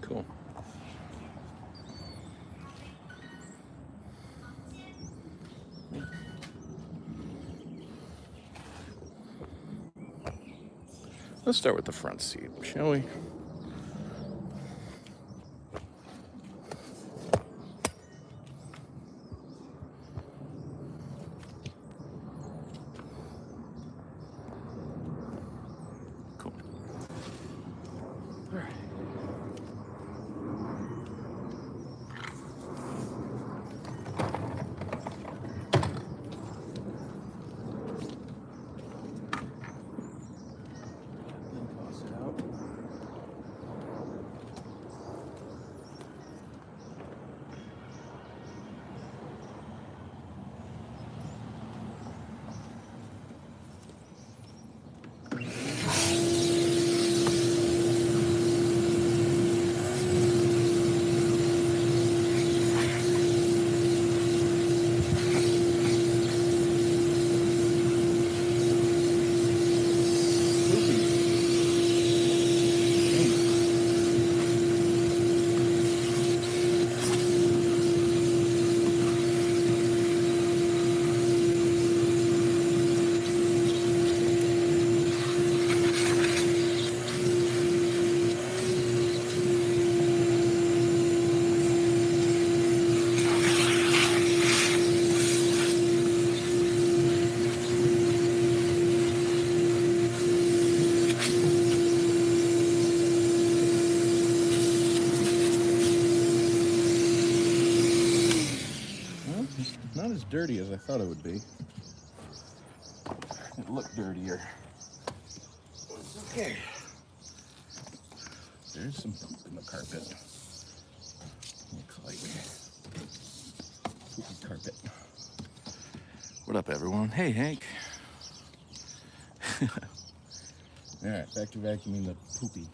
Cool. Let's start with the front seat, shall we? Cool. All right. Toss it out. Not as dirty as I thought it would be. It looked dirtier. Okay. There's some poop in the carpet. Looks like poopy carpet. What up, everyone? Hey, Hank. All right, back to vacuuming the poopy.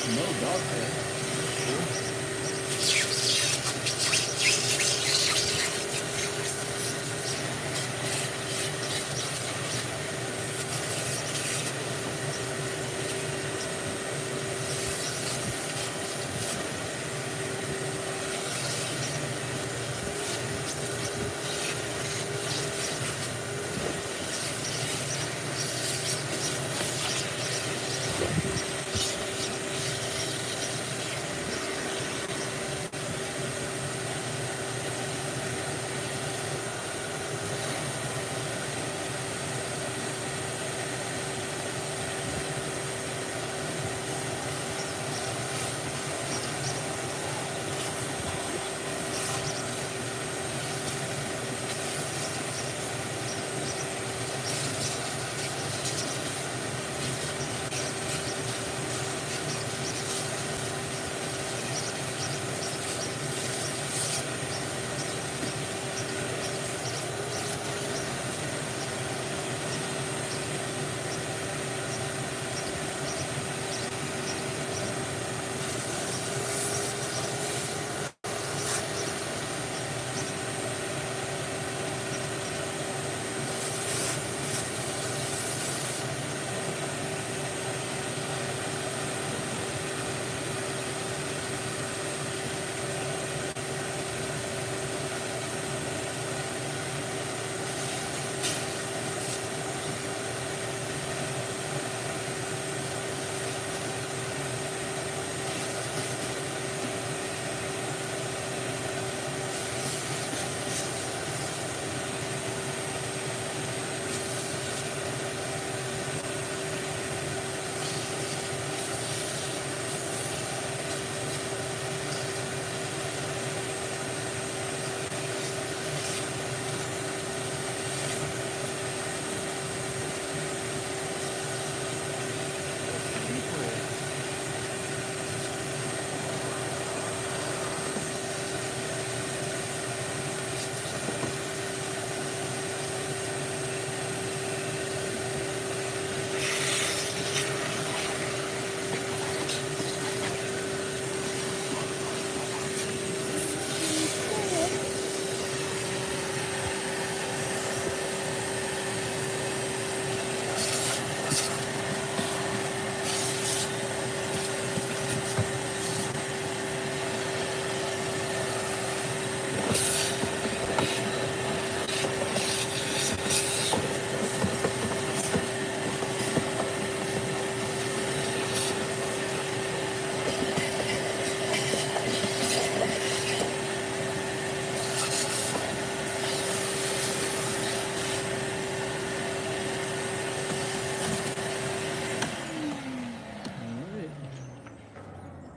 No dog head.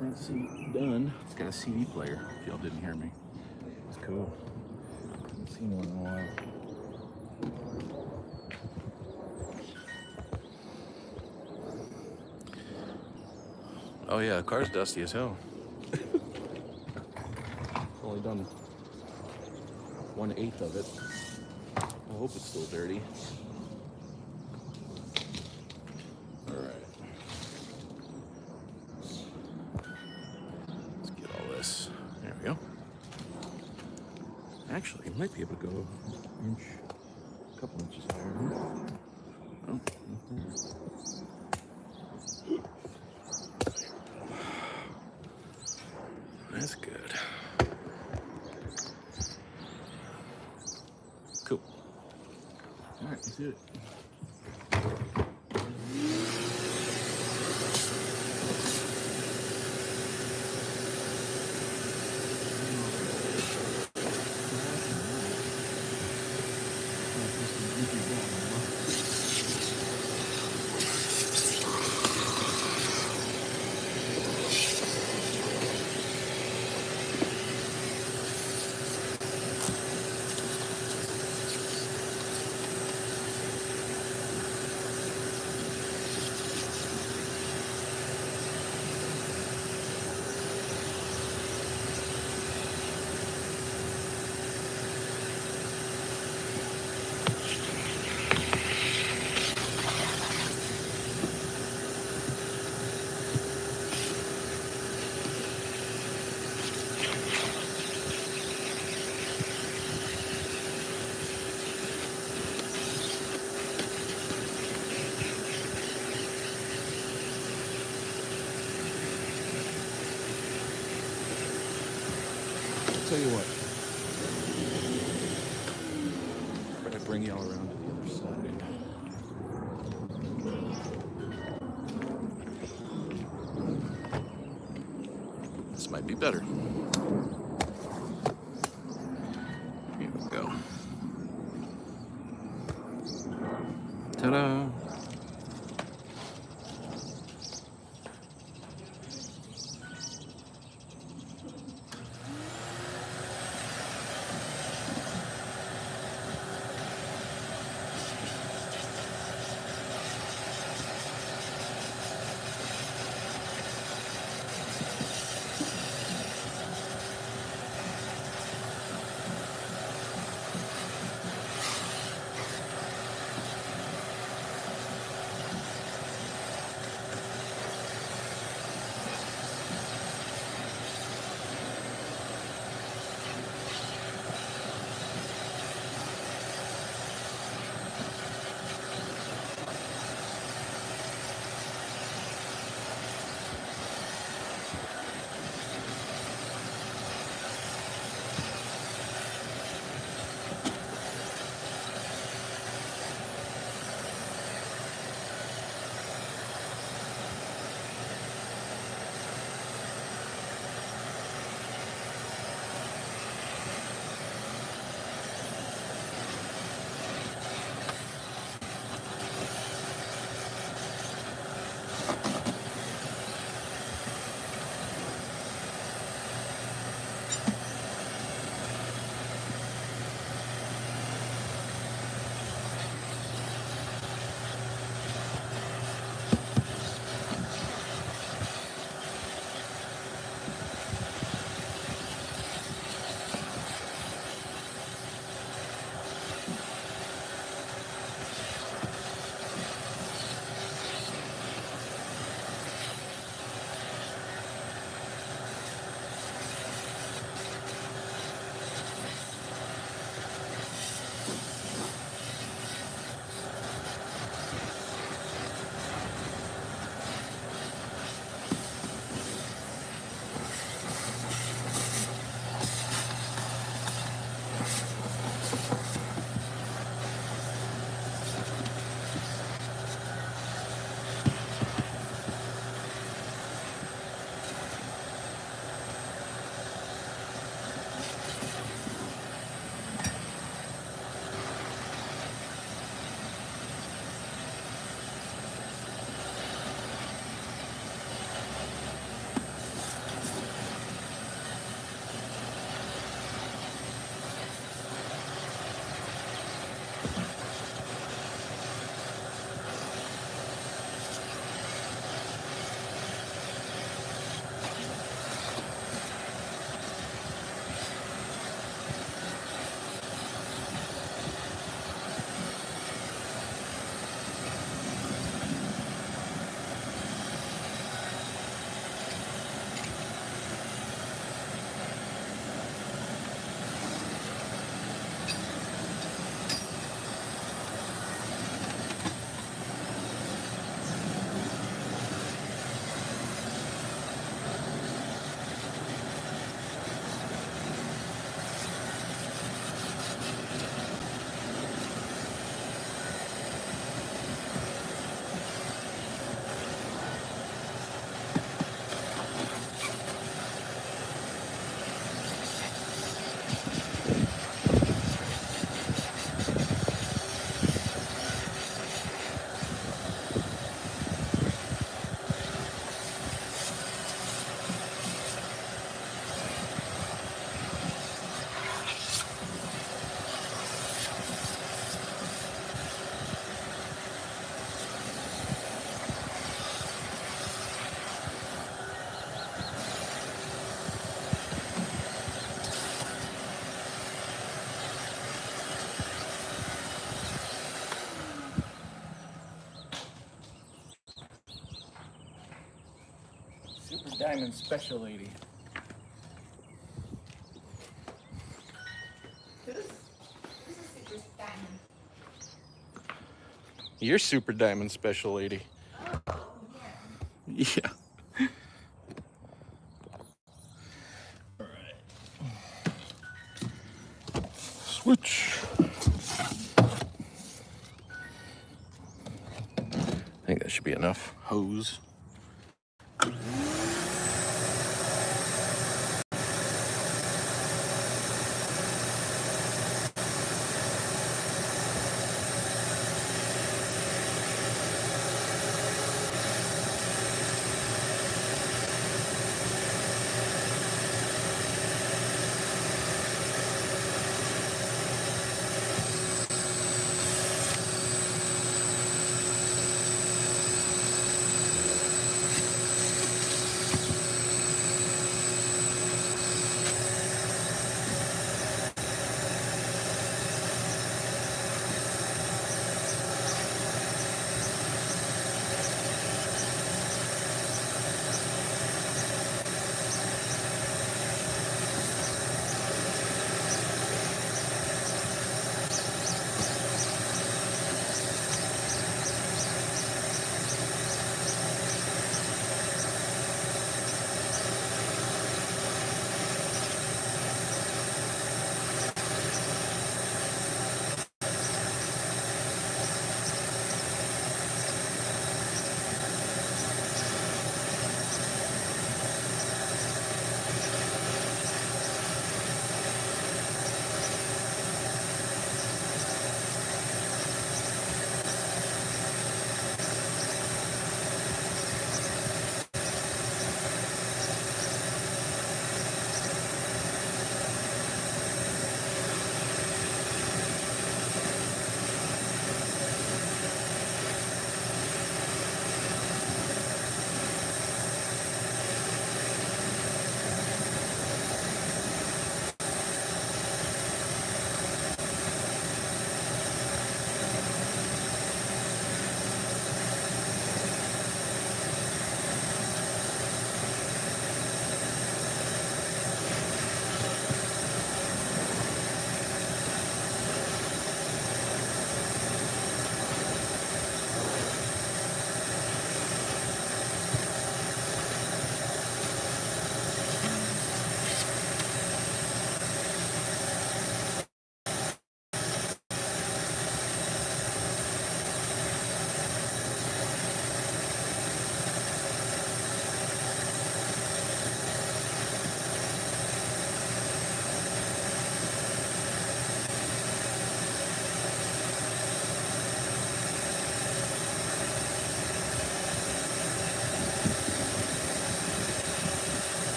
front seat done. It's got a CD player, if y'all didn't hear me. It's cool. Haven't seen one in a while. Oh yeah, the car's dusty as hell. Only done 1/8 of it. I hope it's still dirty. Alright. Let's get all this. There we go. Actually, you might be able to go a couple inches higher. Oh. That's good. Cool. All right, let's do it. Tell you what, I'm gonna bring y'all around to the other side. This might be better. Here we go. Ta-da! Super Diamond Special Lady. Who's a super diamond? You're Super Diamond Special Lady. Oh, yeah. Yeah. All right. Switch. I think that should be enough hose.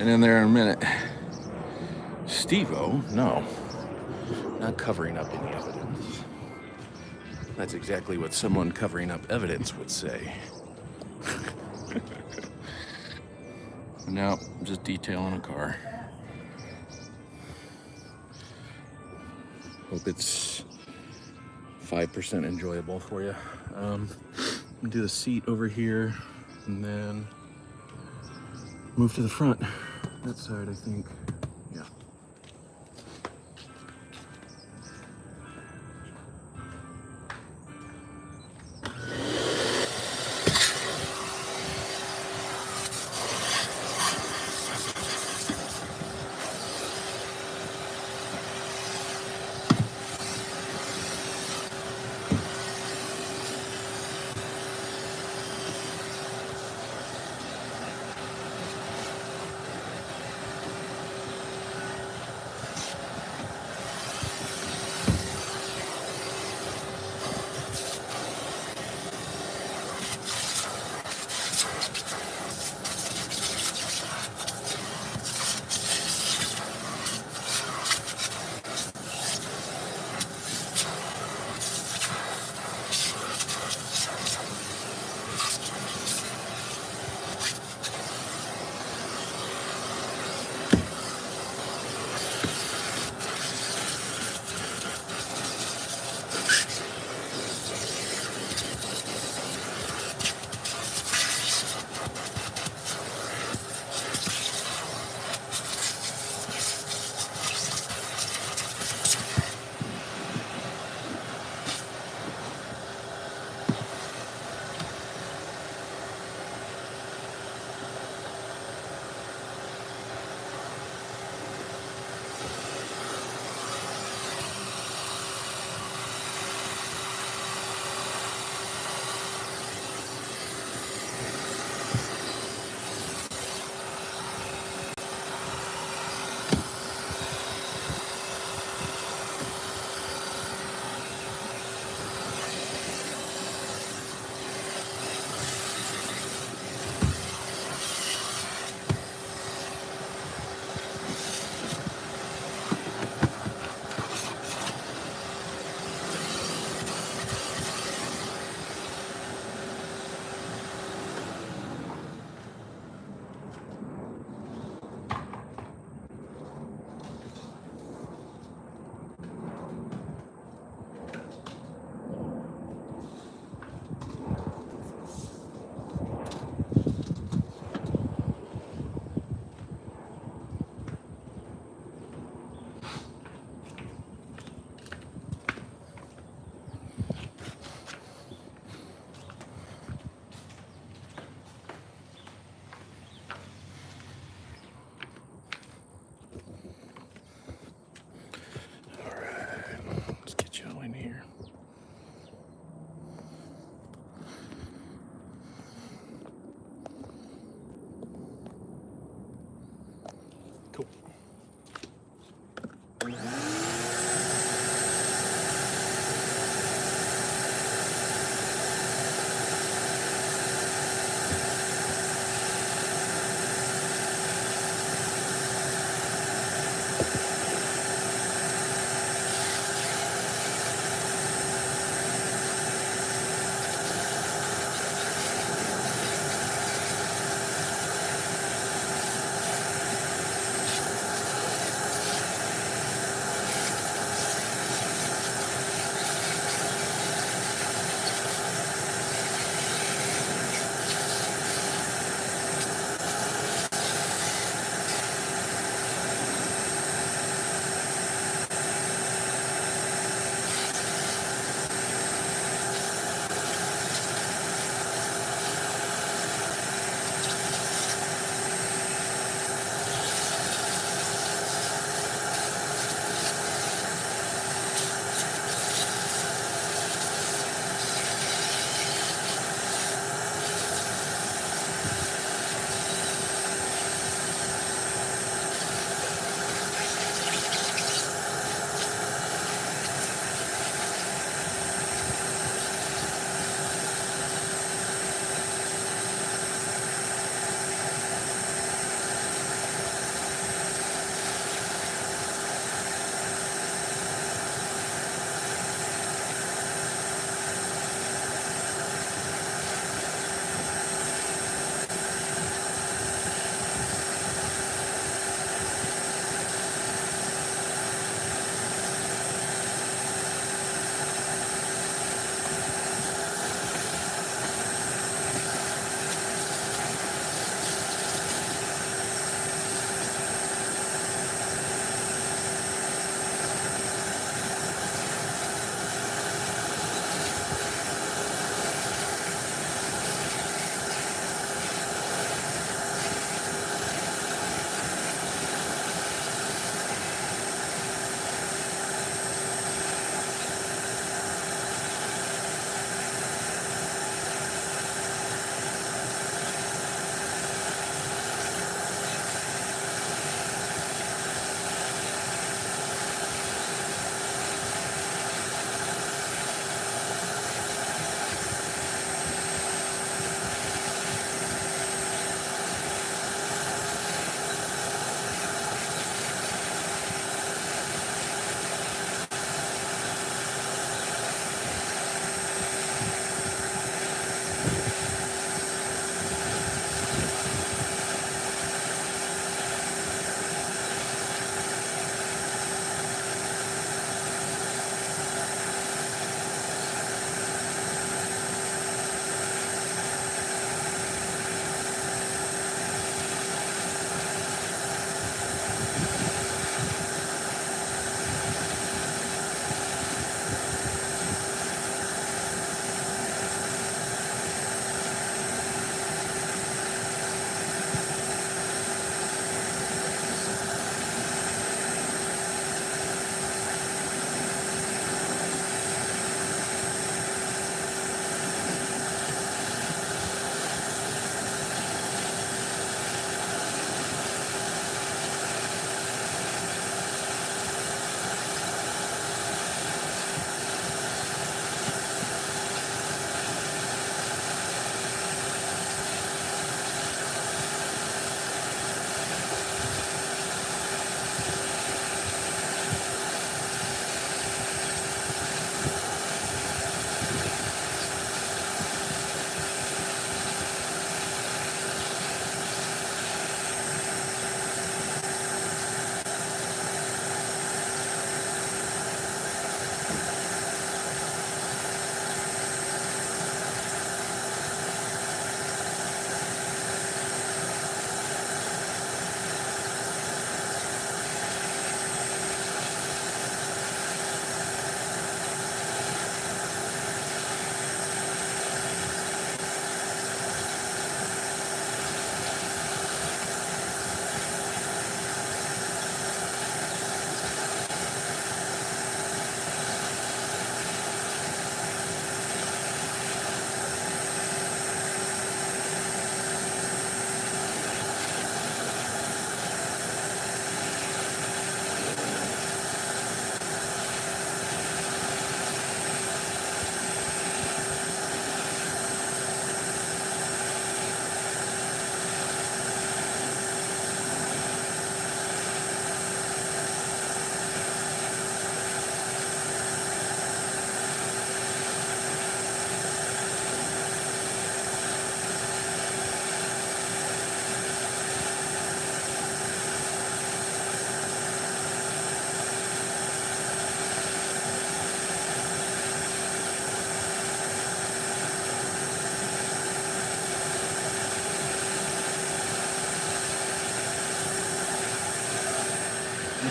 Get in there in a minute. Steve-O, no. Not covering up any evidence. That's exactly what someone covering up evidence would say. No, just detailing a car. Hope it's 5% enjoyable for you. Do the seat over here and then move to the front. That side, I think. Yeah.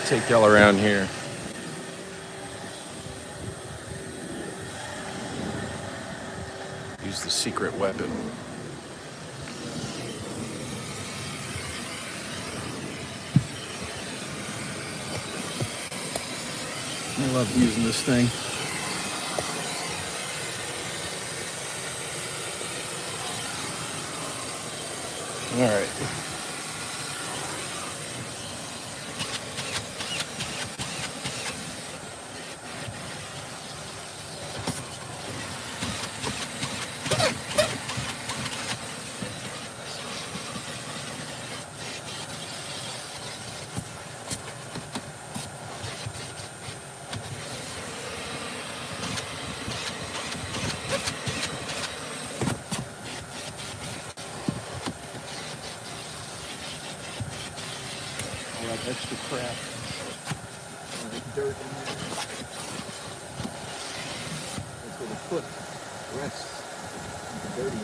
take y'all around here. Use the secret weapon. I love using this thing. All right. All that extra crap. All that dirt in there. That's where the foot rests. It's dirty.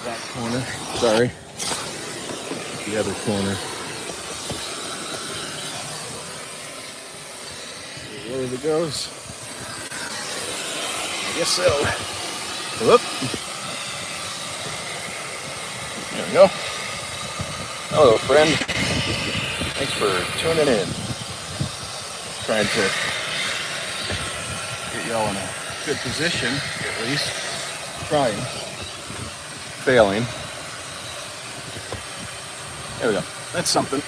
That corner. Sorry. The other corner. Where it goes? I guess so. Whoop. There we go. Hello, friend. Thanks for tuning in. Trying to get y'all in a good position, at least. Trying. Failing. There we go. That's something.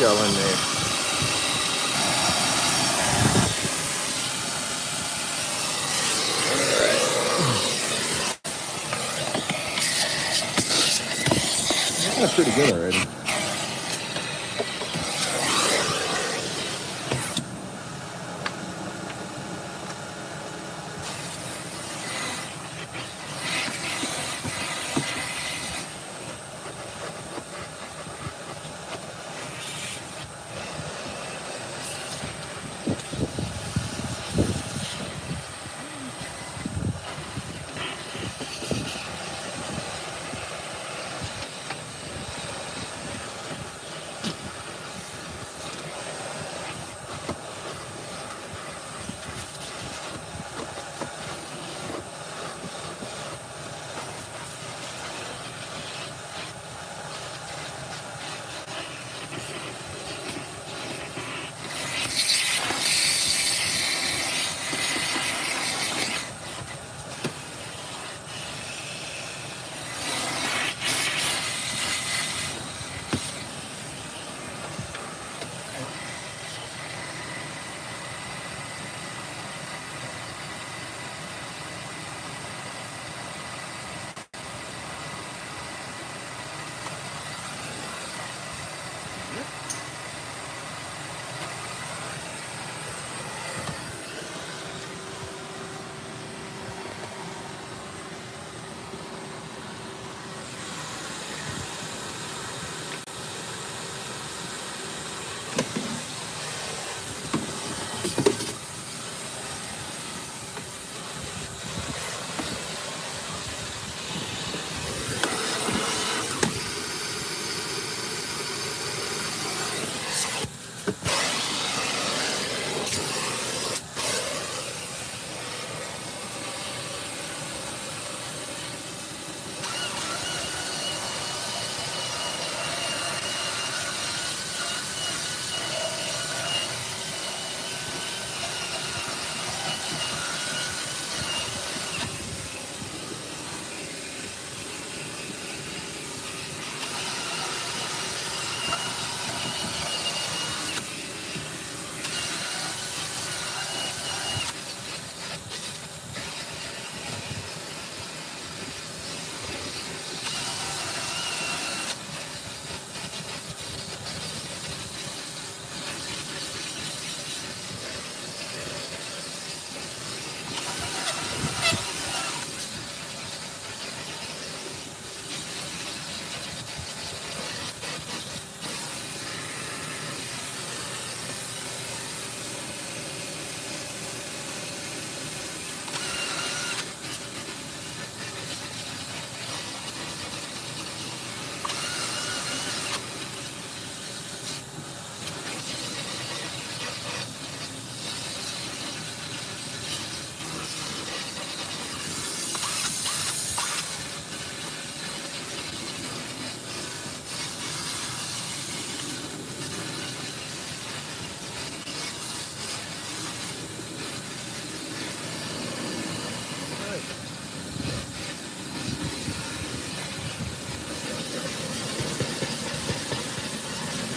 shell in there. That's pretty good already.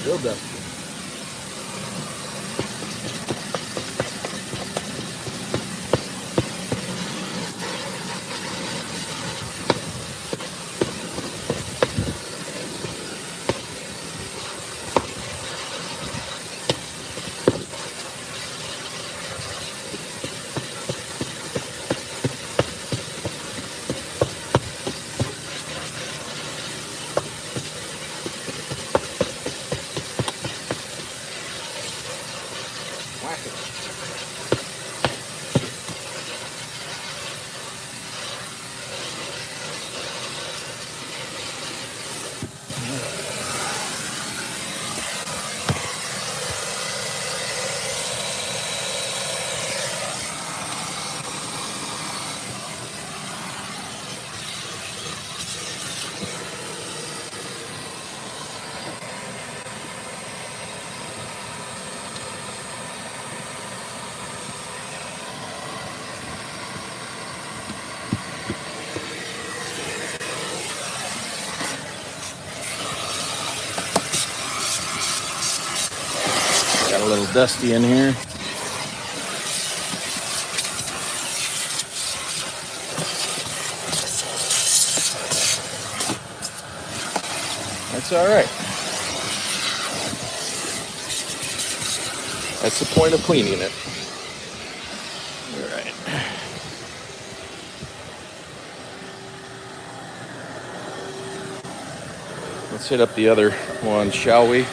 Real dusty. A little dusty in here. That's all right. That's the point of cleaning it. All right. Let's hit up the other one, shall we?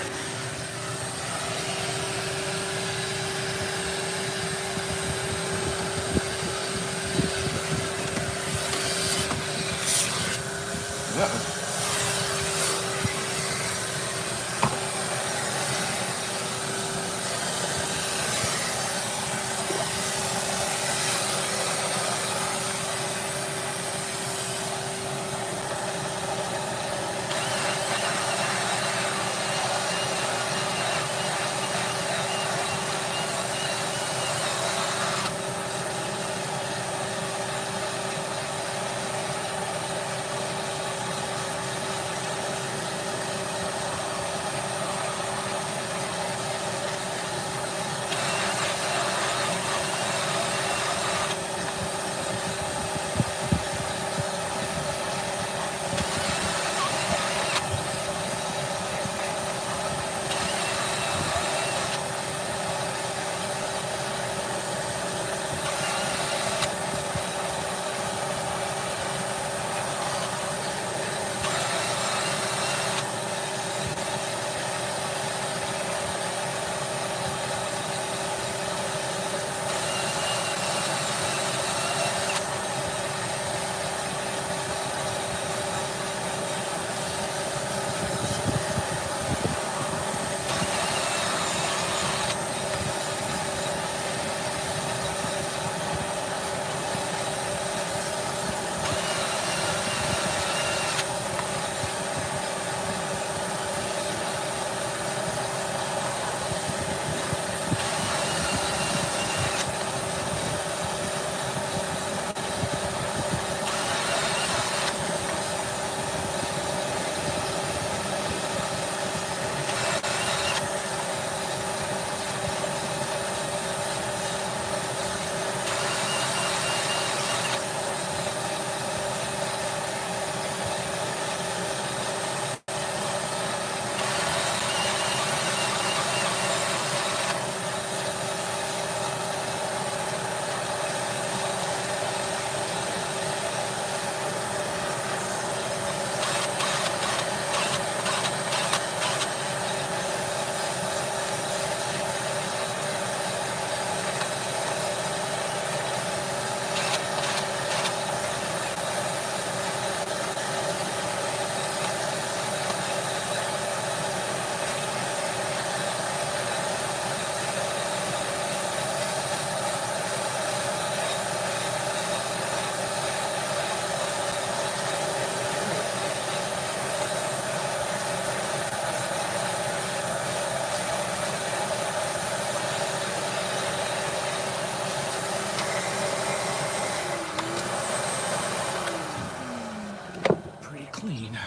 Clean,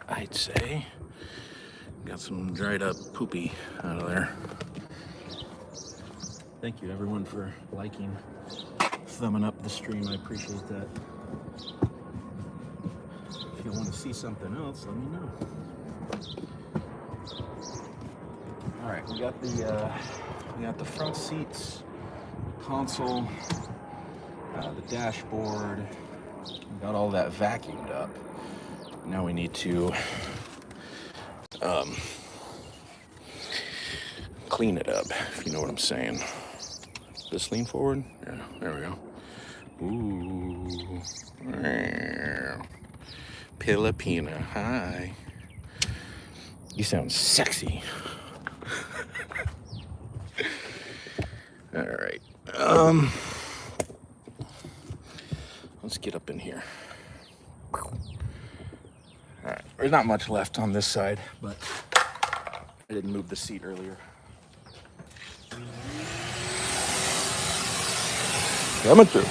I'd say. Got some dried up poopy out of there. Thank you everyone for liking, thumbing up the stream. I appreciate that. If you want to see something else, let me know. All right, we got the front seats, console, the dashboard. We got all that vacuumed up. Now we need to clean it up, if you know what I'm saying. Just lean forward. Yeah, there we go. Ooh. Filipina, hi. You sound sexy. All right. Let's get up in here. All right, there's not much left on this side, but I didn't move the seat earlier. Coming through.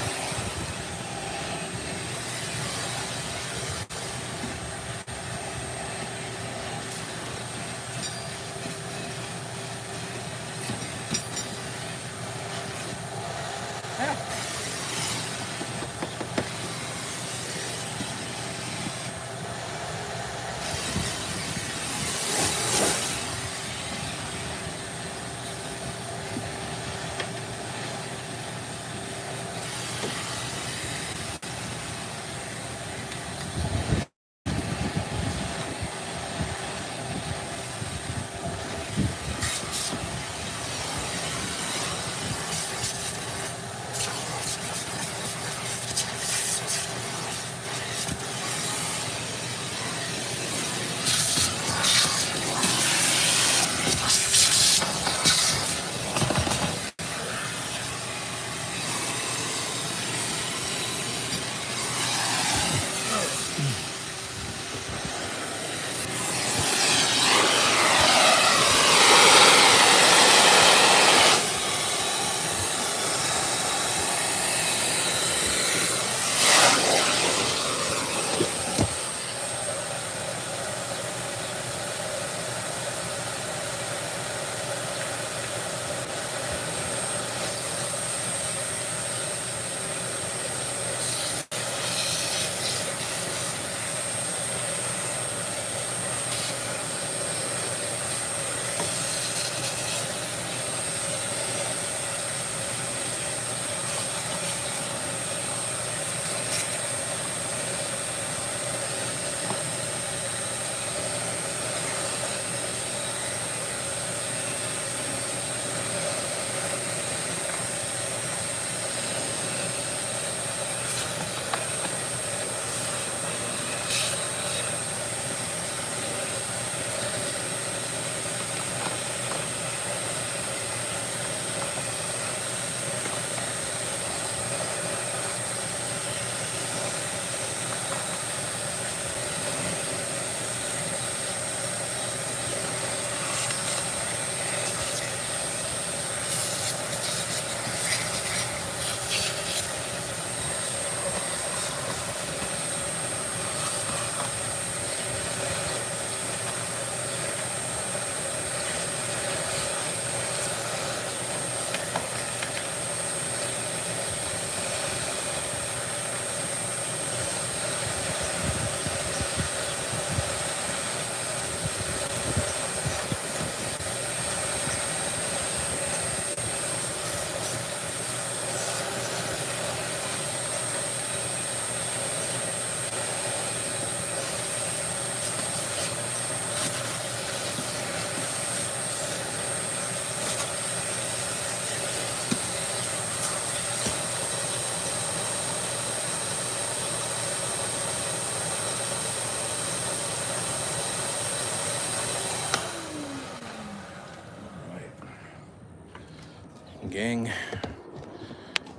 Gang.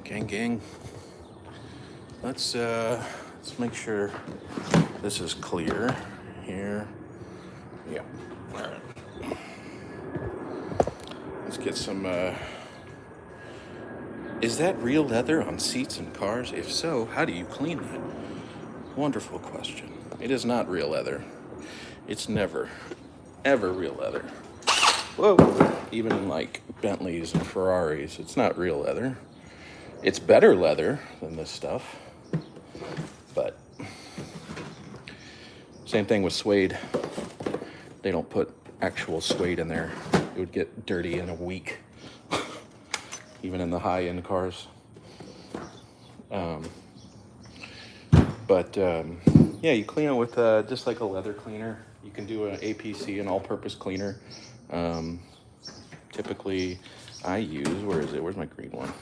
Gang. Let's make sure this is clear here. Yeah. All right. Let's get some, is that real leather on seats and cars? If so, how do you clean that? Wonderful question. It is not real leather. It's never, ever real leather. Whoa. Even in like Bentleys and Ferraris, it's not real leather. It's better leather than this stuff. But same thing with suede. They don't put actual suede in there. It would get dirty in a week. Even in the high-end cars. Yeah, you clean it with just like a leather cleaner. You can do an APC, an all-purpose cleaner. Typically, I use, where is it? Where's my green one?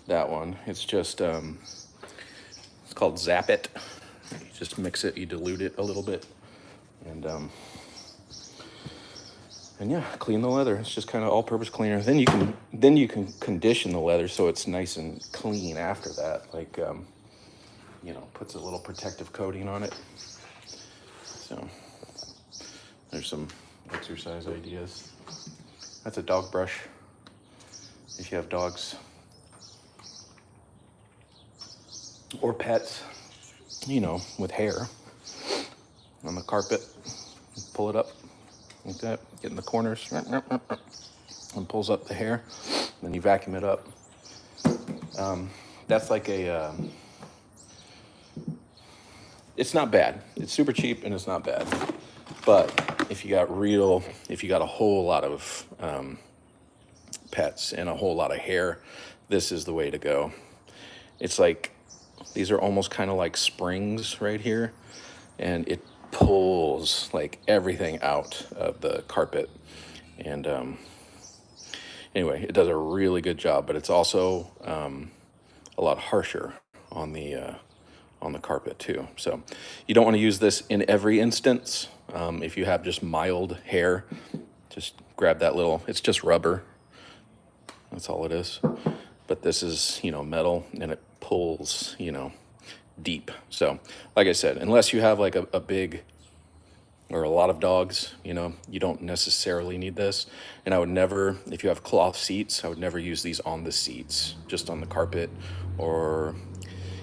That one. It's just, it's called Zap It. You just mix it, you dilute it a little bit. And yeah, clean the leather. It's just kind of all-purpose cleaner. Then you can condition the leather so it's nice and clean after that. Like, you know, puts a little protective coating on it. So there's some exercise ideas. That's a dog brush. If you have dogs or pets, you know, with hair on the carpet, pull it up like that, get in the corners, and pulls up the hair. Then you vacuum it up. That's like a, it's not bad. It's super cheap and it's not bad. But if you got a whole lot of pets and a whole lot of hair, this is the way to go. It's like, these are almost kind of like springs right here, and it pulls like everything out of the carpet. And anyway, it does a really good job, but it's also a lot harsher on the carpet too. So you don't want to use this in every instance. If you have just mild hair, just grab that little, it's just rubber. That's all it is. But this is, you know, metal, and it pulls, you know, deep. So like I said, unless you have like a big or a lot of dogs, you know, you don't necessarily need this. And I would never, if you have cloth seats, I would never use these on the seats, just on the carpet or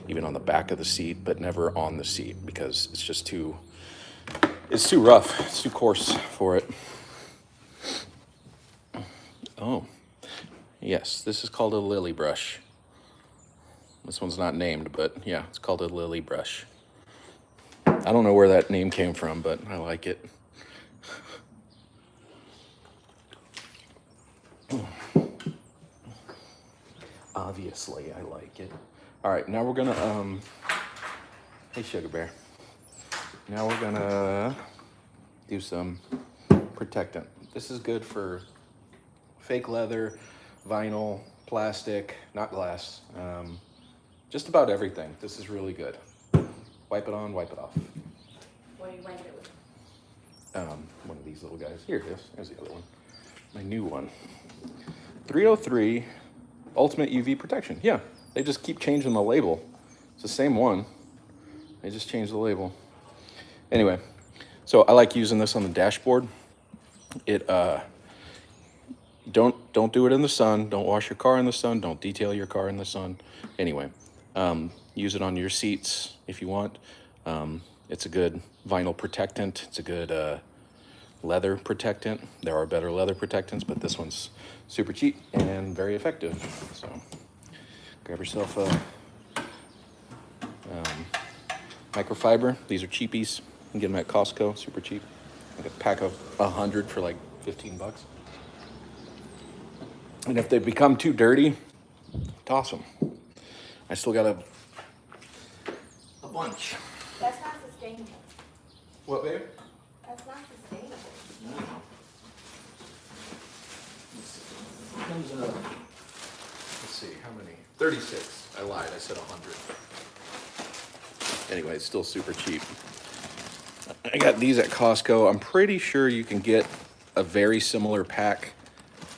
even on the back of the seat, but never on the seat, because it's just it's too rough. It's too coarse for it. Oh, yes, this is called a lily brush. This one's not named, but yeah, it's called a lily brush. I don't know where that name came from, but I like it. Obviously, I like it. All right, now we're gonna, hey, Sugar Bear. Now we're gonna do some protectant. This is good for fake leather, vinyl, plastic, not glass, just about everything. This is really good. Wipe it on, wipe it off. What do you wipe it with? One of these little guys. Here it is. Here's the other one. My new one. 303 Ultimate UV Protection. Yeah, they just keep changing the label. It's the same one. They just changed the label. Anyway, so I like using this on the dashboard. It don't do it in the sun. Don't wash your car in the sun. Don't detail your car in the sun. Anyway, use it on your seats if you want. It's a good vinyl protectant. It's a good leather protectant. There are better leather protectants, but this one's super cheap and very effective. So grab yourself a microfiber. These are cheapies. You can get them at Costco, super cheap. Like a pack of 100 for like 15 bucks. And if they become too dirty, toss them. I still got a bunch. That's not sustainable. What, babe? That's not sustainable. Let's see, how many? 36. I lied, I said 100. Anyway, it's still super cheap. I got these at Costco. I'm pretty sure you can get a very similar pack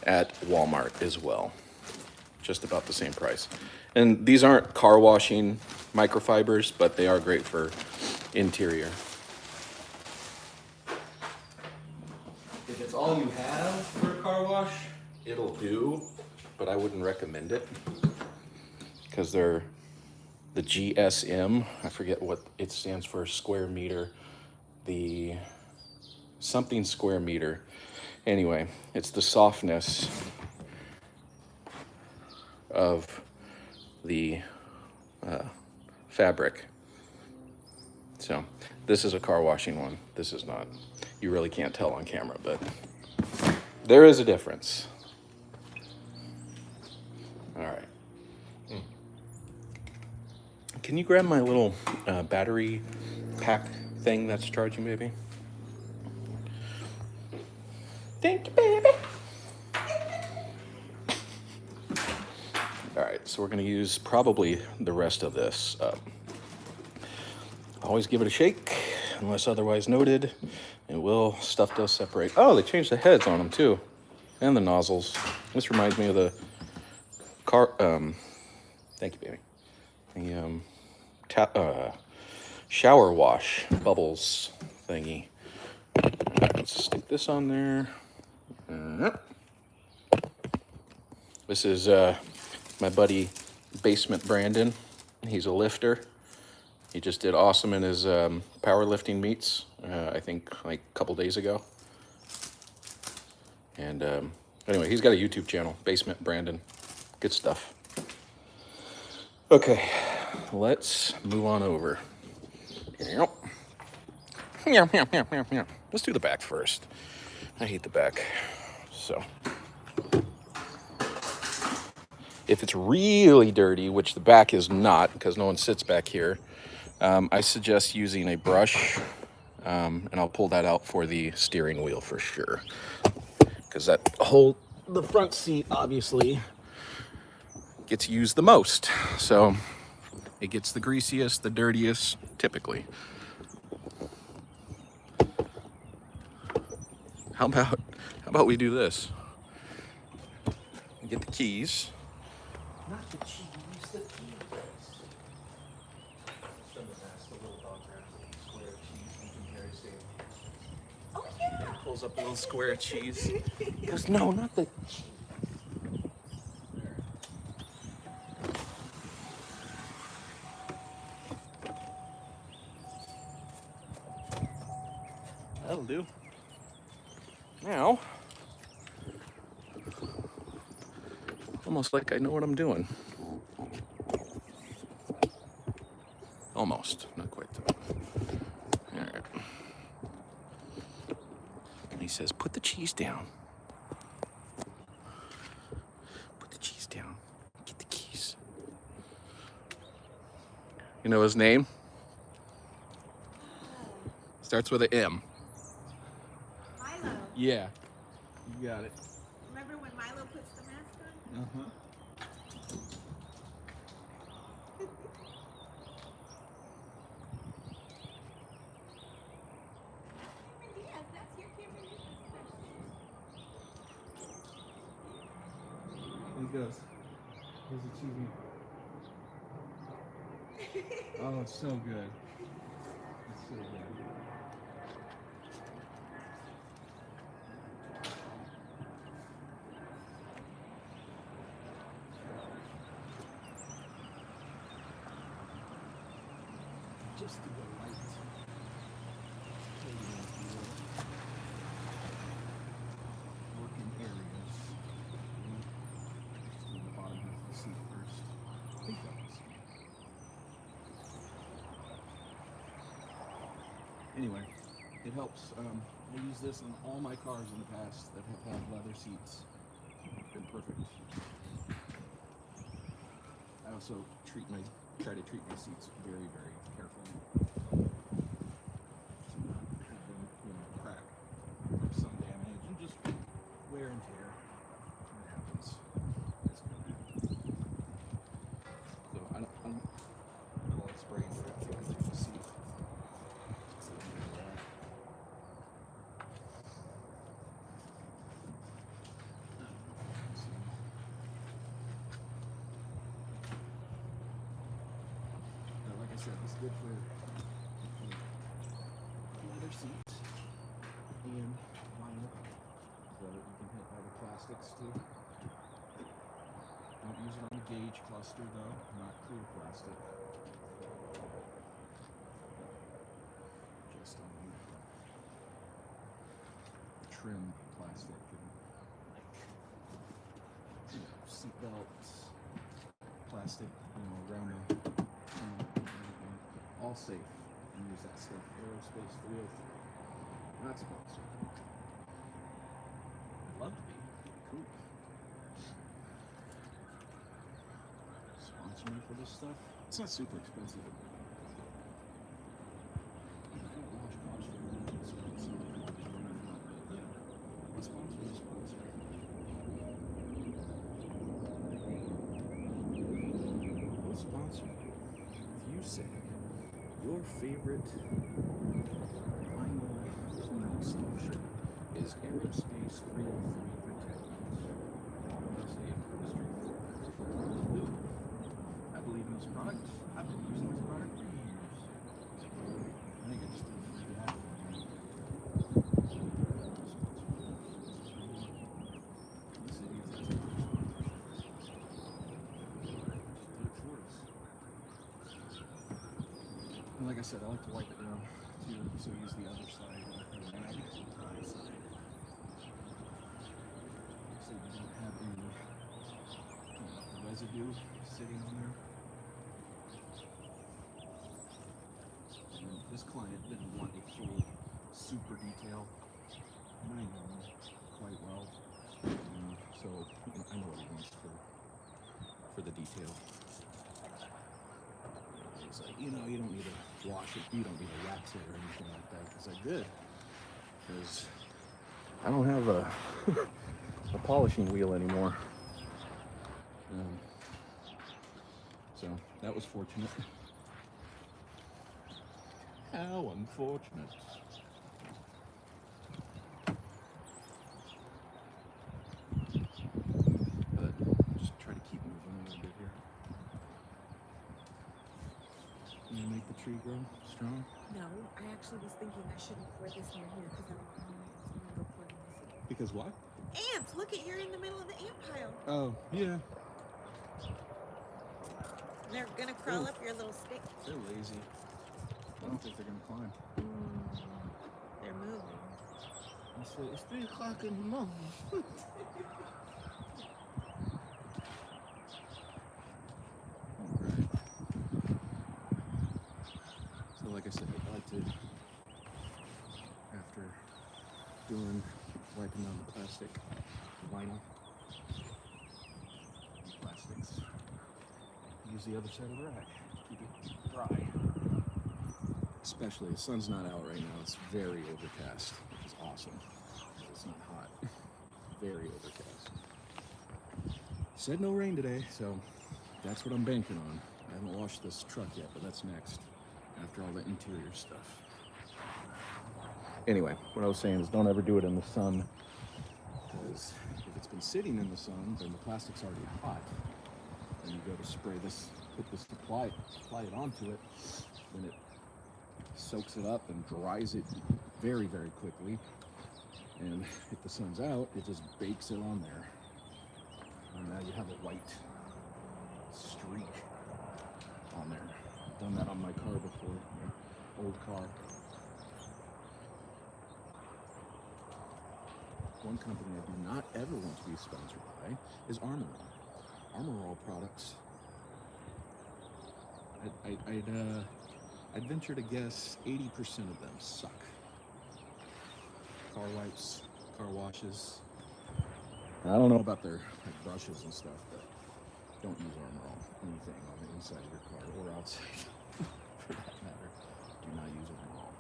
at Walmart as well. Just about the same price. And these aren't car washing microfibers, but they are great for interior. If it's all you have for a car wash, it'll do, but I wouldn't recommend it because they're the GSM. I forget what it stands for, square meter. The something square meter. Anyway, it's the softness of the fabric. So this is a car washing one. This is not. You really can't tell on camera, but there is a difference. All right. Can you grab my little battery pack thing that's charging, baby? Thank you, baby. All right, so we're gonna use probably the rest of this up. Always give it a shake, unless otherwise noted. It will, stuff does separate. Oh, they changed the heads on them too, and the nozzles. This reminds me of the car, thank you, baby. The shower wash bubbles thingy. Right, let's stick this on there. This is my buddy Basement Brandon. He's a lifter. He just did awesome in his powerlifting meets, I think like a couple days ago. And anyway, he's got a YouTube channel, Basement Brandon. Good stuff. Okay, let's move on over. Let's do the back first. I hate the back. So, if it's really dirty, which the back is not, because no one sits back here, I suggest using a brush, and I'll pull that out for the steering wheel for sure. Because the front seat obviously gets used the most. So it gets the greasiest, the dirtiest, typically. How about we do this? Get the keys. Not the keys, the keys. Oh yeah. Pulls up a little square of cheese. He goes, no, not the. That'll do. Now, almost like I know what I'm doing. Almost, not quite though. All right. He says, put the cheese down. Put the cheese down. Get the keys. You know his name? Starts with an M. Milo. Yeah, you got it. Remember when Milo puts the mask on? Uh-huh. Yes, that's your Cameron He goes, here's the cheesy. Oh, it's so good. It's so good. Just to the light. Working areas. Just do the bottom half of the seat first. I think that was. Anyway, it helps. I use this in all my cars in the past that have had leather seats. It's been perfect. I also try to treat my seats very, very carefully. To not have them, crack from some damage and just wear and tear. It happens. It's good. So I don't like spraying directly into the seat. good for leather seats and vinyl. So you can hit other plastics too. Don't use it on the gauge cluster though, not clear plastic. Just on trim plastic and like seat belts, plastic, around the all safe. And use that stuff. Aerospace 303. Not sponsored. I'd love to be. Cool. Sponsor me for this stuff. It's not super expensive. Let's sponsor this sponsor. We'll sponsor you if you say your favorite vinyl cleaning solution is Aerospace 303 protectant. I believe in this product. I've been using this product for years. I think I just did a free ad for it. Let's see if that's a and like I said, I like to wipe it down too, so use the other side of the rag, dry side. So you don't have any residue sitting on there. And this client didn't want a full super detail, and I know him quite well. So I know what he wants for the detail. It's like, you don't need to wash it, you don't need to wax it or anything like that, because I did. Because I don't have a polishing wheel anymore. So that was fortunate. How unfortunate. But just try to keep moving a little bit here. You make the tree grow strong? No, I actually was thinking I shouldn't pour this near here because I don't want ants. I'm gonna go pour it in this. Because what? Ants! Look at you're in the middle of the ant pile. Oh, yeah. They're gonna crawl up your little stick. They're lazy. I don't think they're gonna climb. They're moving. It's 3 o'clock in the morning. Alright. So like I said, I like to, after wiping down the plastic, the vinyl, and plastics, use the other side of the rack to keep it dry. Especially, the sun's not out right now, it's very overcast, which is awesome. It's not hot, very overcast. Said no rain today, so that's what I'm banking on. I haven't washed this truck yet, but that's next, after all the interior stuff. Anyway, what I was saying is don't ever do it in the sun, because if it's been sitting in the sun, then the plastic's already hot. And you go to spray this, apply it onto it, then it soaks it up and dries it very, very quickly. And if the sun's out, it just bakes it on there. And now you have a white streak on there. I've done that on my car before, my old car. One company I do not ever want to be sponsored by is Armor All. Armor All products, I'd venture to guess 80% of them suck. Car wipes, car washes. I don't know about their brushes and stuff, but don't use Armor All. Anything on the inside of your car or outside, for that matter. Do not use Armor All.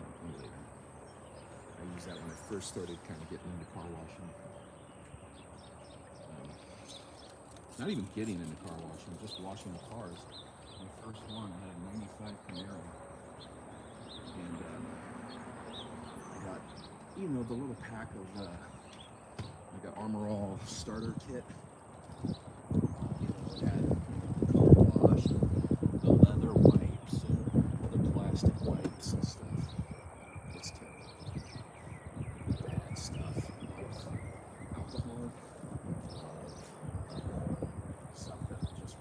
Thank me later. I used that when I first started kind of getting into car washing. Not even getting into car washing, just washing the cars. My first one, I had a 95 Camaro. And I got, the little pack of, like an Armor All starter kit. It had car wash, the leather wipes, Some stuff. It's terrible. Bad stuff. Alcohol. Stuff that will just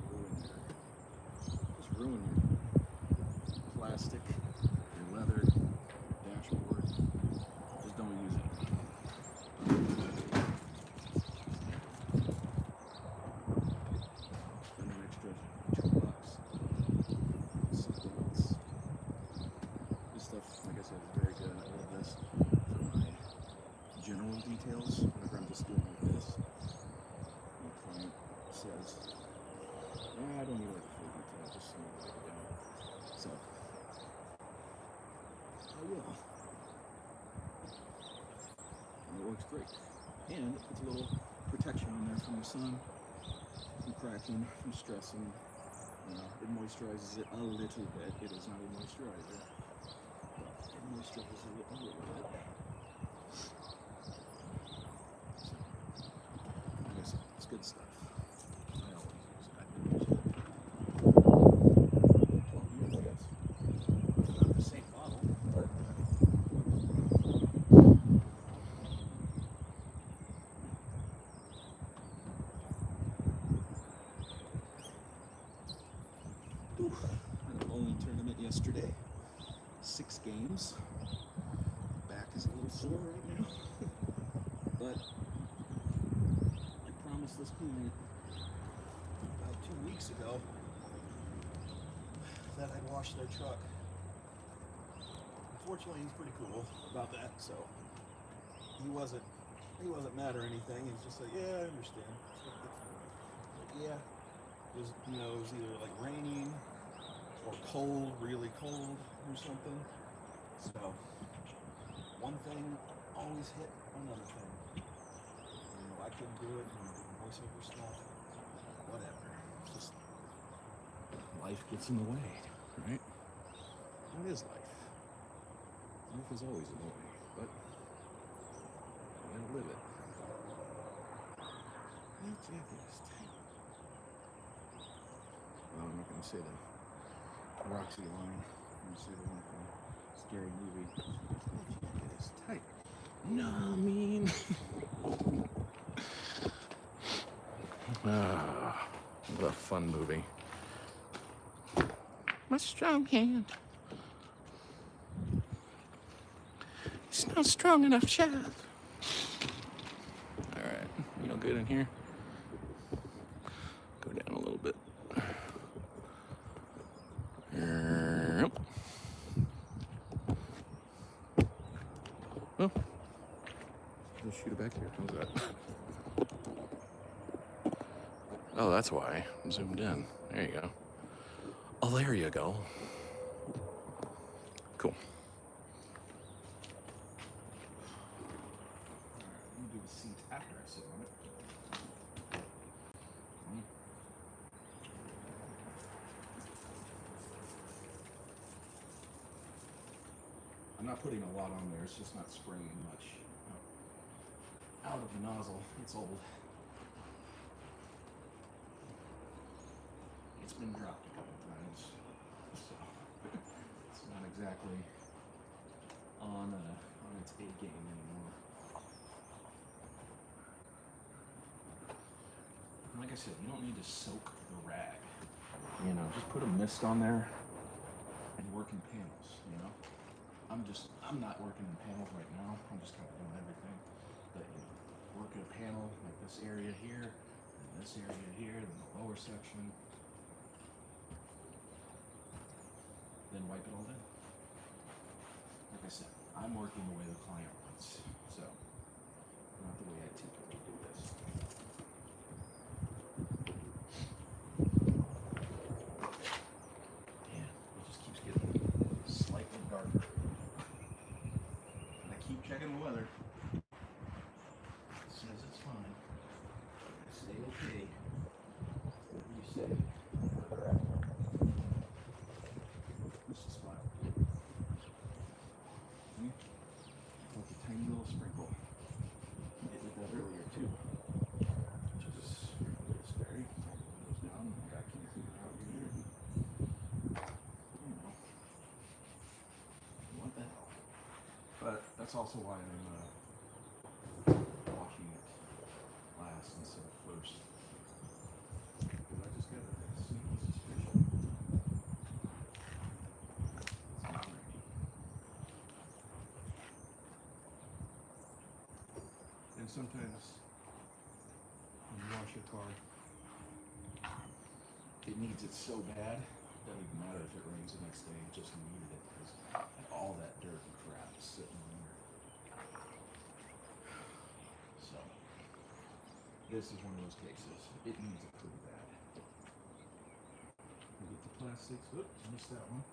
ruin your plastic, your leather, dashboard. Just don't use it. Spend an extra $2. Something else. This stuff, like I said, is very good. I love this for my general details. Whenever I'm just doing like this, my client says, I don't need like a full detail, just some way to go. So, I will. And it works great. And it puts a little protection on there from the sun, from cracking, from stressing. It moisturizes it a little bit. It is not a moisturizer, but it moisturizes it a little bit. So, like I said, it's good stuff. I always use it. I've been using it for 12 years, I guess. Not the same bottle, but had a bowling tournament yesterday. 6 games. Back is a little sore right now. But I promised this client about 2 weeks ago that I'd wash their truck. Unfortunately, he's pretty cool about that, so he wasn't mad or anything. He's just like, yeah, I understand. But yeah, it was either like raining or cold, really cold or something. So one thing always hit another thing. I couldn't do it, and voiceover stuff, whatever. Just life gets in the way, right? What is life? Life is always in the way, but you gotta live it. That jacket is tight. Well, I'm not gonna say the Roxy line. I'm gonna say the one from Scary Movie. That jacket is tight. No, I mean. What a fun movie. My strong hand. It's not strong enough, child. Alright, you all good in here? Go down a little bit. Yep. Well, let's shoot it back here. How's that? Oh, that's why. I'm zoomed in. There you go. Oh, there you go. Cool. Let me do the seat after I sit on it. I'm not putting a lot on there. It's just not spraying much out of the nozzle. It's old. It's been dropped a couple times, so it's not exactly on its A game anymore. And like I said, you don't need to soak the rag. Just put a mist on there and work in panels. I'm not working in panels right now. I'm just kind of doing everything. But work in a panel like this area here, and this area here, then the lower section. Then wipe it all down. Like I said, I'm working the way the client wants, so not the way I typically do this. Yeah, it just keeps getting slightly darker. And I keep checking the weather. It says it's fine. I say okay. What do you say? This is fine. Like a tiny little sprinkle. I did that earlier too. Just very goes down back into out here. But that's also why I'm washing it last instead of first. Because I just got a sneaky suspicion. It's not ready. And sometimes when you wash your car, it needs it so bad, it doesn't even matter if it rains the next day, it just needed it because all that dirt and crap is sitting in there. So, this is one of those cases. It needs it pretty bad. We get the plastics. Oops, missed that one.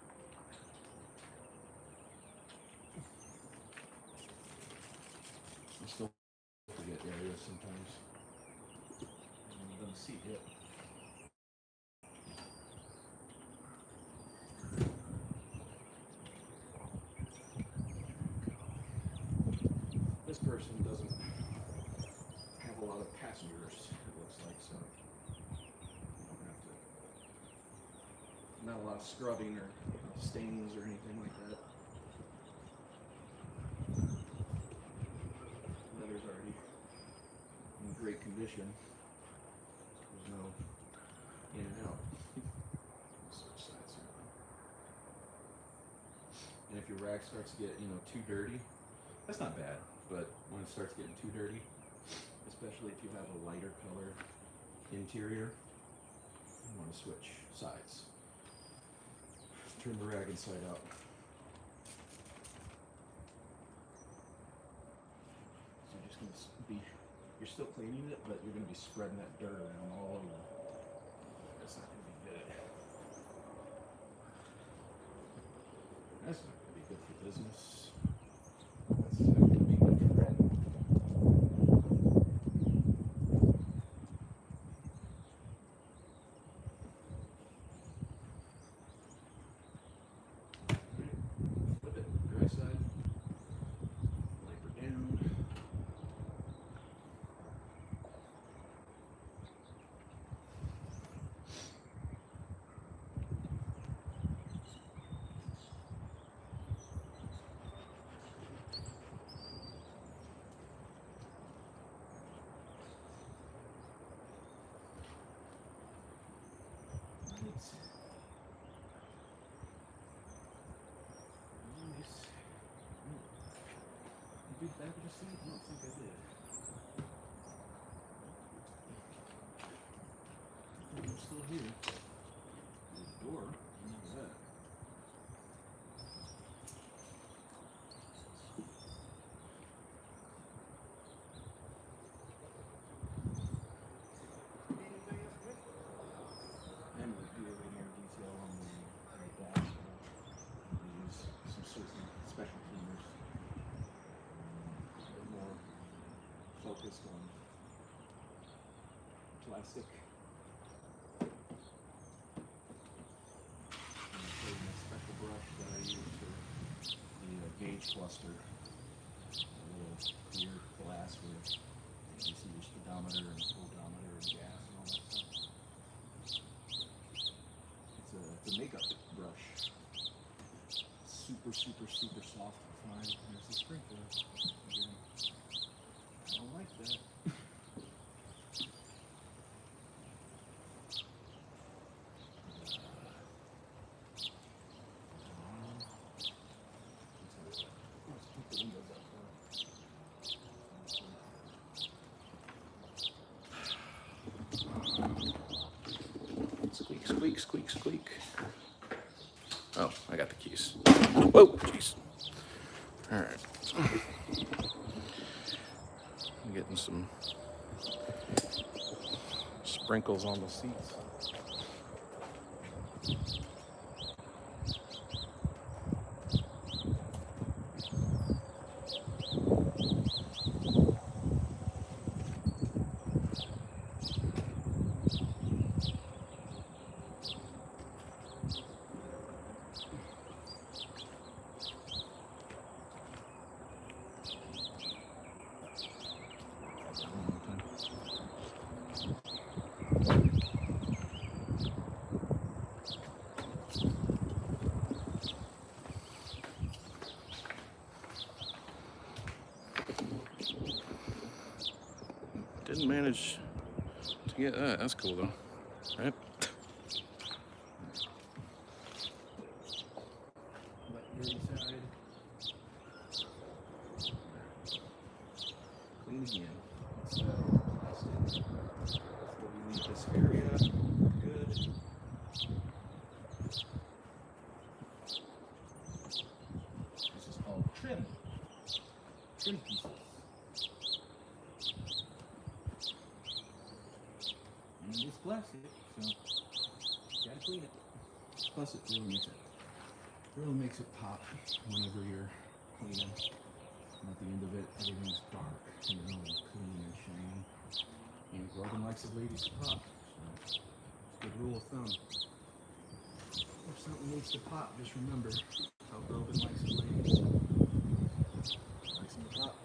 I still forget areas sometimes. I haven't done the seat yet. This person doesn't have a lot of passengers, it looks like, so you don't have to, not a lot of scrubbing or stains or anything like that. Leather's already in great condition. There's no in and out. Switch sides here. And if your rag starts to get, too dirty, that's not bad. But when it starts getting too dirty, especially if you have a lighter color interior, you want to switch sides. Turn the rag inside out. So you're just going to be, you're still cleaning it, but you're going to be spreading that dirt around all over. That's not going to be good. That's not going to be good for business. That's not going to be good for rent. Flip it, dry side. Wiper down. Did I ever see it? I don't think I did. I'm still here. There's a door. What is that? And we do have more detail on the dash. We use some certain special cleaners. More focused on plastic. And I'll show you my special brush that I use for the gauge cluster. A little clear glass where you can see your speedometer and odometer and gas and all that stuff. It's a makeup brush. Super, super, super soft and fine. There's the sprinkler. Again. I don't like that. Let's keep the windows up there. Squeak, squeak, squeak, squeak. Oh, I got the keys. Whoa, jeez. All right. I'm getting some sprinkles on the seats. Didn't manage to get that. That's cool though, right? Clean again. So, before we leave this area, good. This is called trim. Trim pieces. And it's plastic, so you gotta clean it. Plus, it really makes it pop whenever you're cleaning. And at the end of it, everything's dark, you know, and clean and shiny. And Rogan likes his ladies to pop. So, good rule of thumb. If something needs to pop, just remember how Rogan likes his ladies. Likes them to pop.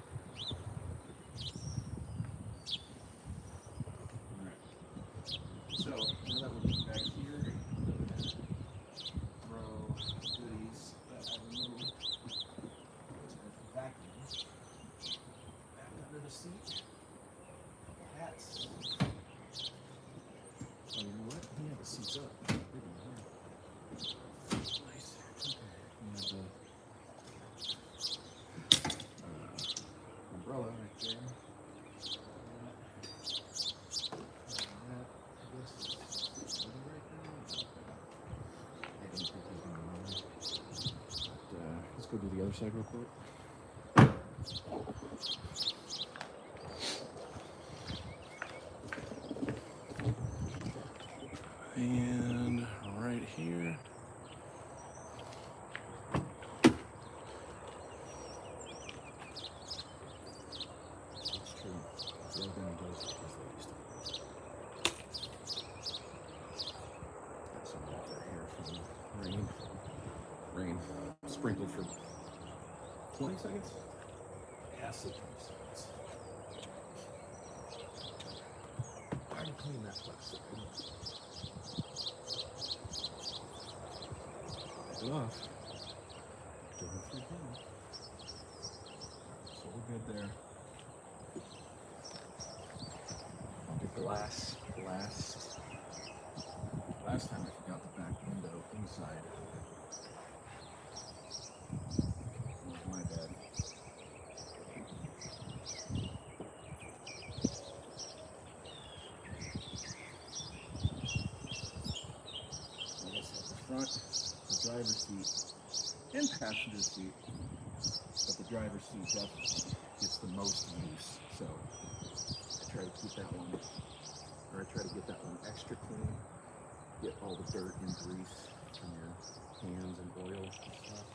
Alright. So, now that we're getting back here, I'm gonna throw goodies that I removed. Vacuum. Back under the seat. Hats. Oh, you know what? Yeah, the seat's up. Nice. Okay. We have the umbrella right there. Let's go to the other side real quick. And right here. That's true. Rogan does his ladies to pop. Got some water here from the rain. Sprinkled for 20 seconds? Yeah, say 20 seconds. How do you clean that plastic? Wipe it off. Don't freak out. So we're good there. The glass. Last time I forgot the back window inside. My bad. I guess at the front, the driver's seat and passenger seat, but the driver's seat definitely gets the most use. So I try to keep that one, or I try to get that one extra clean. Get all the dirt and grease from your hands and oil and stuff.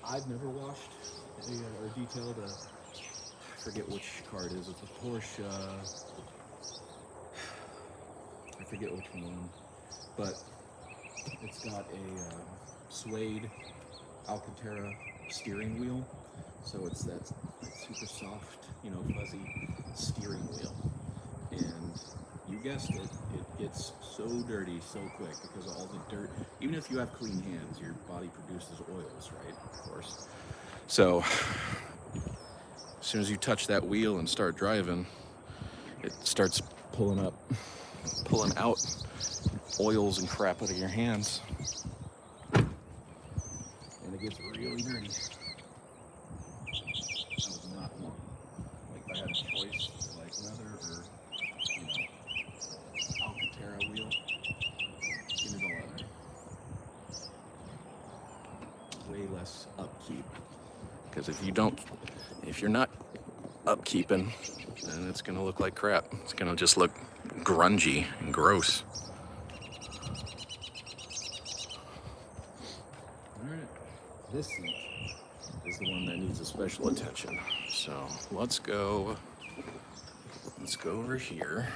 I've never washed or detailed I forget which car it is. It's a Porsche. I forget which one, but it's got a suede Alcantara steering wheel. So it's that super soft, fuzzy steering wheel. And you guessed it, it gets so dirty so quick because of all the dirt. Even if you have clean hands, your body produces oils, right? Of course. So as soon as you touch that wheel and start driving, it starts pulling out oils and crap out of your hands. And it gets really dirty. That was not one. Like if I had a choice, like leather or Alcantara wheel, give me the leather. Way less upkeep. Because if you're not upkeeping, then it's gonna look like crap. It's gonna just look grungy and gross. Alright, this seat is the one that needs a special attention. So let's go over here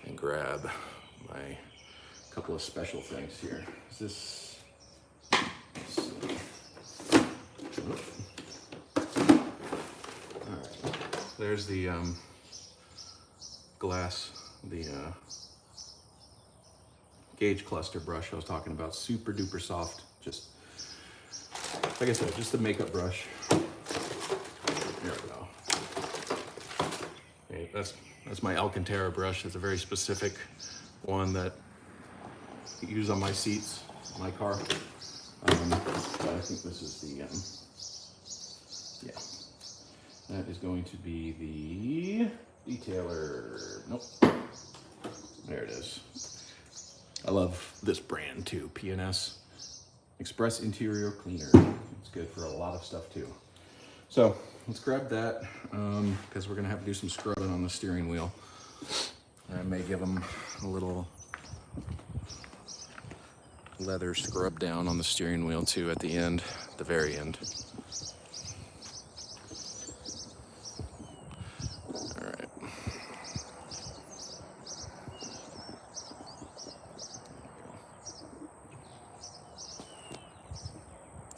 and grab my couple of special things here. Is this? Alright, there's the glass, the gauge cluster brush I was talking about. Super duper soft, just like I said, just a makeup brush. There we go. Okay, that's my Alcantara brush. It's a very specific one that I use on my seats, my car. But I think this is the, yeah. That is going to be the detailer. Nope. There it is. I love this brand too, PNS. Express Interior Cleaner. It's good for a lot of stuff too. So let's grab that because we're gonna have to do some scrubbing on the steering wheel. I may give them a little leather scrub down on the steering wheel too at the end, the very end. All right.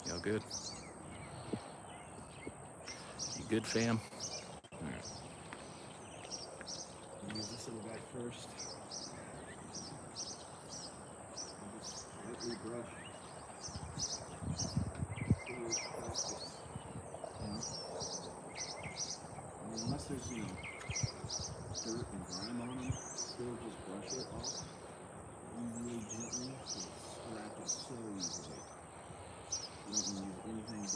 Y'all good? You good, fam? All right. Use this little guy first. Just lightly brush. Unless there's, you know, dirt and grime on them, still just brush it off really gently. Scratch it so easily. You don't use anything but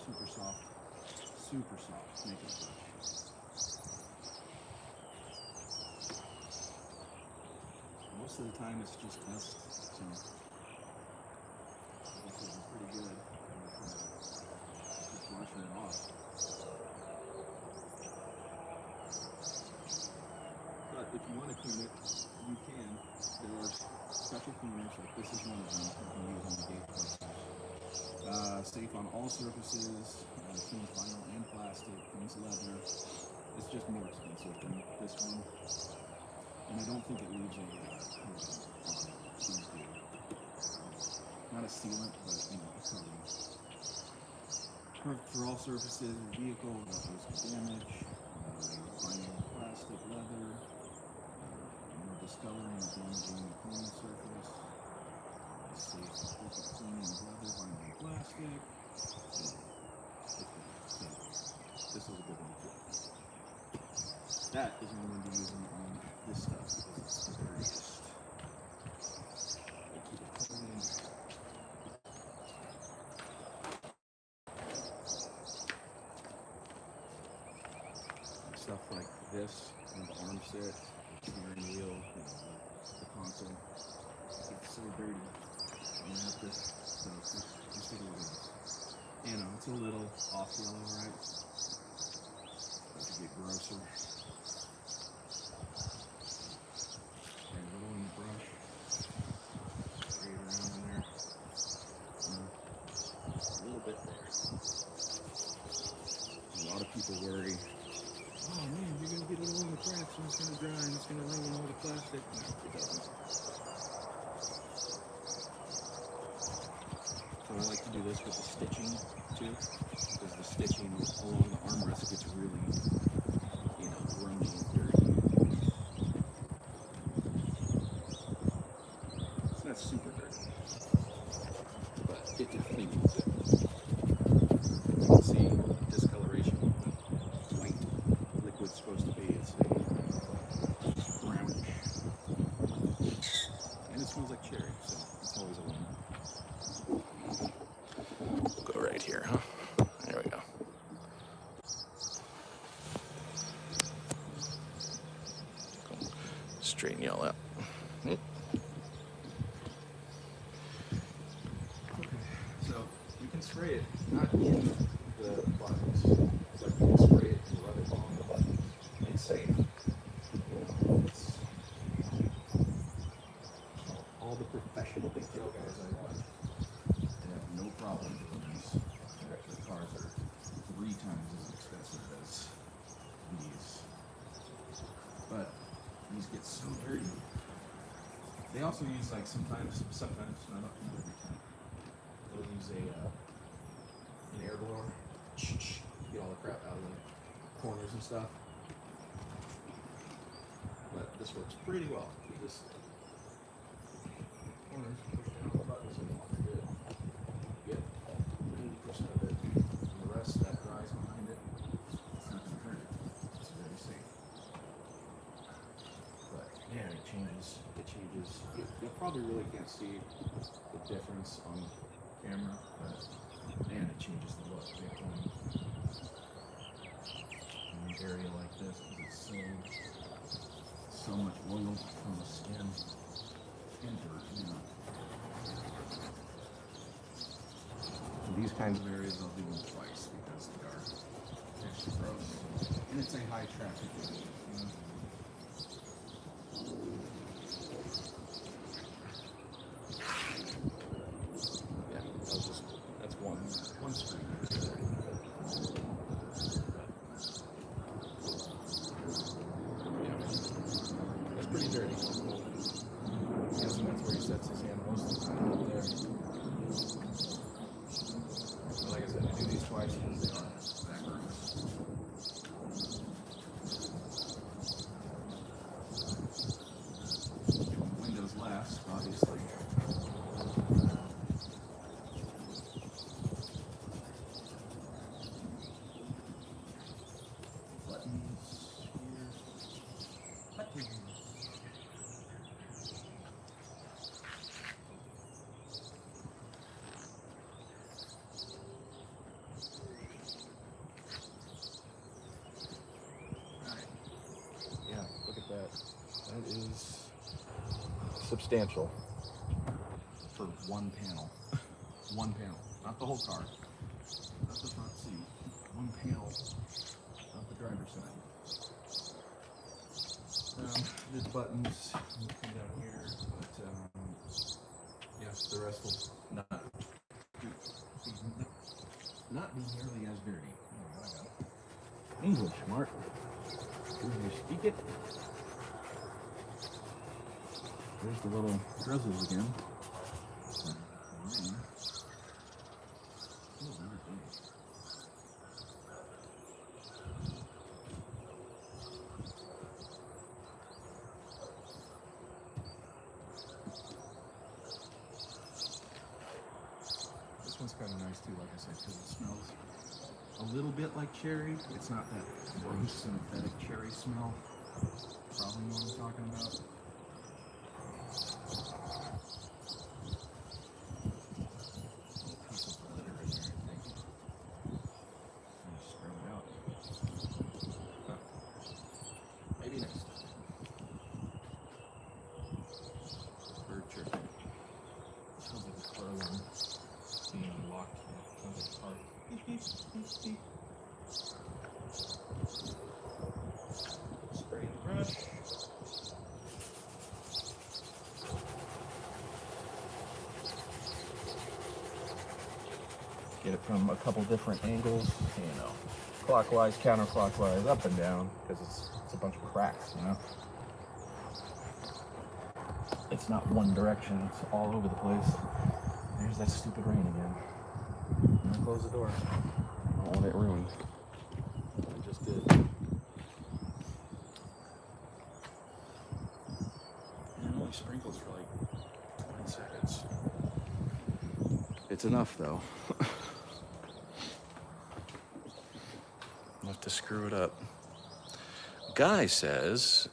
super soft makeup brush. Most of the time it's just dust, so this is pretty good. Just brushing it off. But if you want to clean it, you can. There are special cleaners, like this is one of them you can use on the gate process. Safe on all surfaces, cleans vinyl and plastic, cleans leather. It's just more expensive than this one. And I don't think it leaves a coating on it. These do. Not a sealant, but you know, a coating. Perfect for all surfaces, vehicle without risk of damage, vinyl, plastic, leather, no discoloring or damaging the cleaning surface. Safe for perfect cleaning of leather, vinyl, and plastic. So, this is a good one too. That is what I'm going to be using on this stuff because it's the dirtiest. Keep it clean. Stuff like this, and the arm set, the steering wheel, the console. It's so dirty. I'm gonna have to, so just take a look at this. You know, it's a little off yellow, right? It's a bit grosser. And rolling the brush straight around in there. A little bit there. A lot of people worry, oh man, you're gonna get it all in the cracks and it's gonna dry and it's gonna ruin all the plastic. No, it doesn't. So I like to do this with the stitching too, because the stitching along the armrest gets really, you know, grungy and dirty. It's not super dirty, but it definitely needs it. You can see discoloration. The white liquid's supposed to be. It's a brownish, and it smells like cherry, so it's always a win. Go right here, huh? There we go. Straighten y'all out. Okay, so you can spray it not in the buttons, but you can spray it and rub it on the buttons. It's safe. It's all the professional detail guys I watch. They have no problem doing these. The cars are 3 times as expensive as these. But these get so dirty. They also use, like, sometimes, not every time. They'll use an air blower, get all the crap out of the corners and stuff. But this works pretty well. You just corners, push down the buttons and all good. Get 90% of it, and the rest that dries behind it. It's not going to hurt it. It's very safe. see the difference on camera, but man, it changes the look big time. In an area like this, because it's so much oil from the skin and dirt, you know. And these kinds of areas I'll do them twice because they are actually gross, and it's a high traffic area, you know. That's one street. Yeah, that's pretty dirty. I'm guessing that's where he sets his hand most of the time up there. But like I said, I do these twice because they are that gross. Windows last, obviously. That is substantial for one panel. One panel, not the whole car, not the front seat. One panel of the driver's side. The buttons come down here, but yes, the rest will not be nearly as dirty. Oh, I got it. English, Mark. Do you speak it? There's the little drizzles again. This one's kind of nice too, like I said, because it smells a little bit like cherry. It's not that gross synthetic cherry smell. Probably know what I'm talking about. Spray the brush. Get it from a couple different angles, you know, clockwise, counterclockwise, up and down, because it's a bunch of cracks, you know. It's not one direction, it's all over the place. There's that stupid rain again. I'm gonna close the door. I don't want it ruined. I just did. It only sprinkles for like 20 seconds. It's enough though. Enough to screw it up. Guy says,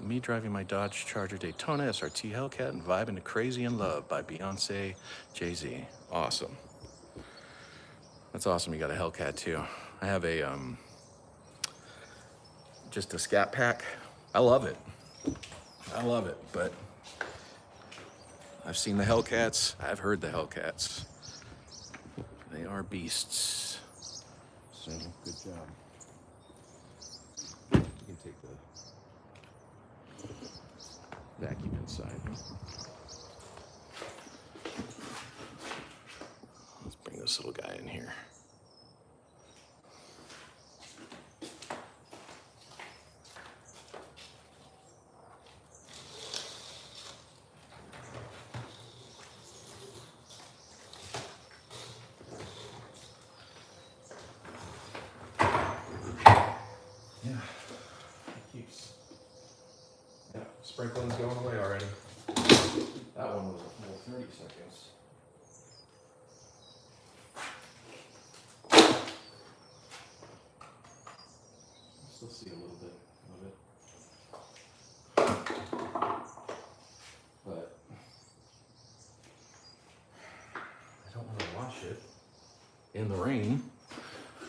me driving my Dodge Charger Daytona SRT Hellcat and vibing to Crazy in Love by Beyonce, Jay-Z. Awesome. That's awesome you got a Hellcat too. I have a, just a Scat Pack. I love it. I love it, but I've seen the Hellcats. I've heard the Hellcats. They are beasts. So, good job. You can take the vacuum inside. Let's bring this little guy in here. Sprinkling's going away already. That one was a full 30 seconds. Still see a little bit of it. But wash it in the rain,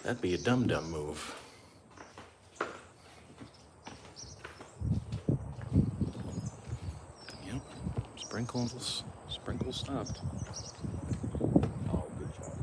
that'd be a dum-dum move. Yep, sprinkles stopped. Oh, good job.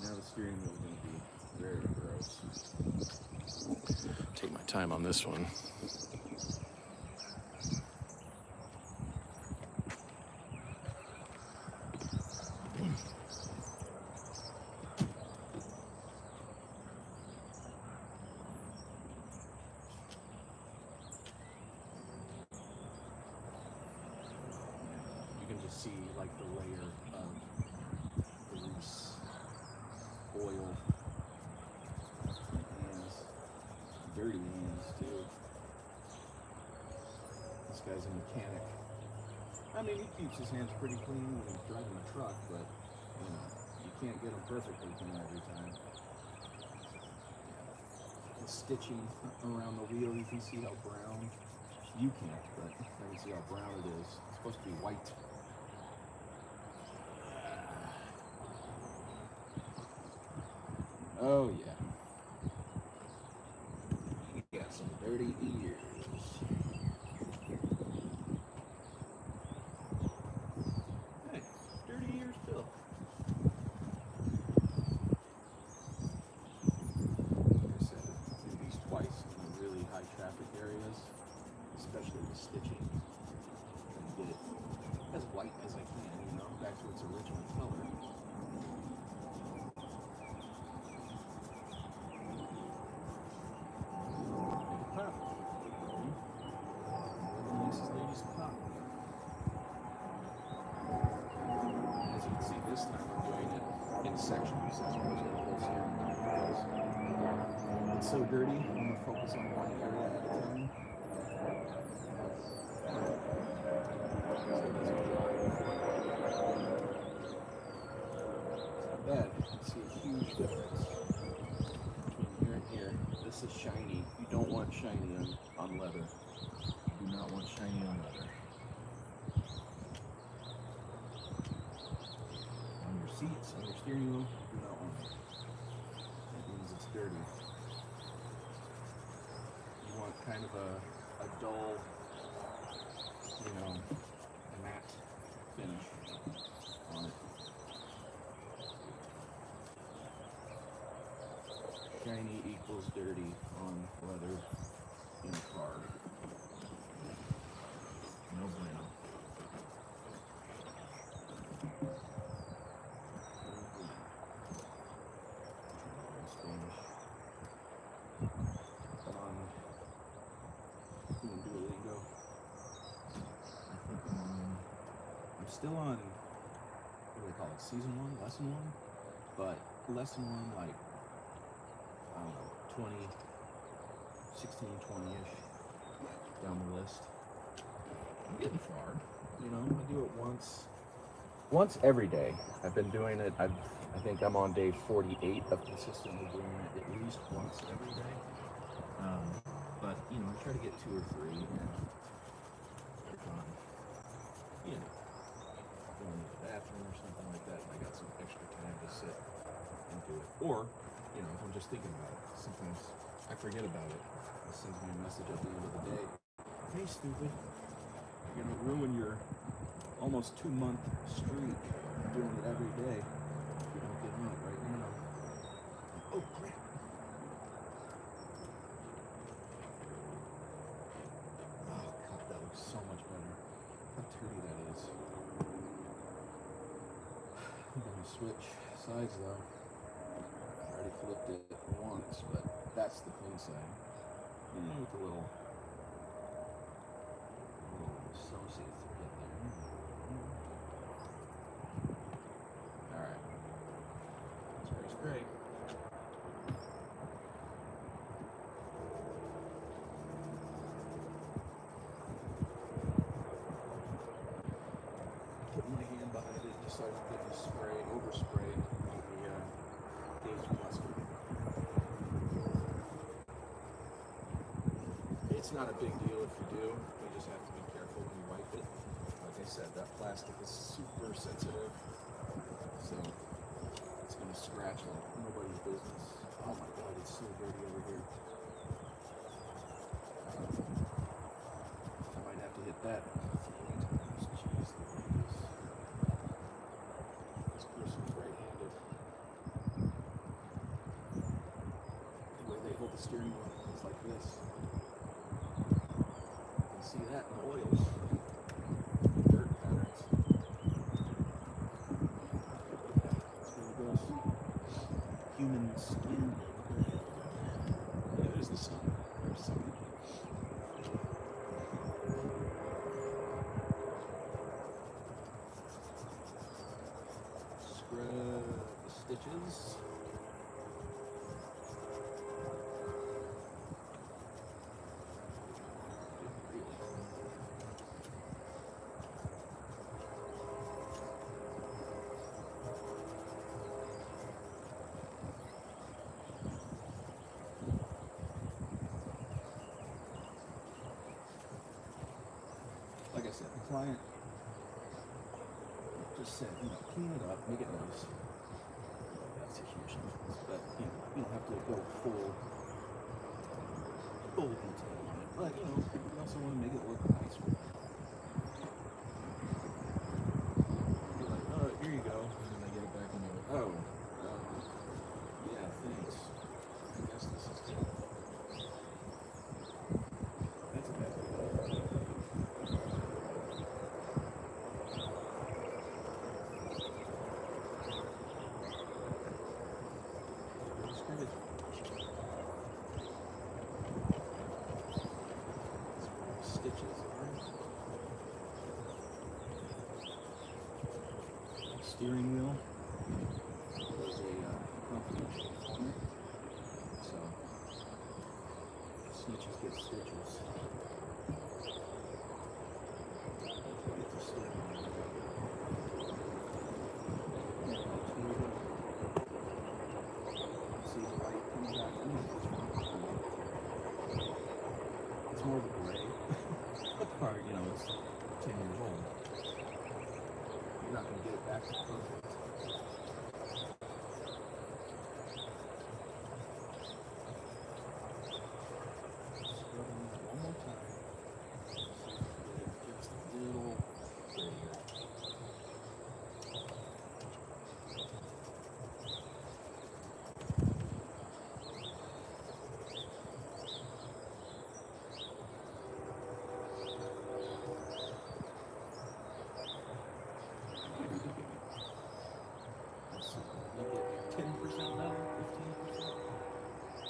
Now the steering wheel is going to be very gross. Take my time on this one. You can just see like the layer of grease, oil, hands, dirty hands too. This guy's a mechanic. I mean, he keeps his hands pretty clean when he's driving a truck, but you know, you can't get them perfectly clean every time. The stitching around the wheel, you can see how brown. You can't, but I can see how brown it is. It's supposed to be white. Oh yeah. You got some dirty ears. Hey, dirty ears still. Like I said, I did these twice in the really high traffic areas, especially the stitching. And get it as white as I can, you know, back to its original color. As you can see, this time I'm doing it in sections as opposed to the whole steering wheel because it's so dirty. I'm going to focus on one area at a time. So it doesn't dry before. It's not bad. You can see a huge difference between here and here. This is shiny. You don't want shiny on leather. You do not want shiny on leather. On your seats, on your steering wheel, do not want it. That means it's dirty. You want kind of a dull, you know, matte finish on it. Shiny equals dirty on leather in a car. No bueno. Spanish. Doing Duolingo. I think I'm still on, what do they call it, season 1, lesson 1? But lesson 1, like, I don't know, 16, 20-ish down the list. I'm getting far, you know, I do it once every day. I've been doing it, I think I'm on day 48 of consistently doing it at least once every day. But, you know, I try to get 2 or 3 and they're gone. You know, going to the bathroom or something like that, and I got some extra time to sit and do it. Or, you know, if I'm just thinking about it, sometimes I forget about it. It sends me a message at the end of the day. Hey, stupid. You're going to ruin your almost 2-month streak doing it every day if you don't get on it right now. Oh, crap. Oh, God, that looks so much better. How dirty that is. I'm going to switch sides, though. I already flipped it once, but that's the clean side. And with a little associate thread there. Alright. Spray, spray. It's not a big deal if you do. You just have to be careful when you wipe it. Like I said, that plastic is super sensitive, so it's going to scratch like nobody's business. Oh my god, it's so dirty over here. I might have to hit that 3 times. Jeez Louise. This person's right-handed. The way they hold the steering wheel is like this. You can see that in the oils. Dirt patterns. There goes human skin. Yeah, there's the sun for a second. Scrub the stitches. Like I said, the client just said, clean it up, make it nice. That's a huge difference, but you don't have to go full detail on it. But you also want to make it look nice. You're like, oh, here you go, and then I get it back and you're like, oh, yeah, thanks. I guess this is good. That's a bad idea. Stitches steering wheel was a confidential informant, so snitches get stitches. It's a steering wheel. See the light coming back in. It's more of a gray. Part, it's 10 years old. You're not going to get it back to perfect. Scrubbing that one more time. See if we can get it just a little prettier.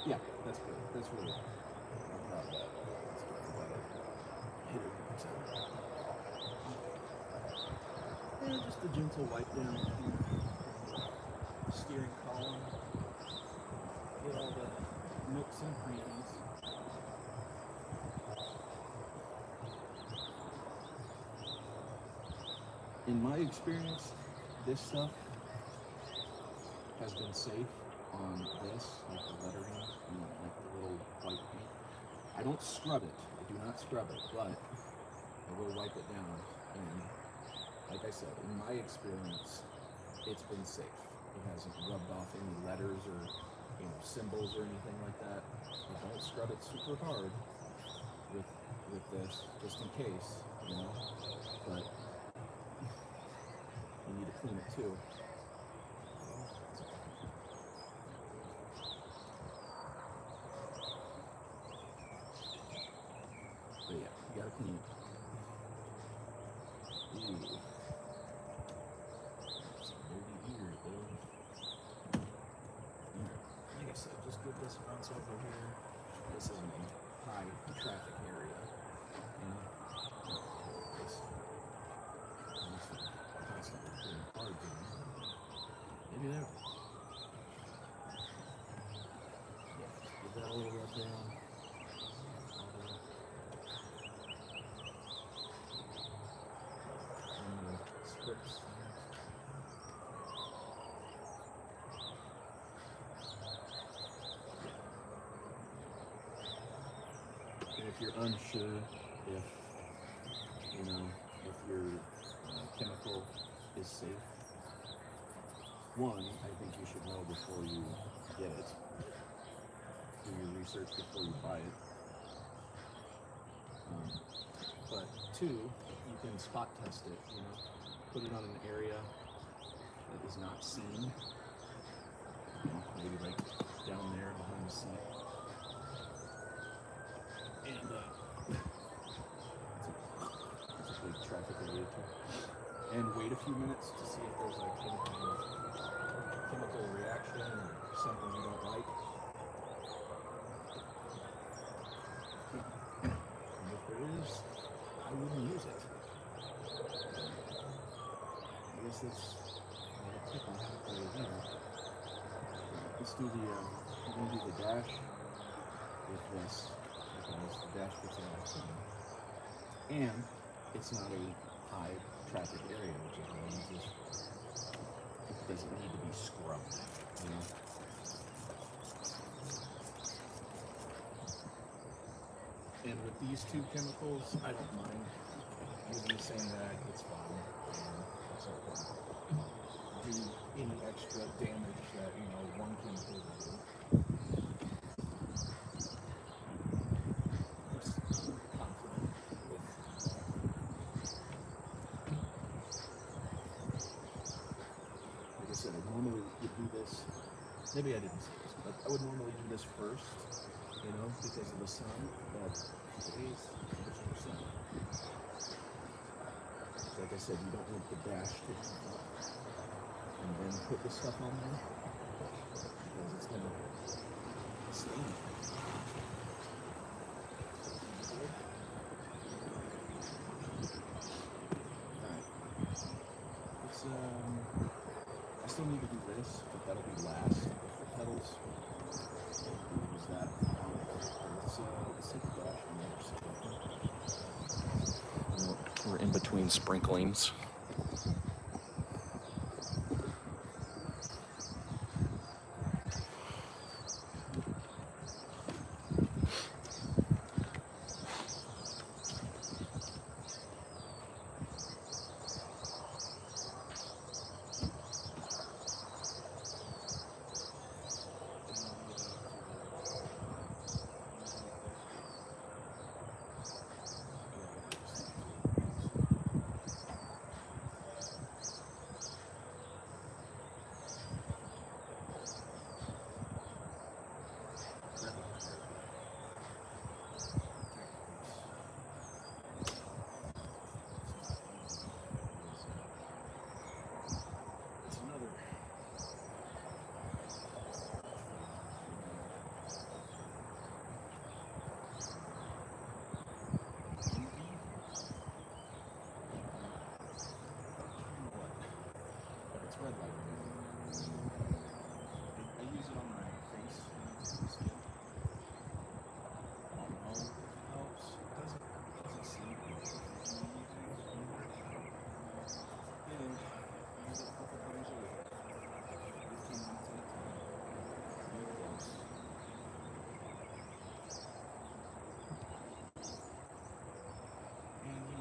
Yeah, that's good. That's really good. I'm proud of that. That's good. I'm glad I hit it every time. And just a gentle wipe down here. Steering column. Get all the nooks and crannies. In my experience, this stuff has been safe on this, like the lettering, like the little white paint. I don't scrub it. I do not scrub it, but I will wipe it down. And like I said, in my experience, it's been safe. It hasn't rubbed off any letters or symbols or anything like that. I don't scrub it super hard with this, just in case, But you need to clean it too. But yeah, you gotta clean it. Ew. Some dirty ears, dude. Alright, like I said, just give this once over here. This isn't a high traffic area. Constantly putting cards in. Maybe there. Yeah, just give that a little rub down. Strips. if you're unsure if, if your chemical is safe, one, I think you should know before you get it. Do your research before you buy it. But two, you can spot test it, put it on an area that is not seen, maybe like down there behind the seat. And it's a big traffic area too. And wait a few minutes to see if there's like any kind of chemical reaction or something you don't like. And if there is, I wouldn't use it. I guess that's a tip on how to play it there. Let's do we're going to do the dash with this, because the dash gets an accident. And it's not a high traffic area, which is why it doesn't need to be scrubbed, And with these two chemicals, I don't mind using the same rag, it's fine. It's not going to do any extra damage that, one chemical will do. I'm confident with like I said, I normally would do this. Maybe I didn't say this, but I would normally do this first, because of the sun, but today's 100%. Like I said, you don't want the dash to come up and then put the stuff on there, because it's going to stain it. Alright. Let's, I still need to do this, but that'll be last. The pedals, use that. Let's take the dash on the other side. We're in between sprinklings.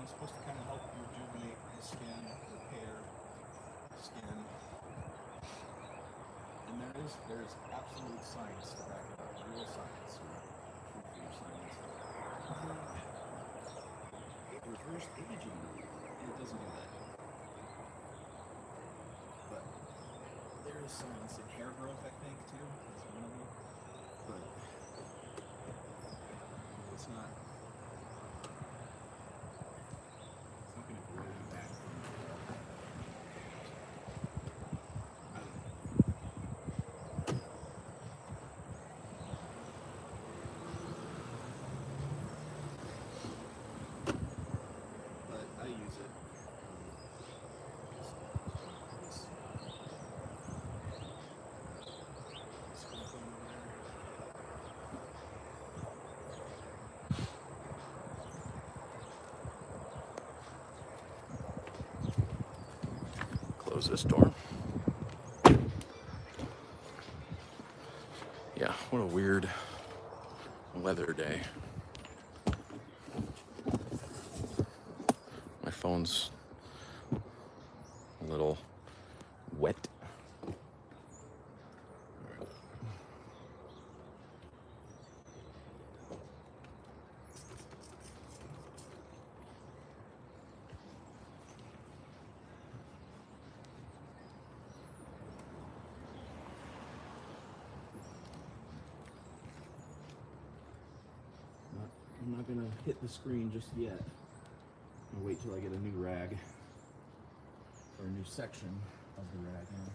Supposed to kind of help rejuvenate the skin, repair skin, and there is absolute science to back it up, real science, true science. Reverse aging, it doesn't do that, but there is science in hair growth, I think, too. That's one of them, but it's not. Close this door. Yeah, what a weird weather day. phone's a little wet. I'm not gonna hit the screen just yet. I'll wait till I get a new rag, or a new section of the rag now.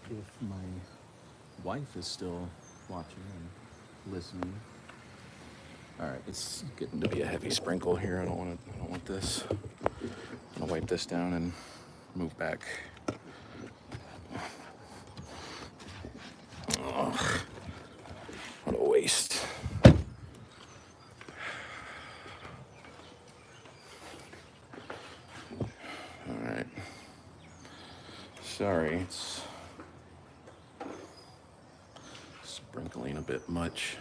If my wife is still watching and listening. All right, it's getting to be a heavy sprinkle here. I don't want this. I'm gonna wipe this down and move back. Ugh, what a waste. All right. Sorry, it's sprinkling a bit much.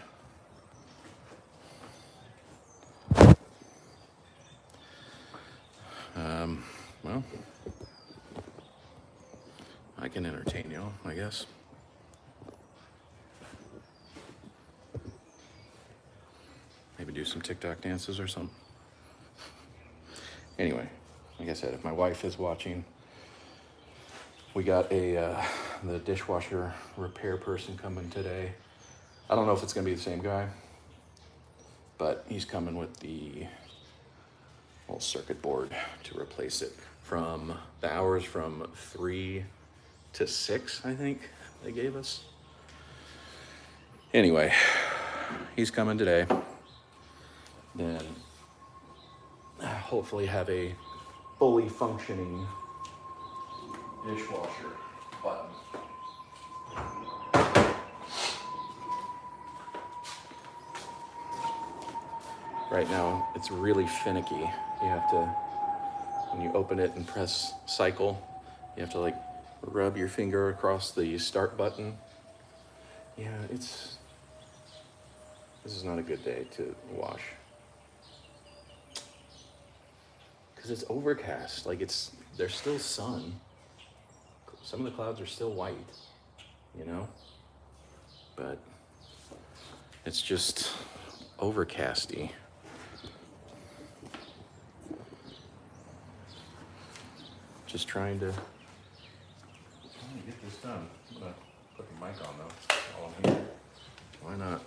Well, I can entertain y'all, I guess. Maybe do some TikTok dances or something. Anyway, like I said, if my wife is watching, we got the dishwasher repair person coming today. I don't know if it's gonna be the same guy, but he's coming with the whole circuit board to replace it. From the hours from 3 to 6, I think they gave us. Anyway, he's coming today. Then hopefully have a fully functioning dishwasher button. Right now, it's really finicky. You have to, when you open it and press cycle, you have to like rub your finger across the start button. Yeah, this is not a good day to wash. Because it's overcast, like there's still sun. Some of the clouds are still white, you know? But it's just overcasty. Just trying to get this done. I'm gonna put the mic on though while I'm here. Why not?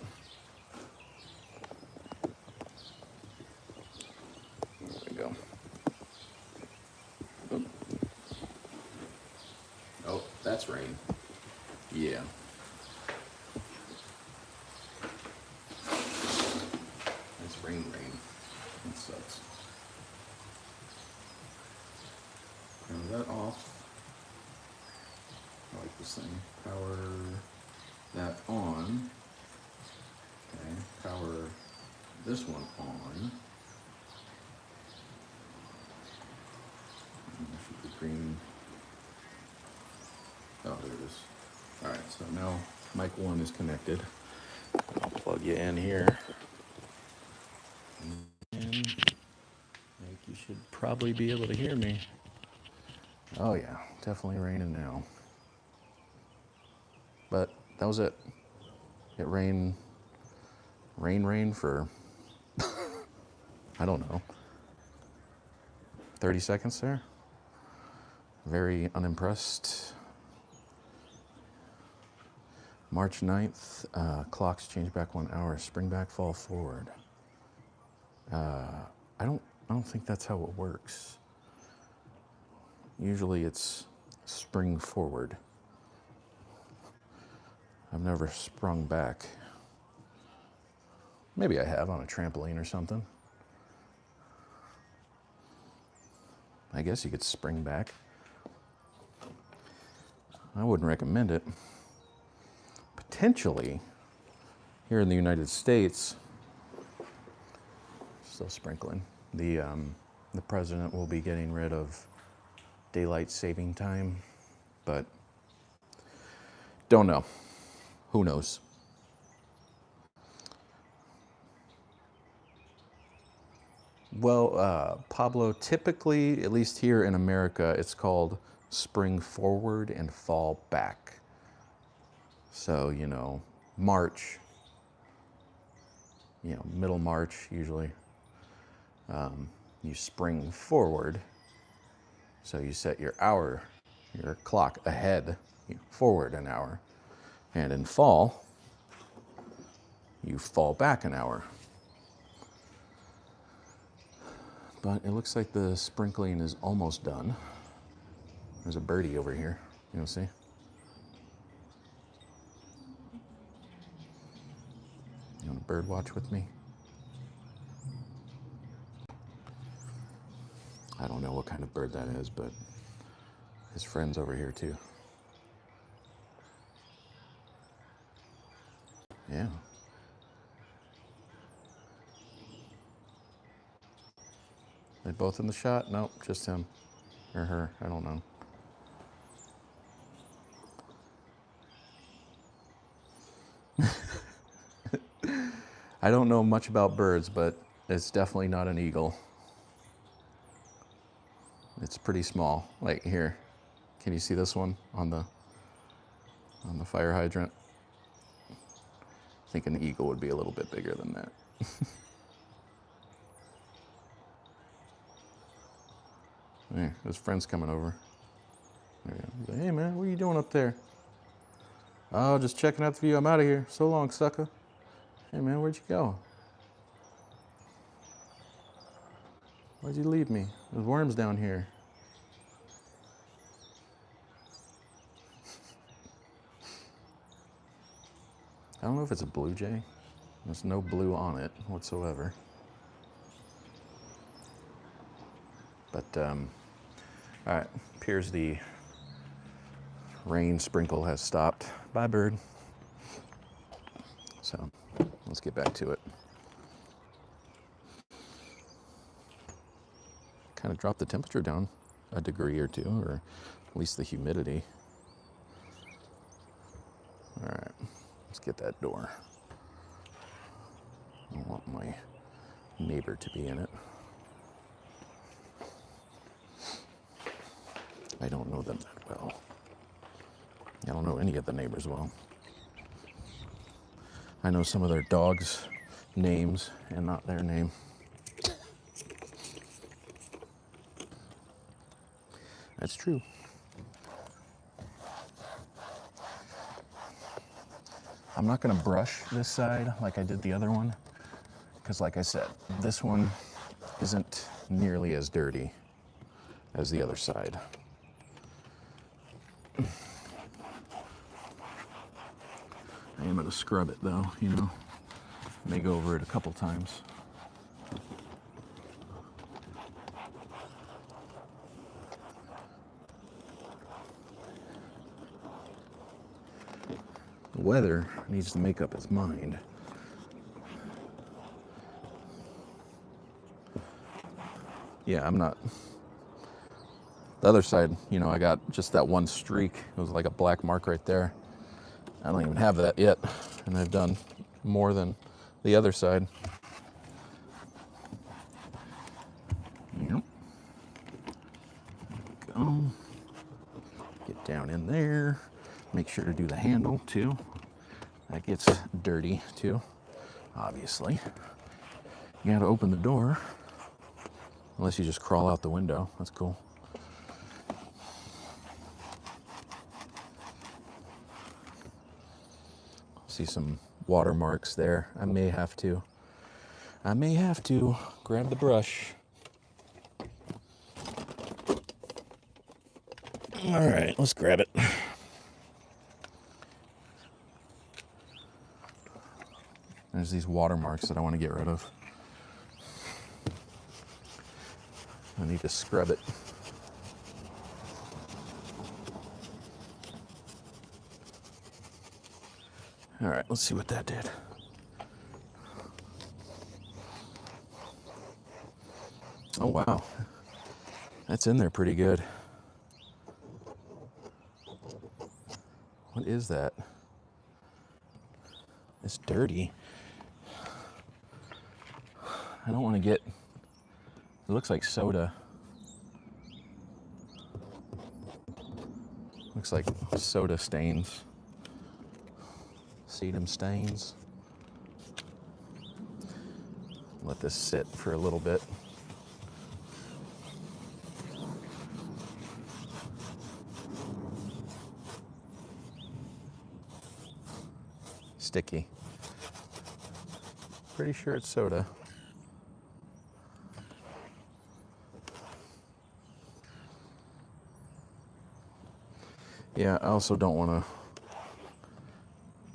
There we go. Oop. Oh, that's rain. Yeah. It's rain. It sucks. Turn that off. I like this thing. Power that on. Okay, power this one on. The green. Oh, there it is. All right, so now mic 1 is connected. I'll plug you in here. And you should probably be able to hear me. Oh yeah, definitely raining now. But that was it. It rained for, I don't know, 30 seconds there. Very unimpressed. March 9th, clocks change back 1 hour, spring back, fall forward. I don't think that's how it works. Usually it's spring forward. I've never sprung back. Maybe I have on a trampoline or something. I guess you could spring back. I wouldn't recommend it. Potentially, here in the United States, still sprinkling, the president will be getting rid of daylight saving time, but don't know. Who knows? Well, Pablo, typically, at least here in America, it's called spring forward and fall back. So, you know, March, you know, middle March usually, you spring forward. So you set your hour, your clock ahead, forward an hour. And in fall, you fall back an hour. But it looks like the sprinkling is almost done. There's a birdie over here, you want to see? You want to bird watch with me? I don't know what kind of bird that is, but his friend's over here too. Yeah. They both in the shot? Nope, just him or her, I don't know. I don't know much about birds, but it's definitely not an eagle. It's pretty small. Like here, can you see this one on the fire hydrant? I think an eagle would be a little bit bigger than that. There, his friend's coming over. There, hey man, what are you doing up there? Oh, just checking out the view. I'm out of here. So long, sucker. Hey man, where'd you go? Why'd you leave me? There's worms down here. I don't know if it's a blue jay. There's no blue on it whatsoever. But, all right, appears the rain sprinkle has stopped. Bye, bird. So, let's get back to it. Kind of dropped the temperature down a degree or two, or at least the humidity. All right, let's get that door. I don't want my neighbor to be in it. I don't know them that well. I don't know any of the neighbors well. I know some of their dogs' names and not their name. That's true. I'm not gonna brush this side like I did the other one, because like I said, this one isn't nearly as dirty as the other side. I am gonna scrub it though, you know. May go over it a couple times. The weather needs to make up its mind. Yeah, I'm not. The other side, you know, I got just that one streak. It was like a black mark right there. I don't even have that yet, and I've done more than the other side. Yep. Go. Get down in there. Make sure to do the handle too. That gets dirty too, obviously. You gotta open the door. Unless you just crawl out the window. That's cool. See some watermarks there. I may have to grab the brush. All right, let's grab it. There's these watermarks that I want to get rid of. I need to scrub it All right, let's see what that did. Oh, wow. That's in there pretty good. What is that? It's dirty. I don't want to get... It looks like soda. Looks like soda stains. Sedum stains. Let this sit for a little bit. Sticky. Pretty sure it's soda. Yeah, I also don't want to,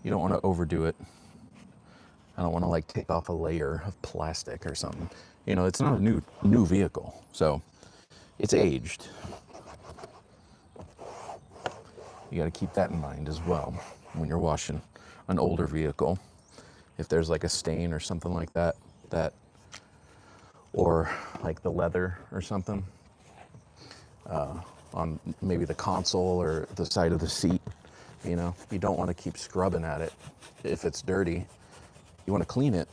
you don't want to overdo it. I don't want to like take off a layer of plastic or something. You know, it's not a new vehicle, so it's aged. You got to keep that in mind as well when you're washing an older vehicle. If there's like a stain or something like that, or like the leather or something on maybe the console or the side of the seat, you know, you don't want to keep scrubbing at it if it's dirty. You want to clean it,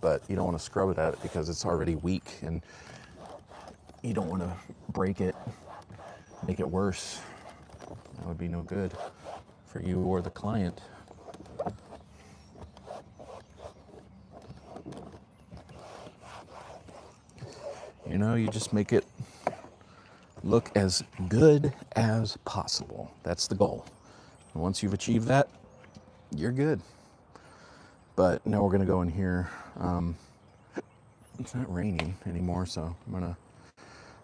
but you don't want to scrub it at it because it's already weak and you don't want to break it, make it worse. That would be no good for you or the client. You know, you just make it look as good as possible. That's the goal. And once you've achieved that, you're good. But now we're gonna go in here. It's not raining anymore, so I'm gonna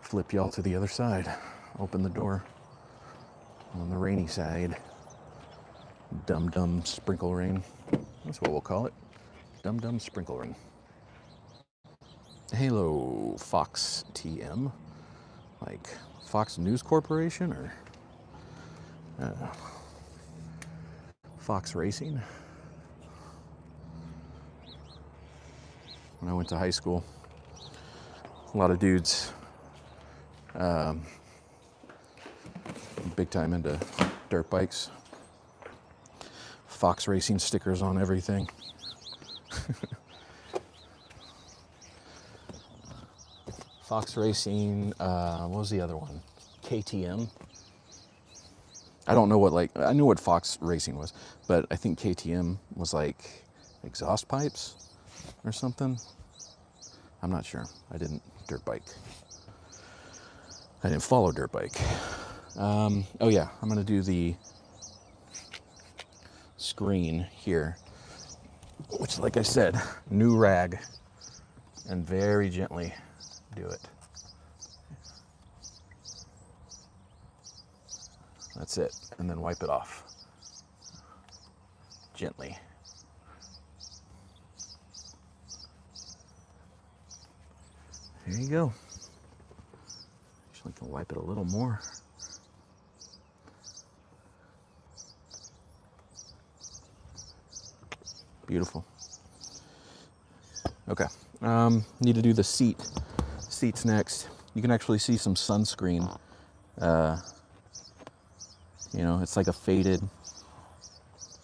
flip y'all to the other side. Open the door on the rainy side. Dum-dum sprinkle rain. That's what we'll call it. Dum-dum sprinkle rain. Hello, Fox TM. Like Fox News Corporation or Fox Racing. When I went to high school, a lot of dudes big time into dirt bikes. Fox Racing stickers on everything. Fox Racing, what was the other one? KTM. I don't know what, like, I knew what Fox Racing was, but I think KTM was like exhaust pipes or something. I'm not sure. I didn't dirt bike. I didn't follow dirt bike. Oh yeah, I'm gonna do the screen here, which, like I said, new rag, and very gently do it. That's it, and then wipe it off gently. There you go. Actually, I can wipe it a little more. Beautiful. Okay, need to do the seats next. You can actually see some sunscreen. You know, it's like a faded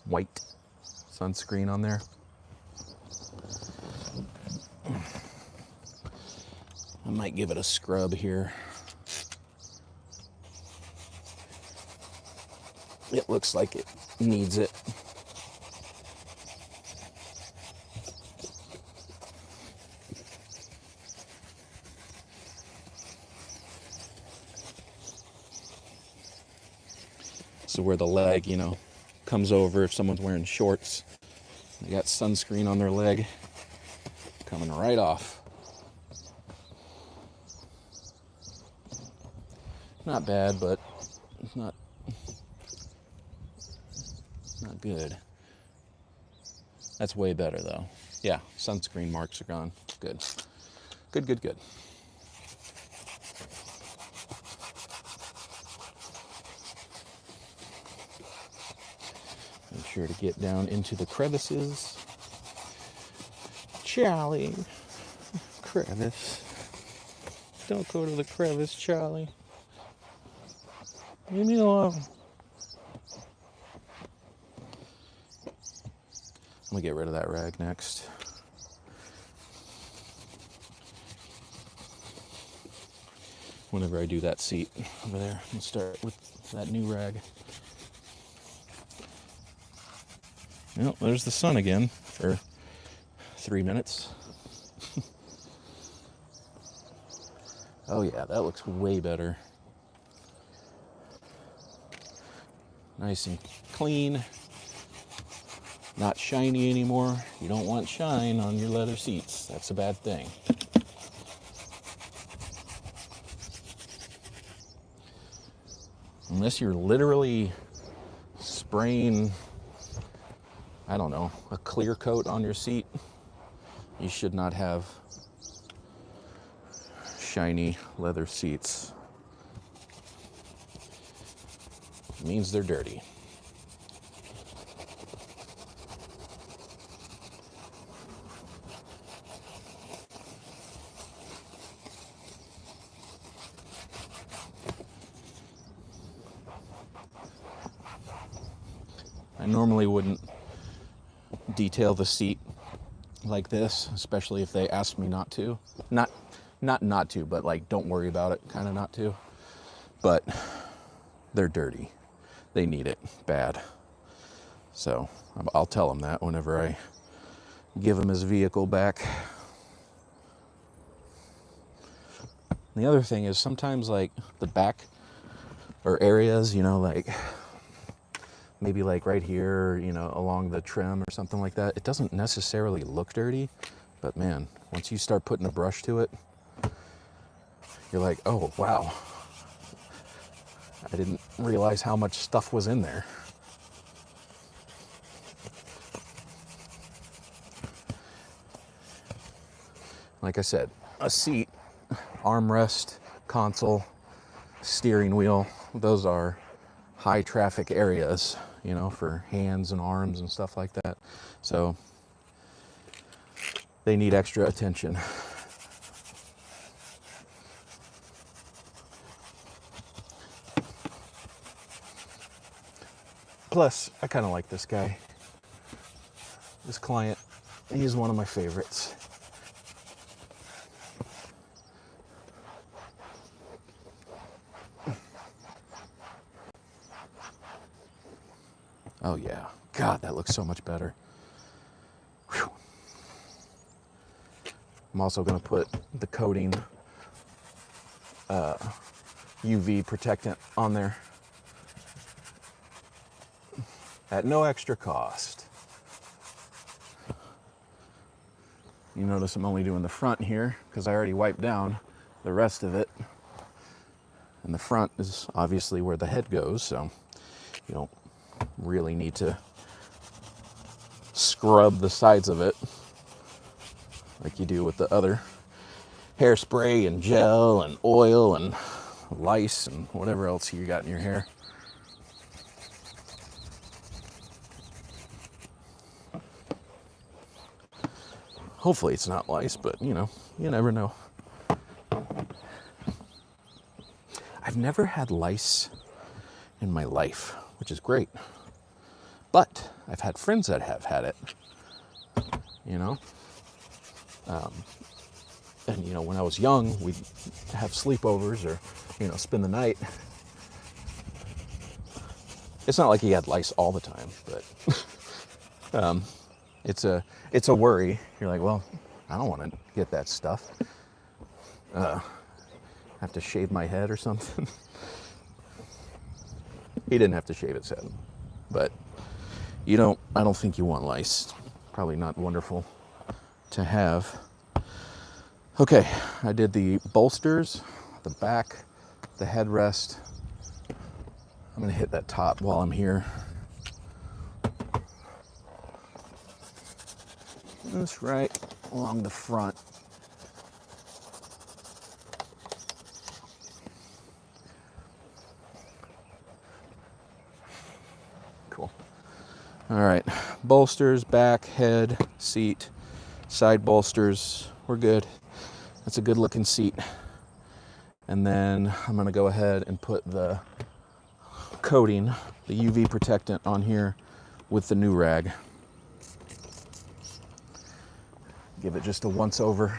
white sunscreen on there. I might give it a scrub here. It looks like it needs it. So where the leg, you know, comes over if someone's wearing shorts. They got sunscreen on their leg coming right off. Not bad, but it's not good. That's way better though. Yeah, sunscreen marks are gone. Good. Good, good, good. Make sure to get down into the crevices. Charlie. Crevice. Don't go to the crevice, Charlie. Leave me alone. I'm gonna get rid of that rag next. Whenever I do that seat over there, I'm gonna start with that new rag. Well, there's the sun again for 3 minutes. Oh yeah, that looks way better. Nice and clean. Not shiny anymore. You don't want shine on your leather seats. That's a bad thing. Unless you're literally spraying, I don't know, a clear coat on your seat, you should not have shiny leather seats. It means they're dirty. I normally wouldn't detail the seat like this, especially if they ask me not to. Not to, but like don't worry about it, kind of not to. But they're dirty. They need it bad. So I'll tell him that whenever I give him his vehicle back. The other thing is sometimes like the back or areas, like maybe like right here, along the trim or something like that, it doesn't necessarily look dirty, but man, once you start putting a brush to it, you're like, oh, wow. I didn't realize how much stuff was in there. Like I said, a seat, armrest, console, steering wheel, those are high traffic areas, for hands and arms and stuff like that. So they need extra attention. Plus, I kind of like this guy. This client, he's one of my favorites. Oh yeah, God, that looks so much better. Whew. I'm also gonna put the coating UV protectant on there at no extra cost. You notice I'm only doing the front here because I already wiped down the rest of it. And the front is obviously where the head goes, so you don't really need to scrub the sides of it like you do with the other hairspray and gel and oil and lice and whatever else you got in your hair. Hopefully it's not lice, but you never know. I've never had lice in my life, which is great. But I've had friends that have had it, And, when I was young, we'd have sleepovers or, spend the night. It's not like he had lice all the time, but it's a worry. You're like, well, I don't want to get that stuff. Have to shave my head or something. He didn't have to shave his head, but I don't think you want lice. Probably not wonderful to have. Okay, I did the bolsters, the back, the headrest. I'm gonna hit that top while I'm here. That's right along the front. Cool. All right, bolsters, back, head, seat, side bolsters, we're good. That's a good looking seat. And then I'm gonna go ahead and put the coating, the UV protectant on here with the new rag. Give it just a once over,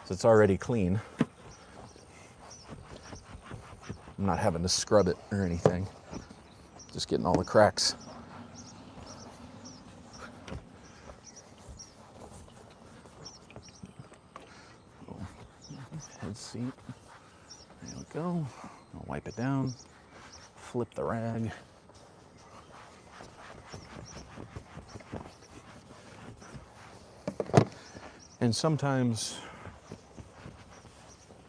so it's already clean. I'm not having to scrub it or anything. Just getting all the cracks. Head seat. There we go. I'll wipe it down. Flip the rag. And sometimes,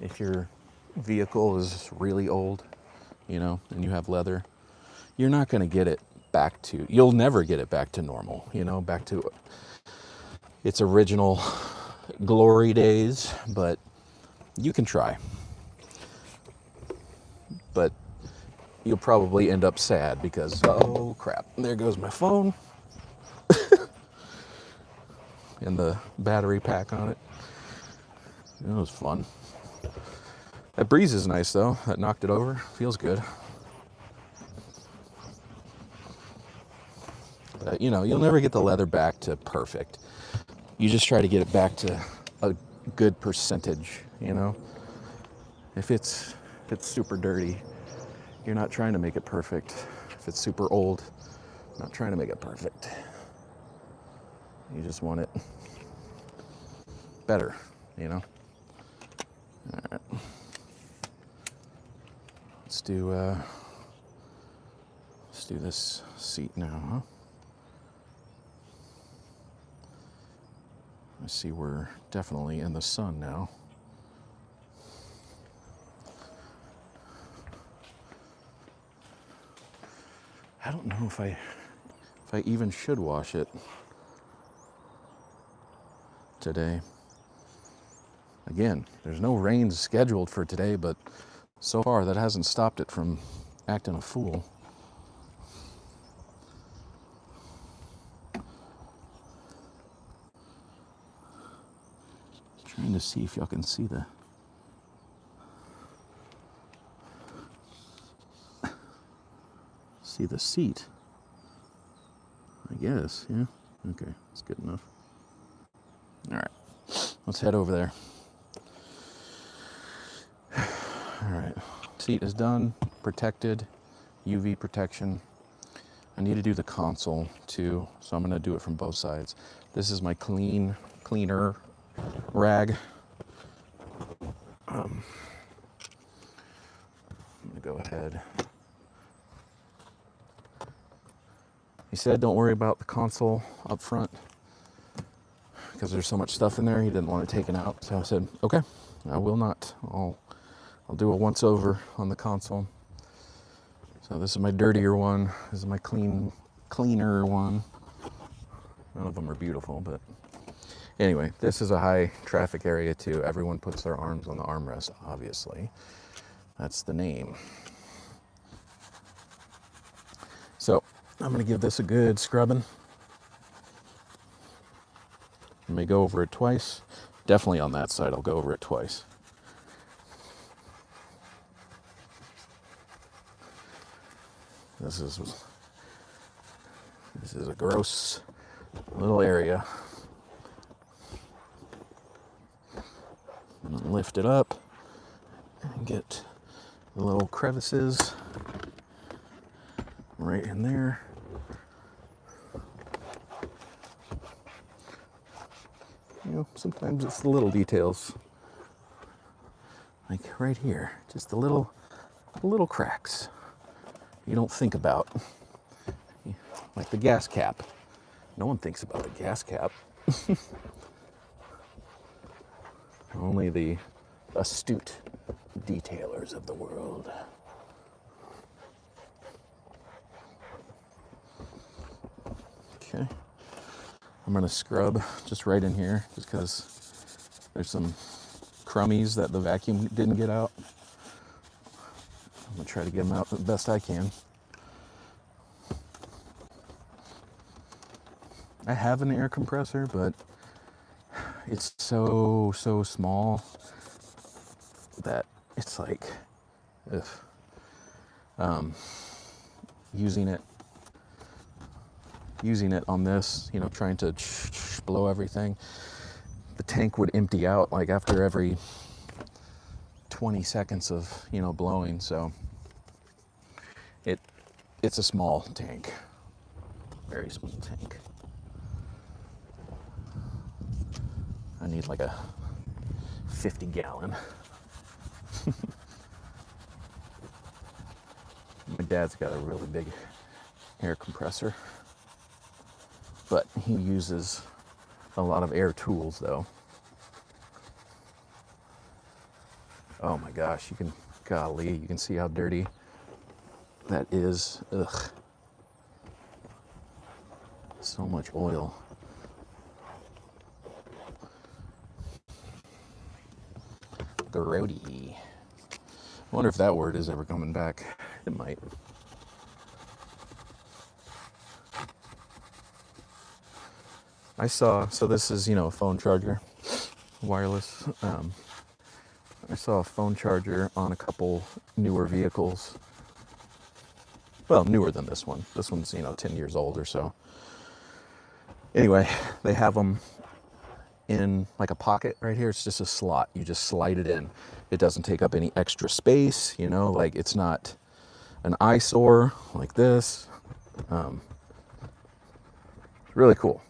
if your vehicle is really old, you know, and you have leather, you're not going to get it back to, you'll never get it back to normal, you know, back to its original glory days, but you can try. But you'll probably end up sad because, oh crap, there goes my phone and the battery pack on it. It was fun. That breeze is nice though. That knocked it over. Feels good. But you know, you'll never get the leather back to perfect. You just try to get it back to a good percentage, you know? If it's super dirty, you're not trying to make it perfect. If it's super old, not trying to make it perfect. You just want it better, you know? All right. Let's do this seat now, huh? I see we're definitely in the sun now. I don't know if I even should wash it today. Again, there's no rain scheduled for today, but so far that hasn't stopped it from acting a fool. Trying to see if y'all can see the seat. I guess, yeah. Okay, that's good enough. All right, let's head over there. All right, seat is done, protected, UV protection. I need to do the console too, so I'm gonna do it from both sides. This is my cleaner rag. I'm gonna go ahead. He said don't worry about the console up front because there's so much stuff in there, he didn't want it taken out. So I said, okay, I will not. I'll do a once over on the console. So this is my dirtier one. This is my cleaner one. None of them are beautiful, but anyway, this is a high traffic area too. Everyone puts their arms on the armrest, obviously. That's the name. So I'm gonna give this a good scrubbing. I may go over it twice. Definitely on that side, I'll go over it twice. This is a gross little area. I'm gonna lift it up and get the little crevices right in there. You know, sometimes it's the little details, like right here, just the little cracks you don't think about, like the gas cap. No one thinks about the gas cap. Only the astute detailers of the world. Okay, I'm gonna scrub just right in here, just because there's some crummies that the vacuum didn't get out. I'm gonna try to get them out the best I can. I have an air compressor, but it's so small that it's like, ugh. Using it on this, you know, trying to blow everything, the tank would empty out like after every 20 seconds of, you know, blowing. So it's a small tank, very small tank. I need like a 50-gallon. My dad's got a really big air compressor, but he uses a lot of air tools though. Oh my gosh, golly, you can see how dirty that is. Ugh. So much oil. Grody. I wonder if that word is ever coming back. It might. So this is, you know, a phone charger, wireless. I saw a phone charger on a couple newer vehicles. Well, newer than this one. This one's, you know, 10 years old or so. Anyway, they have them in like a pocket right here. It's just a slot. You just slide it in. It doesn't take up any extra space, you know, like it's not an eyesore like this. Really cool.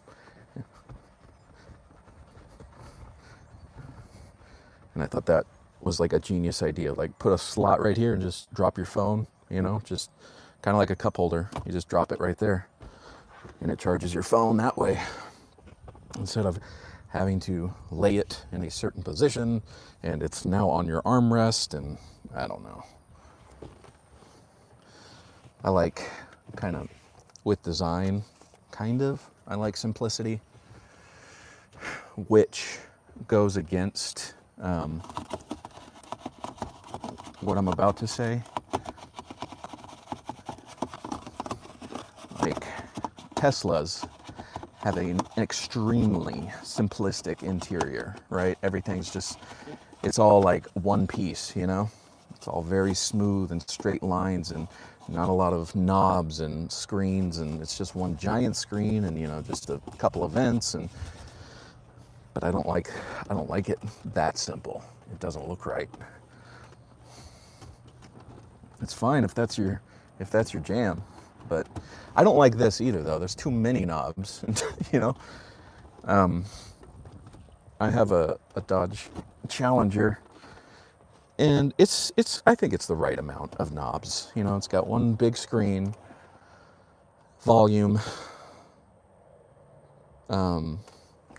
And I thought that was like a genius idea. Like put a slot right here and just drop your phone, you know, just kind of like a cup holder. You just drop it right there and it charges your phone that way, instead of having to lay it in a certain position and it's now on your armrest. And I don't know. I like kind of with design, I like simplicity, which goes against what I'm about to say. Like Teslas have an extremely simplistic interior, right? Everything's just, it's all like one piece, you know? It's all very smooth and straight lines and not a lot of knobs and screens, and it's just one giant screen and, you know, just a couple of vents. And but I don't like it that simple. It doesn't look right. It's fine if that's your jam, but I don't like this either though. There's too many knobs, you know. I have a Dodge Challenger, and it's I think it's the right amount of knobs. You know, it's got one big screen, volume,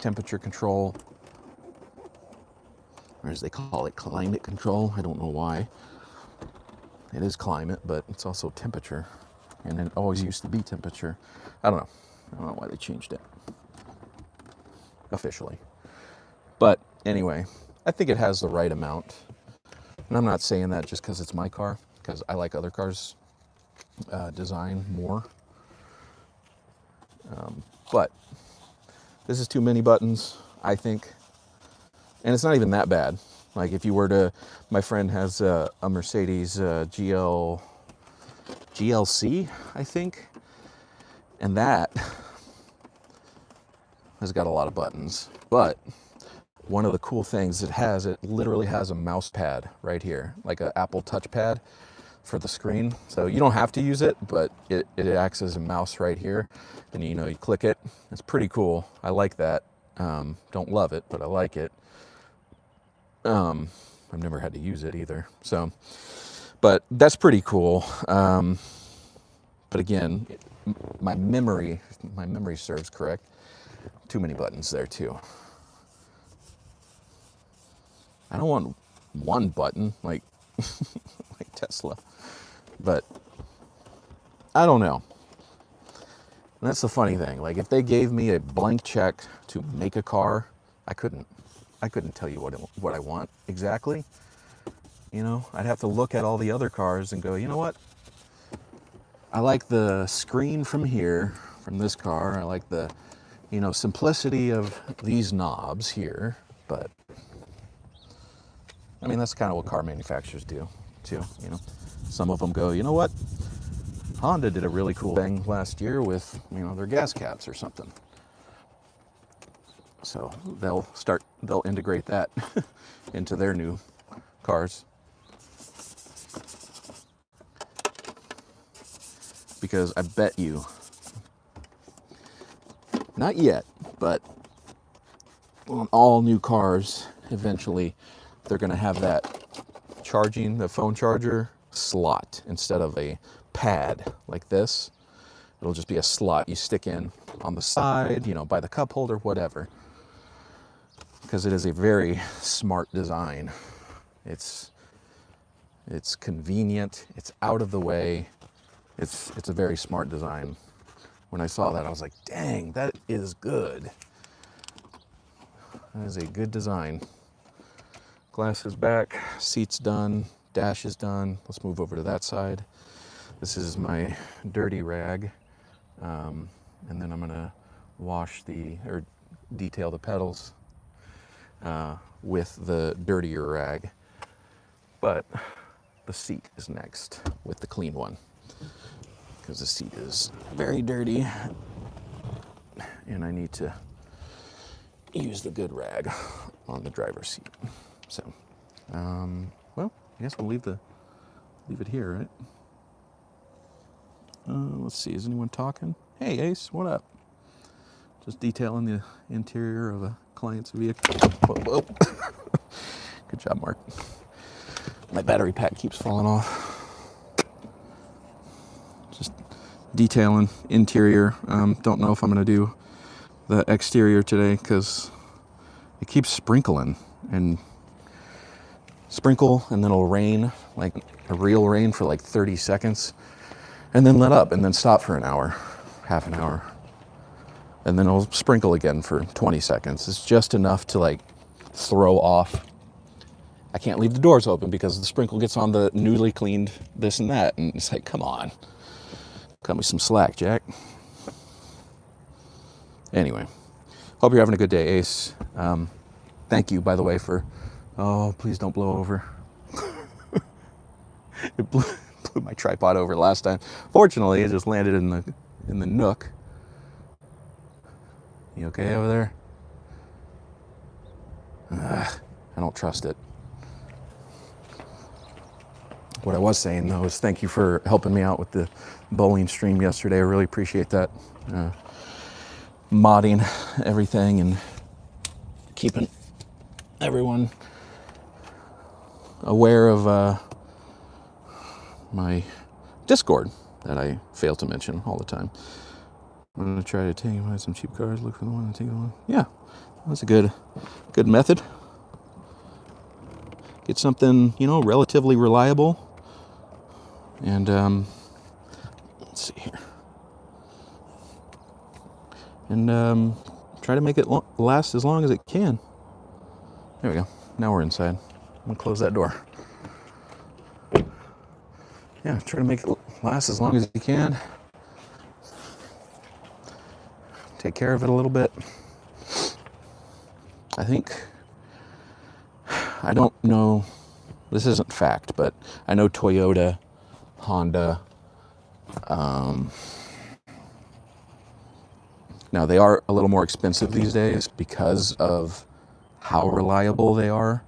temperature control, or as they call it, climate control. I don't know why. It is climate, but it's also temperature, and it always used to be temperature. I don't know why they changed it officially. But anyway, I think it has the right amount. And I'm not saying that just because it's my car, because I like other cars' design more. But this is too many buttons, I think. And it's not even that bad. Like if you were to, my friend has a Mercedes GLC, I think. And that has got a lot of buttons. But one of the cool things it literally has a mouse pad right here, like an Apple touchpad for the screen. So you don't have to use it, but it acts as a mouse right here. And you know, you click it. It's pretty cool. I like that. Don't love it, but I like it. I've never had to use it either. So, but that's pretty cool. But again, my memory serves correct. Too many buttons there too. I don't want one button like like Tesla, but I don't know. And that's the funny thing. Like if they gave me a blank check to make a car, I couldn't tell you what I want exactly. You know, I'd have to look at all the other cars and go, you know what? I like the screen from here, from this car. I like the you know, simplicity of these knobs here, but I mean, that's kind of what car manufacturers do too, you know. Some of them go, you know what? Honda did a really cool thing last year with, you know, their gas caps or something. So they'll integrate that into their new cars. Because I bet you, not yet, but on all new cars, eventually they're going to have that the phone charger slot instead of a pad like this. It'll just be a slot you stick in on the side, you know, by the cup holder, whatever. Because it is a very smart design. It's convenient, it's out of the way. It's a very smart design. When I saw that, I was like, dang, that is good. That is a good design. Glass is back, seat's done, dash is done. Let's move over to that side. This is my dirty rag. And then I'm gonna detail the pedals with the dirtier rag. But the seat is next with the clean one, because the seat is very dirty and I need to use the good rag on the driver's seat. So, well, I guess we'll leave it here, right? Let's see, is anyone talking? Hey, Ace, what up? Just detailing the interior of a client's vehicle. Whoa, whoa. Good job, Mark. My battery pack keeps falling off. Just detailing interior. Don't know if I'm gonna do the exterior today because it keeps sprinkling and then it'll rain, like a real rain for like 30 seconds and then let up and then stop for an hour, half an hour. And then it'll sprinkle again for 20 seconds. It's just enough to like throw off. I can't leave the doors open because the sprinkle gets on the newly cleaned this and that. And it's like, come on, cut me some slack, Jack. Anyway, hope you're having a good day, Ace. Thank you, by the way, for, oh, please don't blow over. It blew my tripod over last time. Fortunately, it just landed in the nook. You okay over there? I don't trust it. What I was saying, though, is thank you for helping me out with the bowling stream yesterday. I really appreciate that. Modding everything and keeping everyone aware of my Discord that I fail to mention all the time. I'm going to try to take some cheap cars, look for the one and take the one. Yeah, that's a good method. Get something, you know, relatively reliable. And let's see here. And try to make it last as long as it can. There we go. Now we're inside. I'm going to close that door. Yeah, try to make it last as long as you can. Take care of it a little bit. I don't know, this isn't fact, but I know Toyota, Honda, now they are a little more expensive these days because of how reliable they are,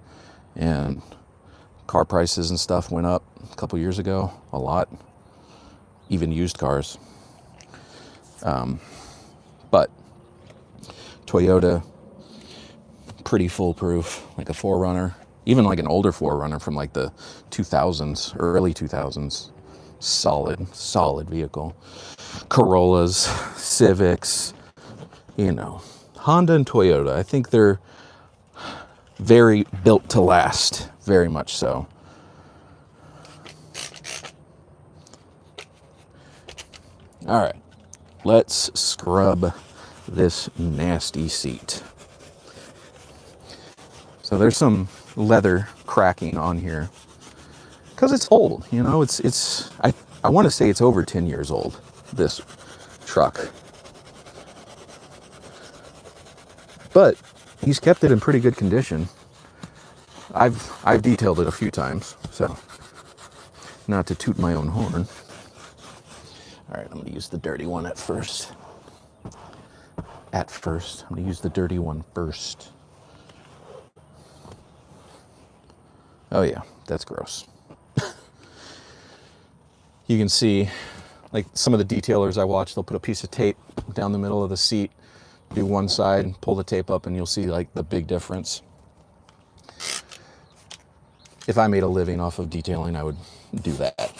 and car prices and stuff went up a couple years ago, a lot, even used cars. But Toyota, pretty foolproof, like a 4Runner, even like an older 4Runner from like the 2000s, early 2000s, solid vehicle. Corollas, Civics, you know, Honda and Toyota, I think they're very built to last, very much so. All right, let's scrub this nasty seat. So there's some leather cracking on here because it's old, you know, I want to say it's over 10 years old, this truck. But he's kept it in pretty good condition. I've detailed it a few times, so not to toot my own horn. All right, I'm gonna use the dirty one at first. I'm gonna use the dirty one first. Oh yeah, that's gross. You can see, like some of the detailers I watch, they'll put a piece of tape down the middle of the seat, do one side, pull the tape up, and you'll see like the big difference. If I made a living off of detailing, I would do that.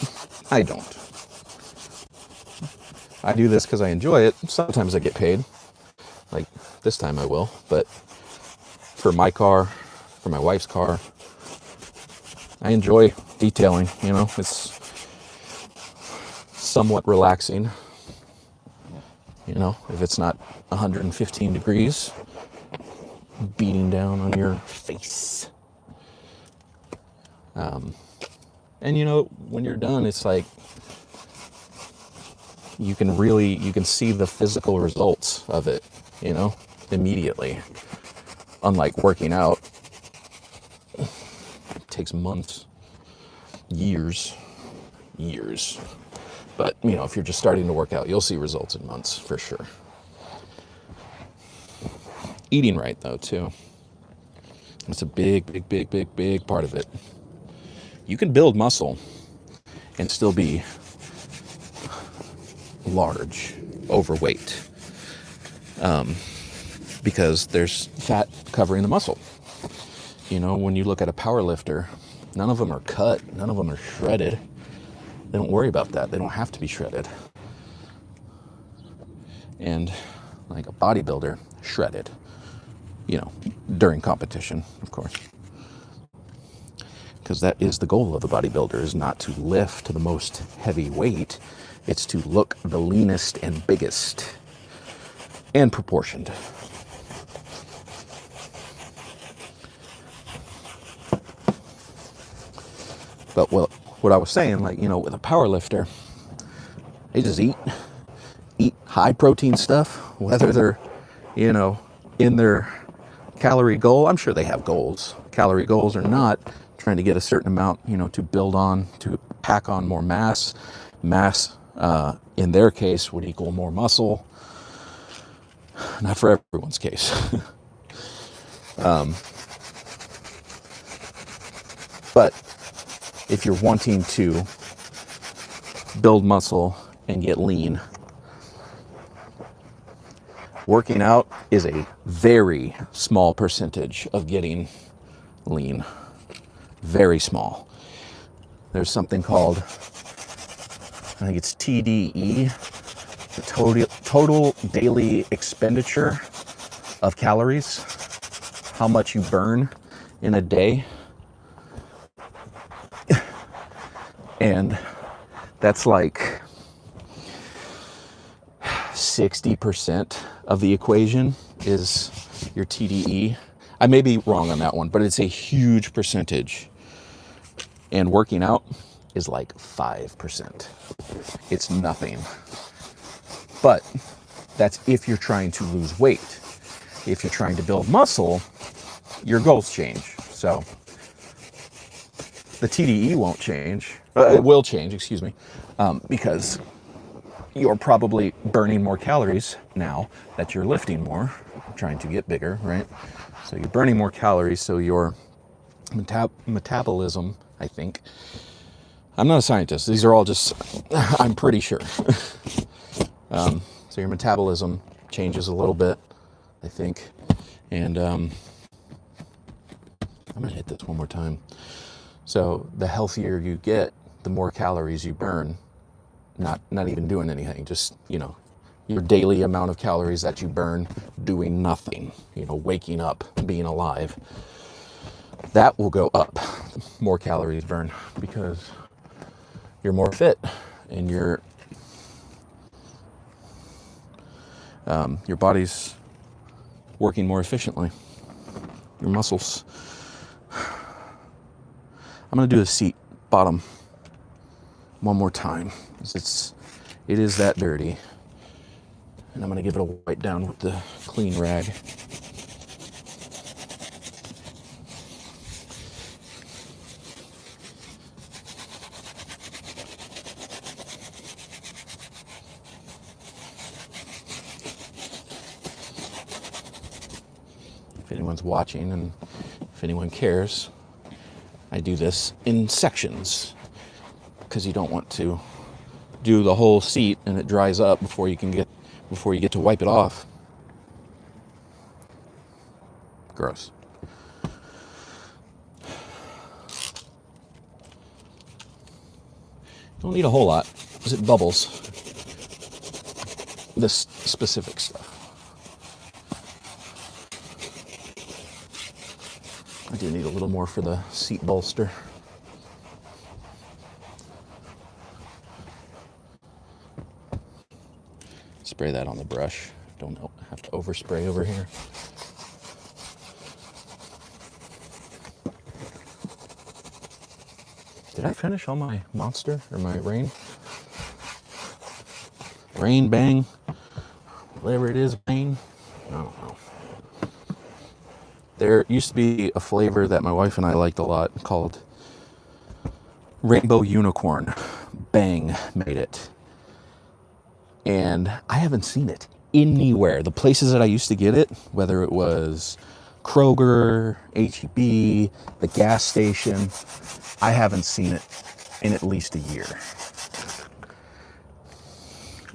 I don't. I do this because I enjoy it. Sometimes I get paid. Like this time I will, but for my car, for my wife's car, I enjoy detailing, you know, it's somewhat relaxing. You know, if it's not 115 degrees beating down on your face. And you know, when you're done, it's like you can see the physical results of it, you know, immediately. Unlike working out, it takes months, years. But, you know, if you're just starting to work out, you'll see results in months for sure. Eating right, though, too. It's a big part of it. You can build muscle and still be large, overweight, because there's fat covering the muscle. You know, when you look at a power lifter, none of them are cut, none of them are shredded. They don't worry about that. They don't have to be shredded. And like a bodybuilder, shredded, you know, during competition, of course. Because that is the goal of a bodybuilder, is not to lift to the most heavy weight. It's to look the leanest and biggest and proportioned. But what I was saying, like, you know, with a power lifter, they just eat high protein stuff, whether they're, you know, in their calorie goal. I'm sure they have goals, calorie goals or not, trying to get a certain amount, you know, to build on, to pack on more mass. Mass, in their case, would equal more muscle. Not for everyone's case. But if you're wanting to build muscle and get lean, working out is a very small percentage of getting lean. Very small. There's something called, I think it's TDE, the total daily expenditure of calories, how much you burn in a day. And that's like 60% of the equation is your TDE. I may be wrong on that one, but it's a huge percentage. And working out is like 5%. It's nothing. But that's if you're trying to lose weight. If you're trying to build muscle, your goals change. So the TDE won't change. It will change, excuse me, because you're probably burning more calories now that you're lifting more, trying to get bigger, right? So you're burning more calories, so your metabolism, I think. I'm not a scientist. These are all just, I'm pretty sure. So your metabolism changes a little bit, I think. And I'm going to hit this one more time. So the healthier you get, the more calories you burn. Not even doing anything, just, you know, your daily amount of calories that you burn doing nothing, you know, waking up, being alive. That will go up. More calories burn because you're more fit and your body's working more efficiently. Your muscles. I'm gonna do the seat bottom one more time. It is that dirty, and I'm gonna give it a wipe down with the clean rag. if anyone's watching and if anyone cares, I do this in sections because you don't want to do the whole seat and it dries up before you get to wipe it off. Gross. Don't need a whole lot because it bubbles. This specific stuff. I do need a little more for the seat bolster. Spray that on the brush. Don't have to overspray over here. Did I finish all my Monster or my Rain Bang? Whatever it is, Bang? I don't know. There used to be a flavor that my wife and I liked a lot called Rainbow Unicorn. Bang made it. And I haven't seen it anywhere. The places that I used to get it, whether it was Kroger, H-E-B, the gas station, I haven't seen it in at least a year.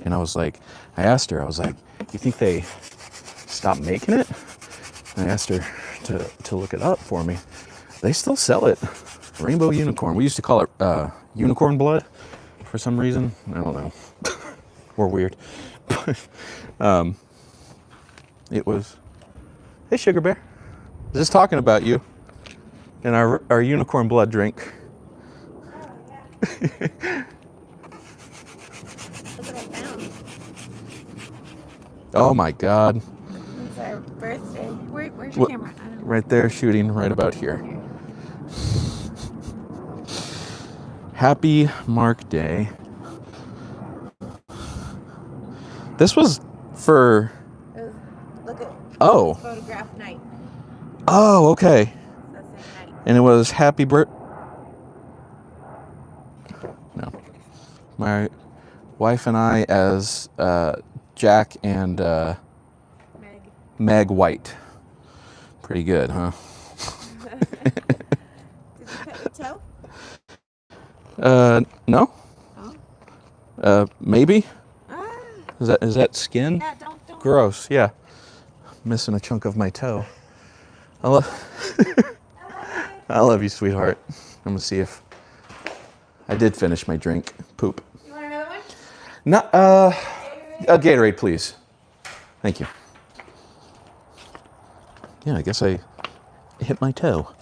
And I asked her, you think they stopped making it? And I asked her to look it up for me. They still sell it. Rainbow Unicorn. We used to call it unicorn blood for some reason. I don't know. We're weird. It was, hey Sugar Bear, just talking about you and our unicorn blood drink. Look what I found. Oh my God. It's our birthday. Where's your camera? I don't know. Right there, shooting right about here. Happy Mark Day. This was for... Look at photograph night. Oh, okay. That's the night. And it was happy birthday. No. My wife and I as Jack and Meg White. Pretty good, huh? Did you cut your toe? No. Oh. Maybe. Is that skin? Yeah, don't. Gross. Yeah. Missing a chunk of my toe. I love you, sweetheart. I'm gonna see if I did finish my drink. Poop. You want another one? No. Gatorade, please. Thank you. Yeah, I guess I hit my toe.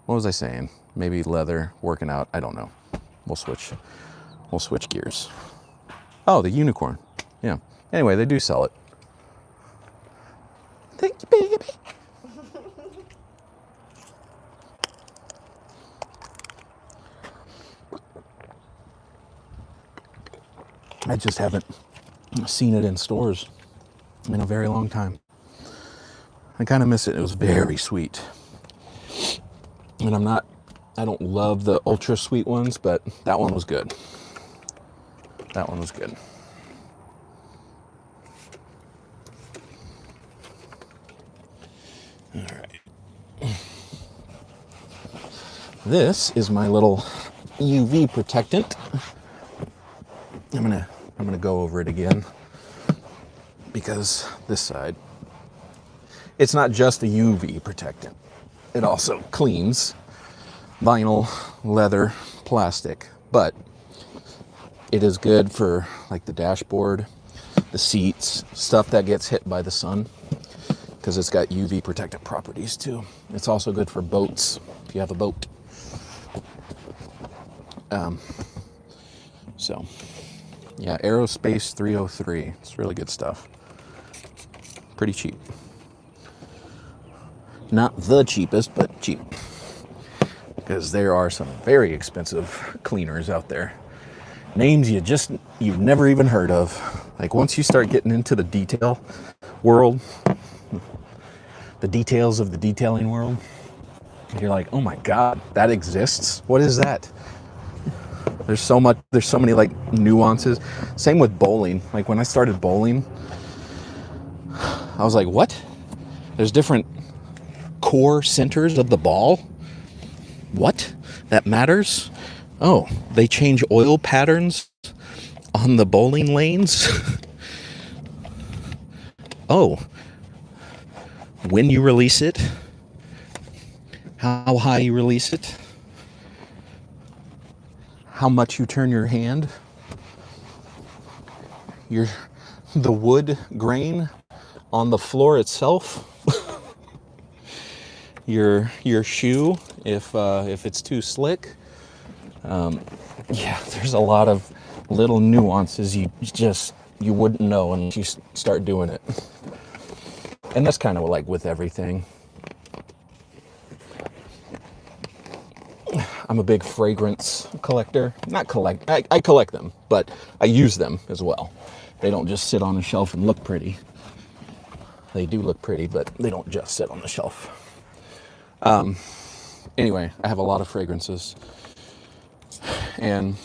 What was I saying? Maybe leather, working out. I don't know. We'll switch gears. Oh, the unicorn. Yeah. Anyway, they do sell it. Thank you, baby. I just haven't seen it in stores in a very long time. I kind of miss it. It was very sweet. And I don't love the ultra sweet ones, but that one was good. That one was good. All right. This is my little UV protectant. I'm gonna go over it again because this side, it's not just a UV protectant. It also cleans vinyl, leather, plastic, but it is good for like the dashboard, the seats, stuff that gets hit by the sun, because it's got UV protective properties too. It's also good for boats, if you have a boat. So yeah, Aerospace 303. It's really good stuff. Pretty cheap. Not the cheapest, but cheap. Because there are some very expensive cleaners out there. Names you've never even heard of. Like once you start getting into the detail world, the details of the detailing world, you're like, oh my God, that exists? What is that? There's so many like nuances. Same with bowling. Like when I started bowling, I was like, what? There's different core centers of the ball? What? That matters? Oh, they change oil patterns on the bowling lanes? Oh, when you release it, how high you release it, how much you turn your hand, the wood grain on the floor itself, your shoe if it's too slick. Yeah, there's a lot of little nuances you wouldn't know unless you start doing it. And that's kind of like with everything. I'm a big fragrance collector. I collect them, but I use them as well. They don't just sit on a shelf and look pretty. They do look pretty, but they don't just sit on the shelf. Anyway, I have a lot of fragrances. And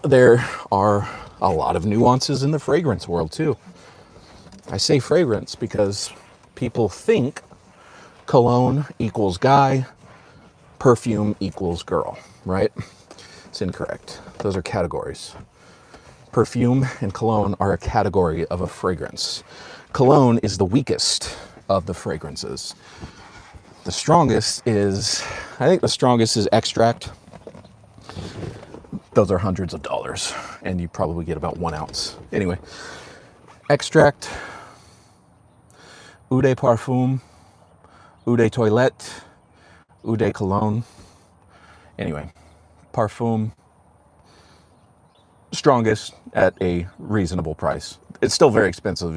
there are a lot of nuances in the fragrance world too. I say fragrance because people think cologne equals guy, perfume equals girl, right? It's incorrect. Those are categories. Perfume and cologne are a category of a fragrance. Cologne is the weakest of the fragrances. The strongest is extract. Those are hundreds of dollars, and you probably get about 1 ounce. Anyway, extract, eau de parfum, eau de toilette, eau de cologne. Anyway, parfum, strongest at a reasonable price. It's still very expensive,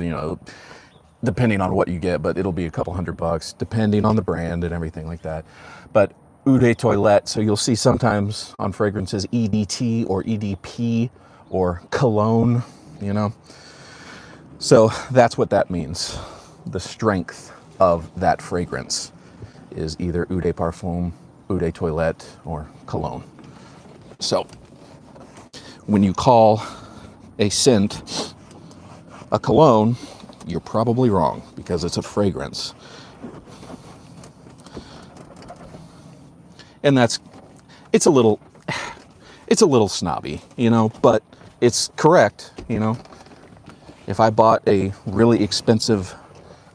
depending on what you get, but it'll be a couple $100 depending on the brand and everything like that. But eau de toilette, so you'll see sometimes on fragrances EDT or EDP or cologne, So that's what that means. The strength of that fragrance is either eau de parfum, eau de toilette, or cologne. So when you call a scent a cologne, you're probably wrong because it's a fragrance. And it's a little snobby, but it's correct, If I bought a really expensive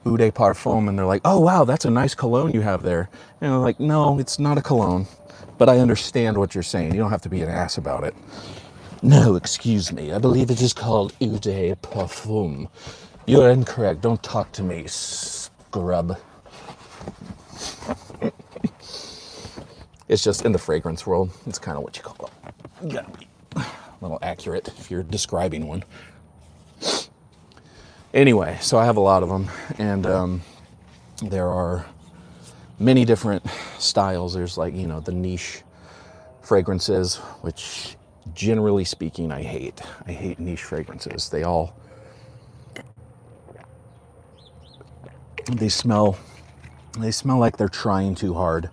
eau de parfum and they're like, oh wow, that's a nice cologne you have there. Like, no, it's not a cologne, but I understand what you're saying. You don't have to be an ass about it. No, excuse me, I believe it is called eau de parfum. You're incorrect, don't talk to me, scrub. It's just in the fragrance world, it's kind of what you call it. You gotta be a little accurate if you're describing one. Anyway, so I have a lot of them, and there are many different styles. There's the niche fragrances, which generally speaking, I hate. I hate niche fragrances. They smell like they're trying too hard.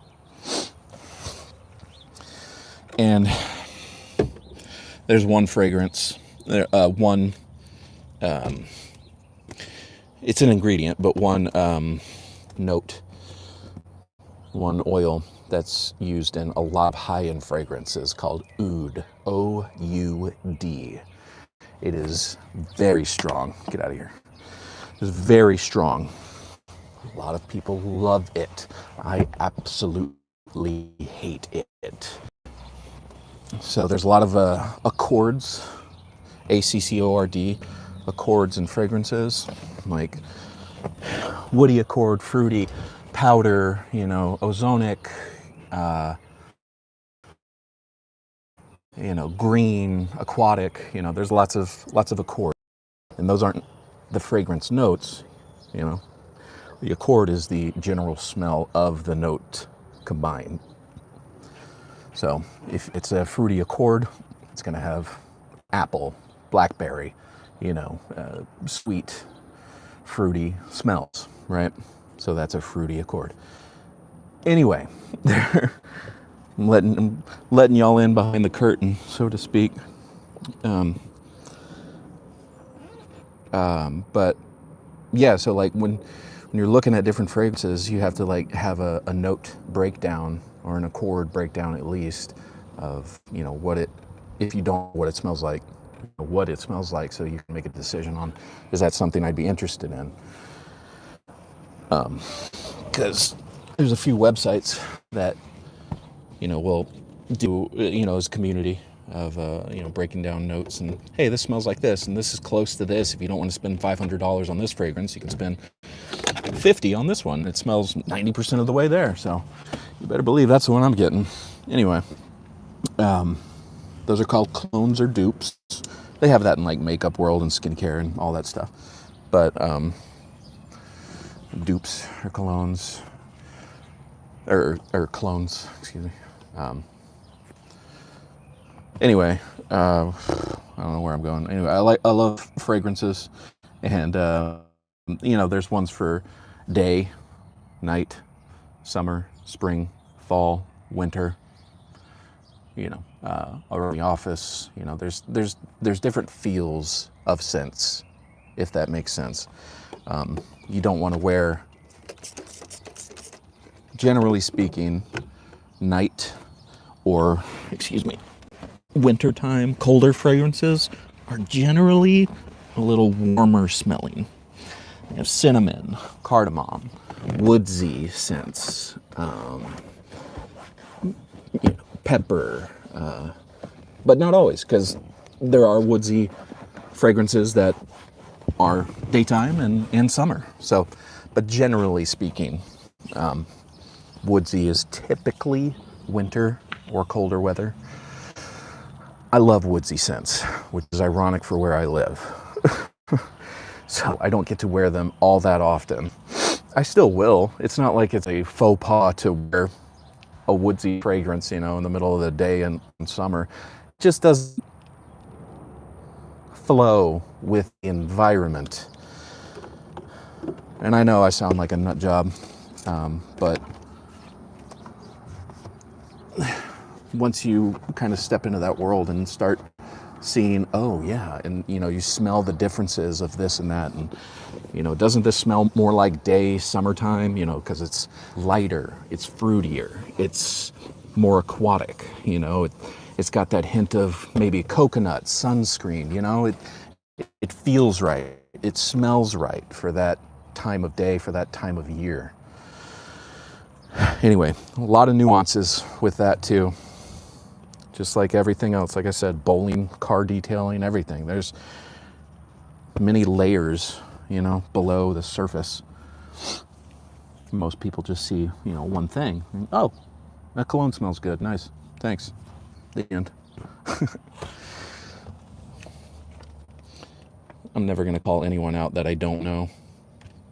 And there's one fragrance, it's an ingredient, but one one oil that's used in a lot of high-end fragrances called oud, O-U-D. It is very strong. Get out of here. It's very strong. A lot of people love it. I absolutely hate it. So there's a lot of accords, A-C-C-O-R-D, accords and fragrances, like woody accord, fruity, powder, ozonic, green, aquatic, there's lots of accords. And those aren't the fragrance notes, The accord is the general smell of the note combined. So if it's a fruity accord, it's going to have apple, blackberry, sweet, fruity smells, right? So that's a fruity accord. Anyway, I'm letting y'all in behind the curtain, so to speak. But yeah, so like when you're looking at different fragrances, you have to like have a note breakdown or an accord breakdown at least of, you know, what it, if you don't know what it smells like, what it smells like, so you can make a decision on, is that something I'd be interested in? Because there's a few websites that, you know, will do, you know, as a community of, you know, breaking down notes and, hey, this smells like this and this is close to this. If you don't want to spend $500 on this fragrance, you can spend 50 on this one. It smells 90% of the way there. So you better believe that's the one I'm getting. Anyway, those are called clones or dupes. They have that in like makeup world and skincare and all that stuff. But dupes or colognes, or clones, excuse me. Anyway, I don't know where I'm going. Anyway, I love fragrances, and you know, there's ones for day, night, summer, spring, fall, winter. You know, around the office. You know, there's different feels of scents, if that makes sense. You don't want to wear, generally speaking, night or, excuse me, wintertime, colder fragrances are generally a little warmer smelling. You have cinnamon, cardamom, woodsy scents, you know, pepper, but not always, because there are woodsy fragrances that are daytime and summer. So, but generally speaking, woodsy is typically winter or colder weather. I love woodsy scents, which is ironic for where I live. So I don't get to wear them all that often. I still will. It's not like it's a faux pas to wear a woodsy fragrance, you know, in the middle of the day in summer. It just doesn't flow with the environment. And I know I sound like a nut job, but once you kind of step into that world and start seeing, oh yeah, and you know, you smell the differences of this and that, and you know, doesn't this smell more like day, summertime? You know, because it's lighter, it's fruitier, it's more aquatic. You know, it's got that hint of maybe coconut, sunscreen. You know, it feels right, it smells right for that time of day, for that time of year. Anyway, a lot of nuances with that too. Just like everything else, like I said, bowling, car detailing, everything. There's many layers, you know, below the surface. Most people just see, you know, one thing. Oh, that cologne smells good. Nice. Thanks. The end. I'm never going to call anyone out that I don't know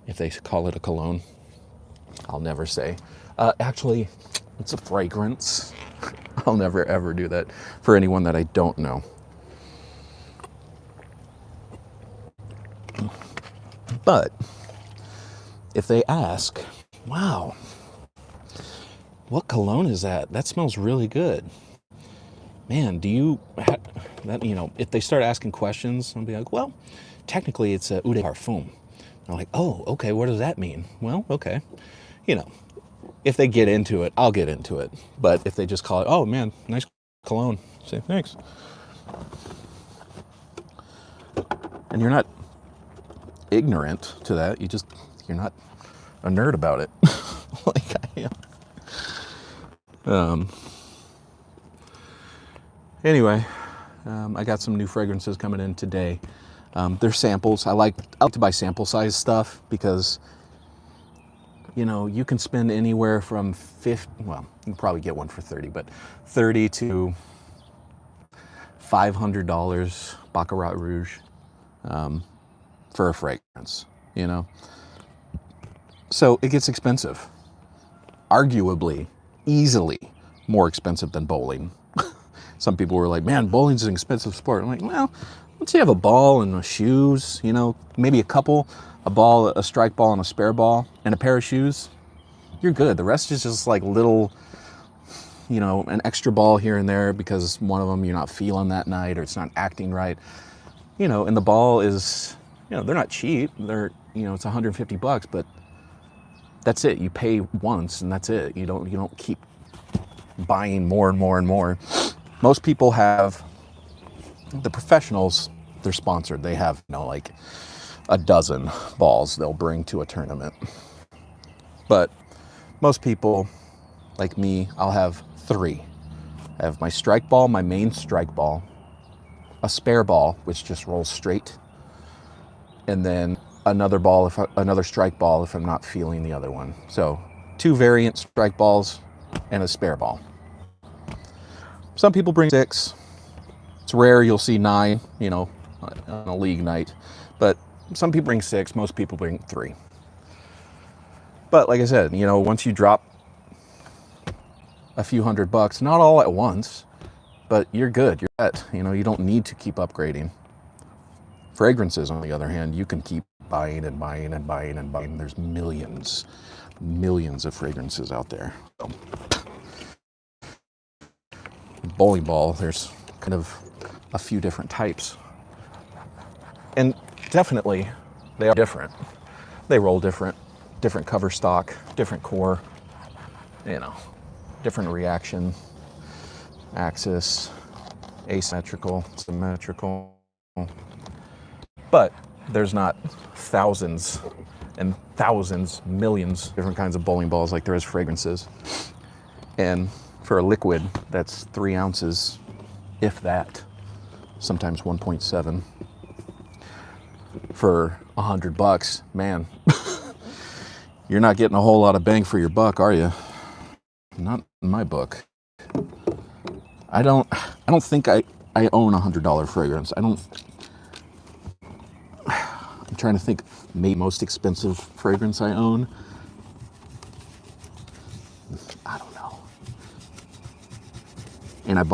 if they call it a cologne. I'll never say, actually, it's a fragrance. I'll never ever do that for anyone that I don't know. But if they ask, wow, what cologne is that? That smells really good. Man, do you, that, you know, if they start asking questions, I'll be like, well, technically it's a eau de parfum. I'm like, oh, okay, what does that mean? Well, okay. You know, if they get into it, I'll get into it. But if they just call it, oh man, nice cologne, say thanks. And you're not ignorant to that. You're not a nerd about it like I am. Anyway, I got some new fragrances coming in today. They're samples. I like to buy sample size stuff because, you know, you can spend anywhere from 50, well, you can probably get one for 30, but 30 to $500 Baccarat Rouge for a fragrance, you know? So it gets expensive. Arguably, easily more expensive than bowling. Some people were like, man, bowling's an expensive sport. I'm like, well, once you have a ball and shoes, you know, maybe a ball, a strike ball and a spare ball and a pair of shoes, you're good. The rest is just like little, you know, an extra ball here and there because one of them you're not feeling that night or it's not acting right. You know, and the ball is they're not cheap. They're, it's $150, but that's it. You pay once and that's it. You don't keep buying more and more and more. Most people have, the professionals, they're sponsored. They have, like a dozen balls they'll bring to a tournament. But most people, like me, I'll have 3. I have my strike ball, my main strike ball, a spare ball, which just rolls straight, and then another strike ball if I'm not feeling the other one. So 2 variant strike balls and a spare ball. Some people bring 6. It's rare you'll see 9, on a league night, but some people bring 6, most people bring 3. But like I said, once you drop a few $100, not all at once, but you're good, you're set. You don't need to keep upgrading. Fragrances, on the other hand, you can keep buying and buying and buying and buying. There's millions of fragrances out there. So, bowling ball, there's kind of a few different types. And definitely, they are different. They roll different cover stock, different core, different reaction, axis, asymmetrical, symmetrical. But there's not thousands and thousands, millions different kinds of bowling balls like there is fragrances. And for a liquid, that's 3 ounces, if that, sometimes 1.7. For $100, man, you're not getting a whole lot of bang for your buck, are you? Not in my book. I don't think I own $100 fragrance. I'm trying to think, maybe most expensive fragrance I own. I don't know. And I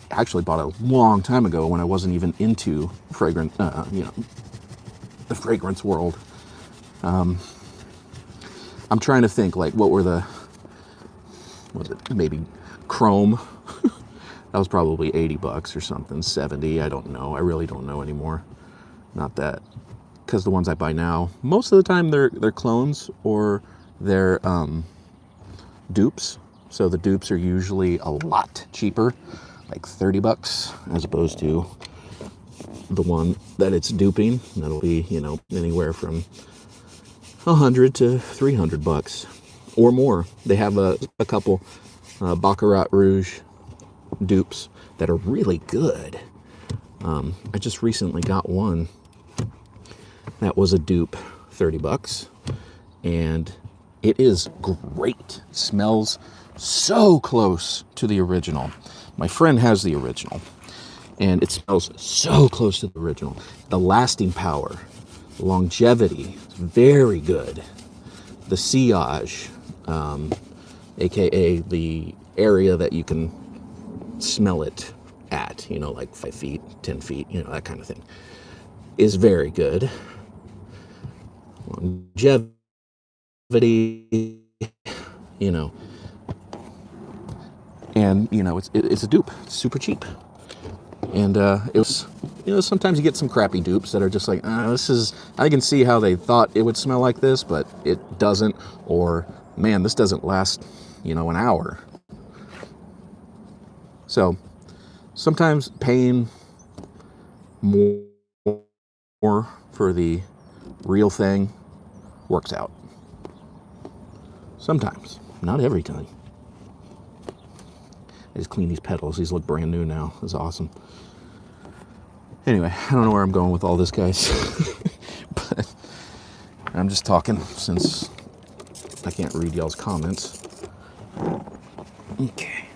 actually bought it a long time ago when I wasn't even into fragrance, the fragrance world. I'm trying to think, like, what was it, maybe Chrome? That was probably $80 or something, 70, I don't know. I really don't know anymore. Not that, because the ones I buy now, most of the time they're clones or they're dupes. So the dupes are usually a lot cheaper, like $30, as opposed to the one that it's duping. That'll be, anywhere from $100 to $300 or more. They have a couple Baccarat Rouge dupes that are really good. I just recently got one that was a dupe, $30, and it is great. It smells so close to the original. My friend has the original, and it smells so close to the original. The lasting power, longevity, is very good. The sillage, aka the area that you can smell it at, like 5 feet, 10 feet, that kind of thing, is very good. Longevity, and it's a dupe. It's super cheap. And it was, sometimes you get some crappy dupes that are just like, I can see how they thought it would smell like this, but it doesn't. Or, man, this doesn't last, an hour. So sometimes paying more for the real thing works out. Sometimes, not every time. I just clean these petals. These look brand new now. It's awesome. Anyway, I don't know where I'm going with all this, guys. But I'm just talking since I can't read y'all's comments. Okay.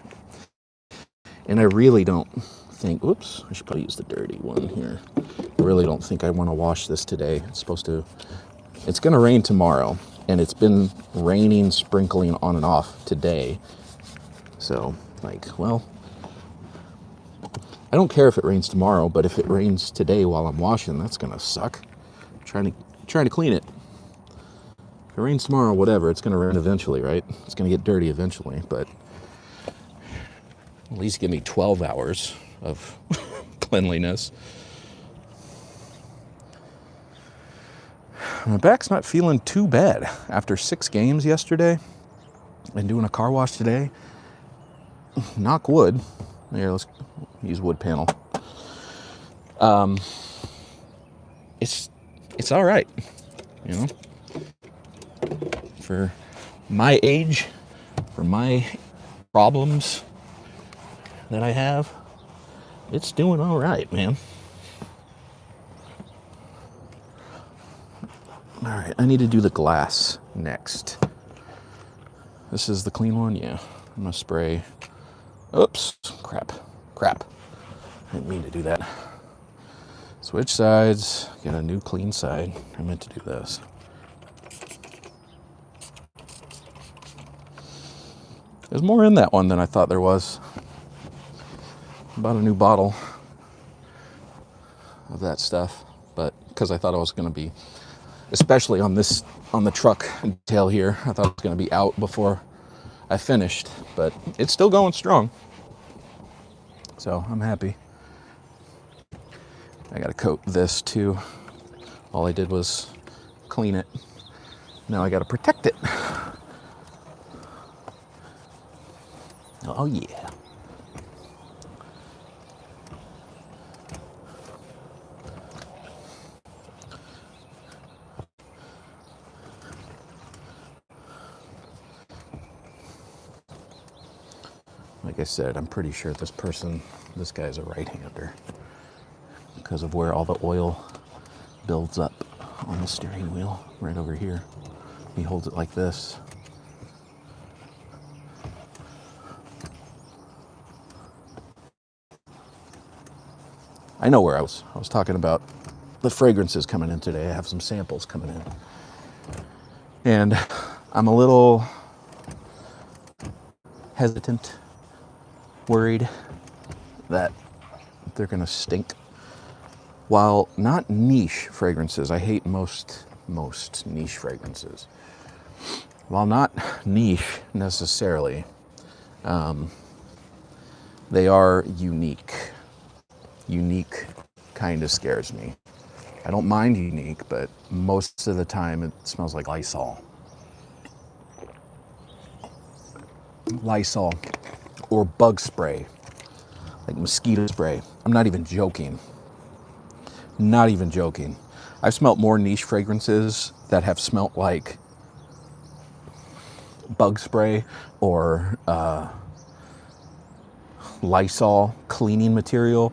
And I really don't think, oops, I should probably use the dirty one here. I really don't think I want to wash this today. It's going to rain tomorrow. And it's been raining, sprinkling on and off today. So, I don't care if it rains tomorrow, but if it rains today while I'm washing, that's gonna suck. I'm trying to clean it. If it rains tomorrow, whatever, it's gonna rain eventually, right? It's gonna get dirty eventually, but at least give me 12 hours of cleanliness. my back's not feeling too bad. After 6 games yesterday and doing a car wash today, knock wood. Here, let's use wood panel. It's all right, you know, for my age, for my problems that I have, it's doing all right, man. All right, I need to do the glass next. This is the clean one, yeah. I'm gonna spray. Oops, crap. I didn't mean to do that. Switch sides, get a new clean side. I meant to do this. There's more in that one than I thought there was. Bought a new bottle of that stuff, but because I thought I was going to be, especially on the truck detail here, I thought it was going to be out before I finished, but it's still going strong. So I'm happy. I got to coat this too. All I did was clean it. Now I got to protect it. Oh yeah. Like I said, I'm pretty sure this guy's a right-hander because of where all the oil builds up on the steering wheel right over here. He holds it like this. I know where I was talking about the fragrances coming in today. I have some samples coming in. And I'm a little hesitant, worried that they're gonna stink. While not niche fragrances, I hate most niche fragrances. While not niche necessarily, they are unique. Unique kind of scares me. I don't mind unique, but most of the time it smells like Lysol. Lysol or bug spray, like mosquito spray. I'm not even joking. Not even joking. I've smelt more niche fragrances that have smelt like bug spray or Lysol cleaning material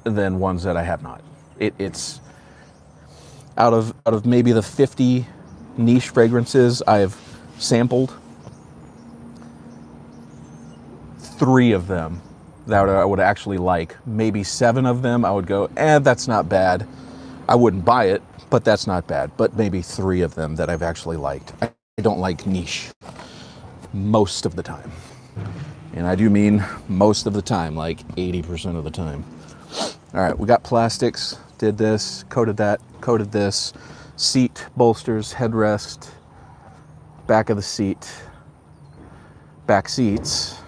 than ones that I have not. It's out of maybe the 50 niche fragrances I've sampled, 3 of them that I would actually like. Maybe 7 of them I would go, that's not bad. I wouldn't buy it, but that's not bad. But maybe 3 of them that I've actually liked. I don't like niche most of the time. And I do mean most of the time, like 80% of the time. All right, we got plastics, did this, coated that, coated this, seat, bolsters, headrest, back of the seat, back seats,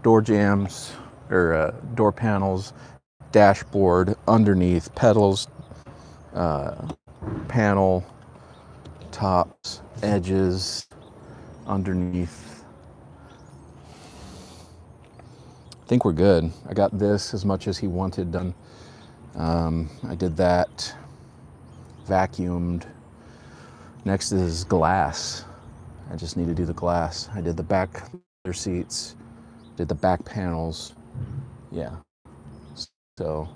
door jambs, or door panels, dashboard, underneath, pedals, panel, tops, edges, underneath. I think we're good. I got this as much as he wanted done. I did that, vacuumed. Next is glass. I just need to do the glass. I did the back leather seats, did the back panels. Yeah. So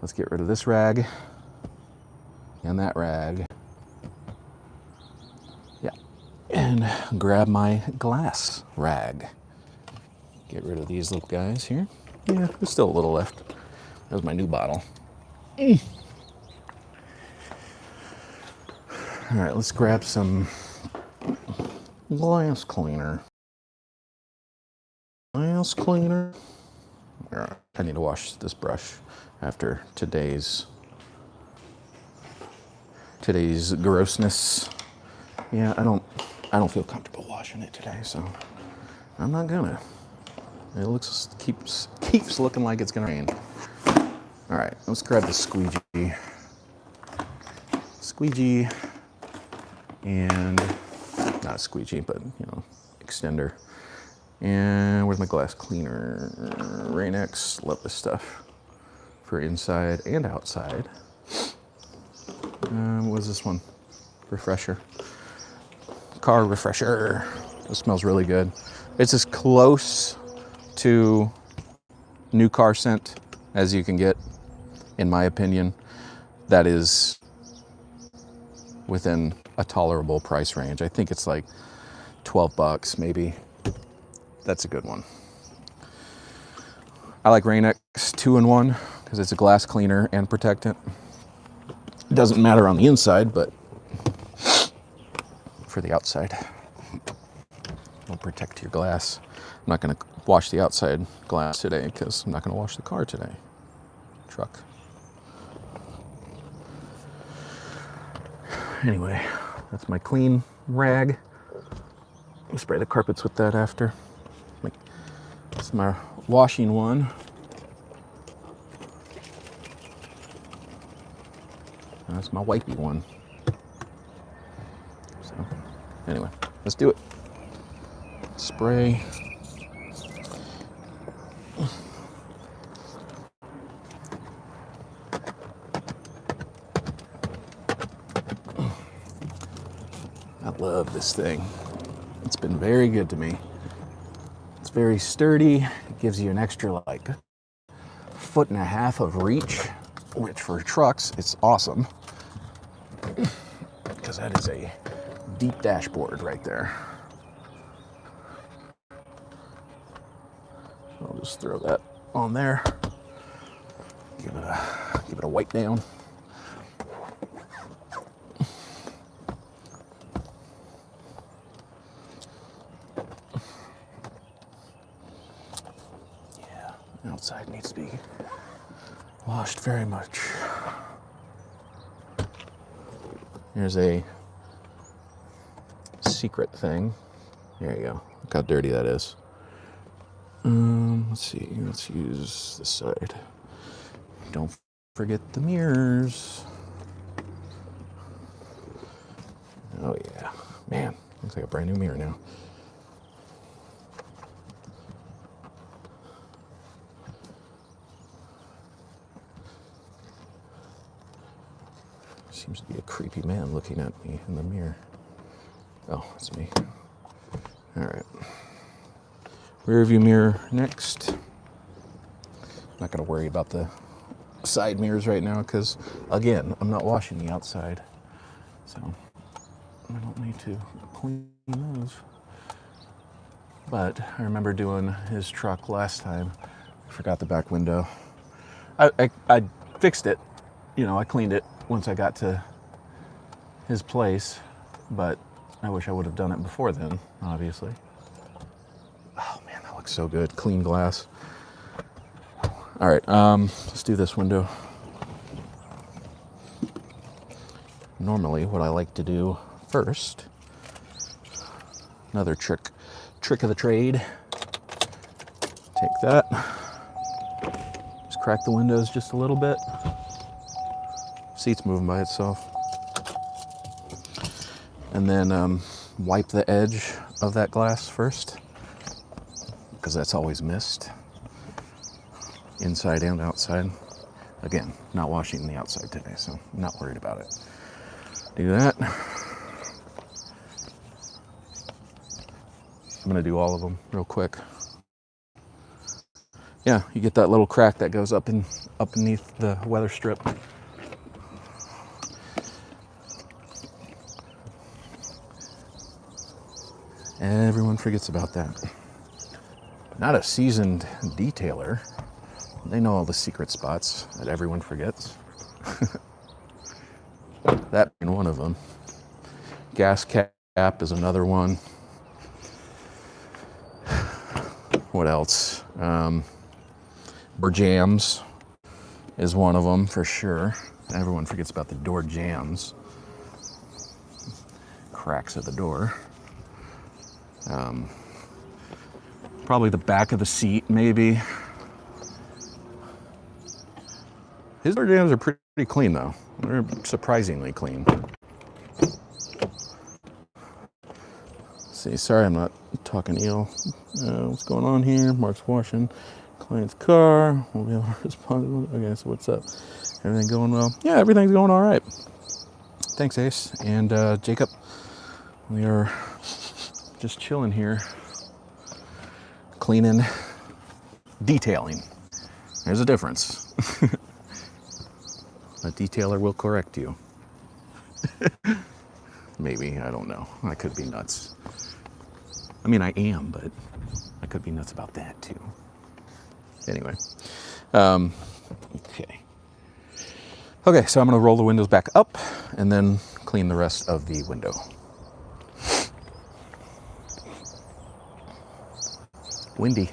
let's get rid of this rag and that rag. Yeah. And grab my glass rag. Get rid of these little guys here. Yeah, there's still a little left. That was my new bottle. All right, let's grab some glass cleaner. Glass cleaner. All right, I need to wash this brush after today's grossness. Yeah, I don't feel comfortable washing it today, so I'm not gonna. It keeps looking like it's gonna rain. All right, let's grab the squeegee. Squeegee and not a squeegee, but extender. And where's my glass cleaner? Rain-X, love this stuff for inside and outside. What is this one? Refresher. Car refresher. It smells really good. It's as close to new car scent as you can get, in my opinion. That is within a tolerable price range. I think it's like $12 maybe. That's a good one. I like Rain-X 2-in-1 because it's a glass cleaner and protectant. It doesn't matter on the inside, but for the outside, it'll protect your glass. I'm not going to wash the outside glass today because I'm not going to wash the car today. Truck. Anyway, that's my clean rag. I'll spray the carpets with that after. It's my washing one. That's my wipey one. So, anyway, let's do it. Spray. I love this thing. It's been very good to me. It's very sturdy. It gives you an extra like 1.5 feet of reach, which for trucks, it's awesome. Because that is a deep dashboard right there. I'll just throw that on there. Give it a wipe down. Yeah, the outside needs to be washed very much. Here's a secret thing. There you go. Look how dirty that is. Let's see. Let's use this side. Don't forget the mirrors. Oh yeah, man, looks like a brand new mirror now. Seems to be a creepy man looking at me in the mirror. Oh, it's me. All right. Rear view mirror next. I'm not gonna worry about the side mirrors right now because, again, I'm not washing the outside. So I don't need to clean those. But I remember doing his truck last time. I forgot the back window. I fixed it. I cleaned it once I got to his place, but I wish I would have done it before then, obviously. Oh man, that looks so good. Clean glass. All right, let's do this window. Normally, what I like to do first, another trick of the trade. Take that, just crack the windows just a little bit. Seat's moving by itself. And then wipe the edge of that glass first, because that's always missed, inside and outside. Again, not washing the outside today, so I'm not worried about it. Do that. I'm gonna do all of them real quick. Yeah, you get that little crack that goes up beneath the weather strip. Everyone forgets about that. Not a seasoned detailer. They know all the secret spots that everyone forgets. That being one of them. Gas cap is another one. What else? Door jams is one of them for sure. Everyone forgets about the door jams. Cracks of the door. Probably the back of the seat, maybe. His door jambs are pretty clean though. They're surprisingly clean. See, sorry I'm not talking eel. What's going on here? Mark's washing client's car. We'll be able to respond. Okay, so what's up? Everything going well? Yeah, everything's going all right. Thanks, Ace. And Jacob, we are just chilling here, cleaning, detailing. There's a difference. A detailer will correct you. Maybe, I don't know. I could be nuts. I mean, I am, but I could be nuts about that too. Anyway, okay. Okay, so I'm gonna roll the windows back up and then clean the rest of the window. Windy.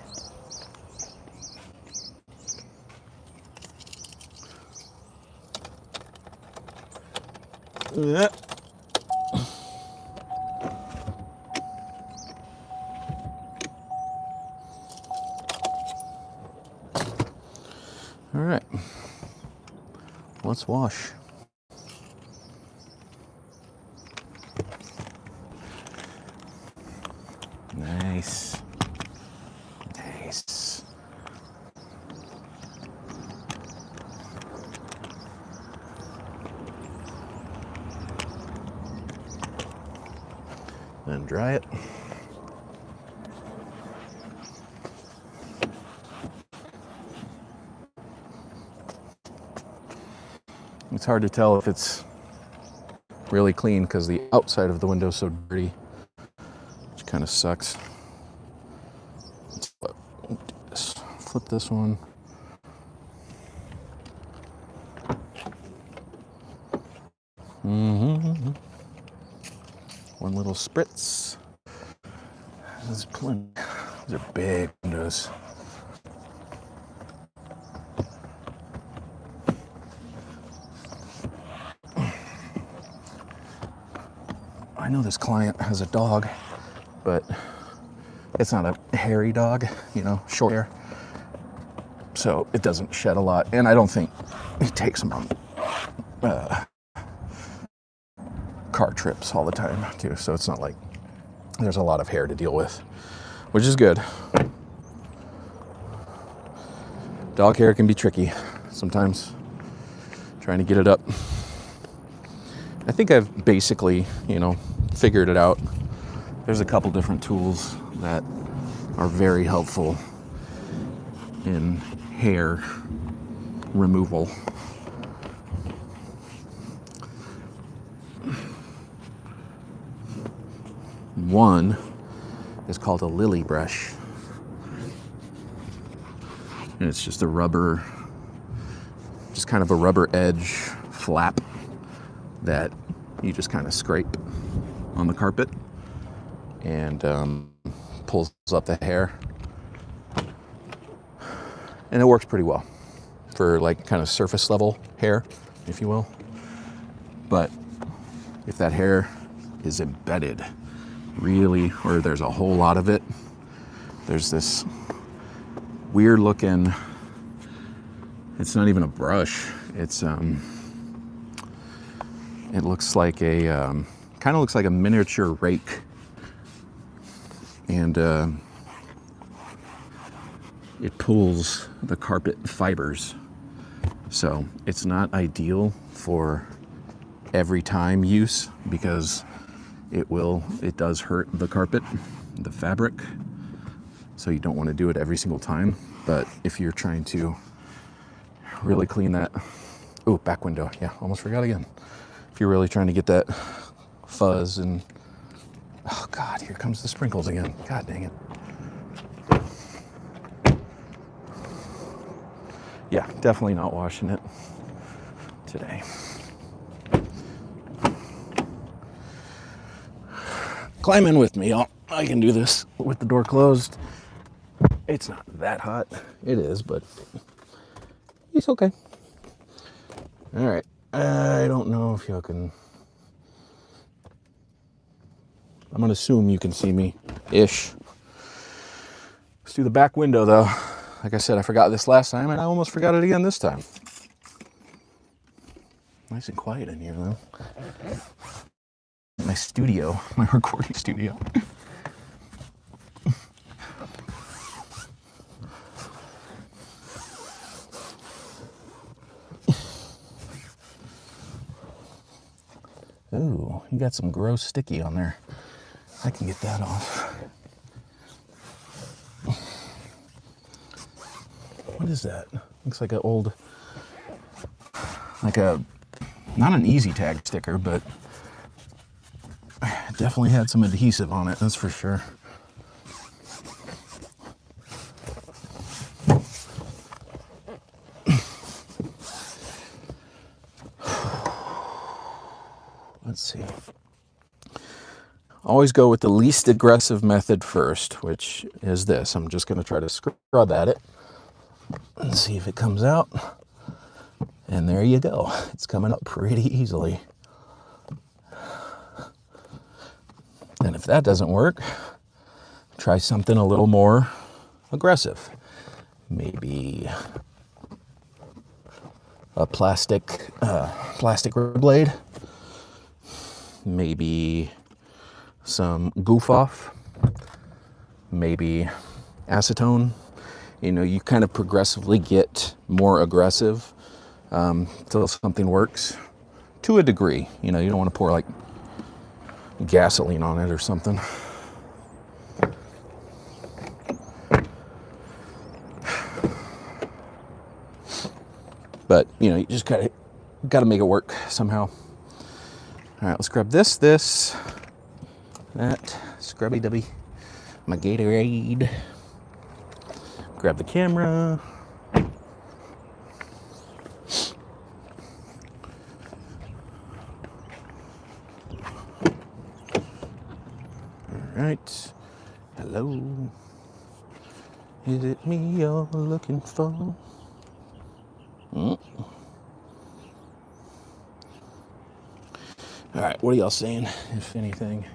All right, let's wash. Nice. Nice. Then dry it. It's hard to tell if it's really clean because the outside of the window is so dirty, which kind of sucks. Let's flip this one. One little spritz. There's plenty. These are big windows. I know this client has a dog, but it's not a hairy dog, you know, short hair. So it doesn't shed a lot. And I don't think he takes them on car trips all the time too. So it's not like there's a lot of hair to deal with, which is good. Dog hair can be tricky sometimes, trying to get it up. I think I've basically, you know, figured it out. There's a couple different tools that are very helpful in hair removal. One is called a lily brush. And it's just a rubber, just kind of a rubber edge flap that you just kind of scrape on the carpet and pulls up the hair. And it works pretty well for like kind of surface level hair, if you will. But if that hair is embedded really, or there's a whole lot of it, there's this weird looking, it's not even a brush, it's it looks like a kind of looks like a miniature rake, and it pulls the carpet fibers. So it's not ideal for every time use because it does hurt the carpet, the fabric. So you don't want to do it every single time. But if you're trying to really clean that, oh, back window, yeah, almost forgot again. If you're really trying to get that fuzz and, oh God, here comes the sprinkles again. God dang it. Yeah, definitely not washing it today. Climb in with me, I can do this with the door closed. It's not that hot. It is, but it's okay. All right, I don't know if y'all can, I'm gonna assume you can see me-ish. Let's do the back window though. Like I said, I forgot this last time and I almost forgot it again this time. Nice and quiet in here, though. My studio, my recording studio. Ooh, you got some gross sticky on there. I can get that off. What is that? Looks like an old, not an easy tag sticker, but it definitely had some adhesive on it, that's for sure. Let's see. Always go with the least aggressive method first, which is this. I'm just going to try to scrub at it and see if it comes out. And there you go. It's coming up pretty easily. And if that doesn't work, try something a little more aggressive. Maybe a plastic rubber blade. Maybe some goof off. Maybe acetone. You know, you kind of progressively get more aggressive until something works to a degree. You know, you don't want to pour like gasoline on it or something. But, you know, you just got to make it work somehow. All right, let's grab this, that, scrubby dubby, my Gatorade. Grab the camera. All right. Hello. Is it me you're looking for? All right, what are y'all saying, if anything?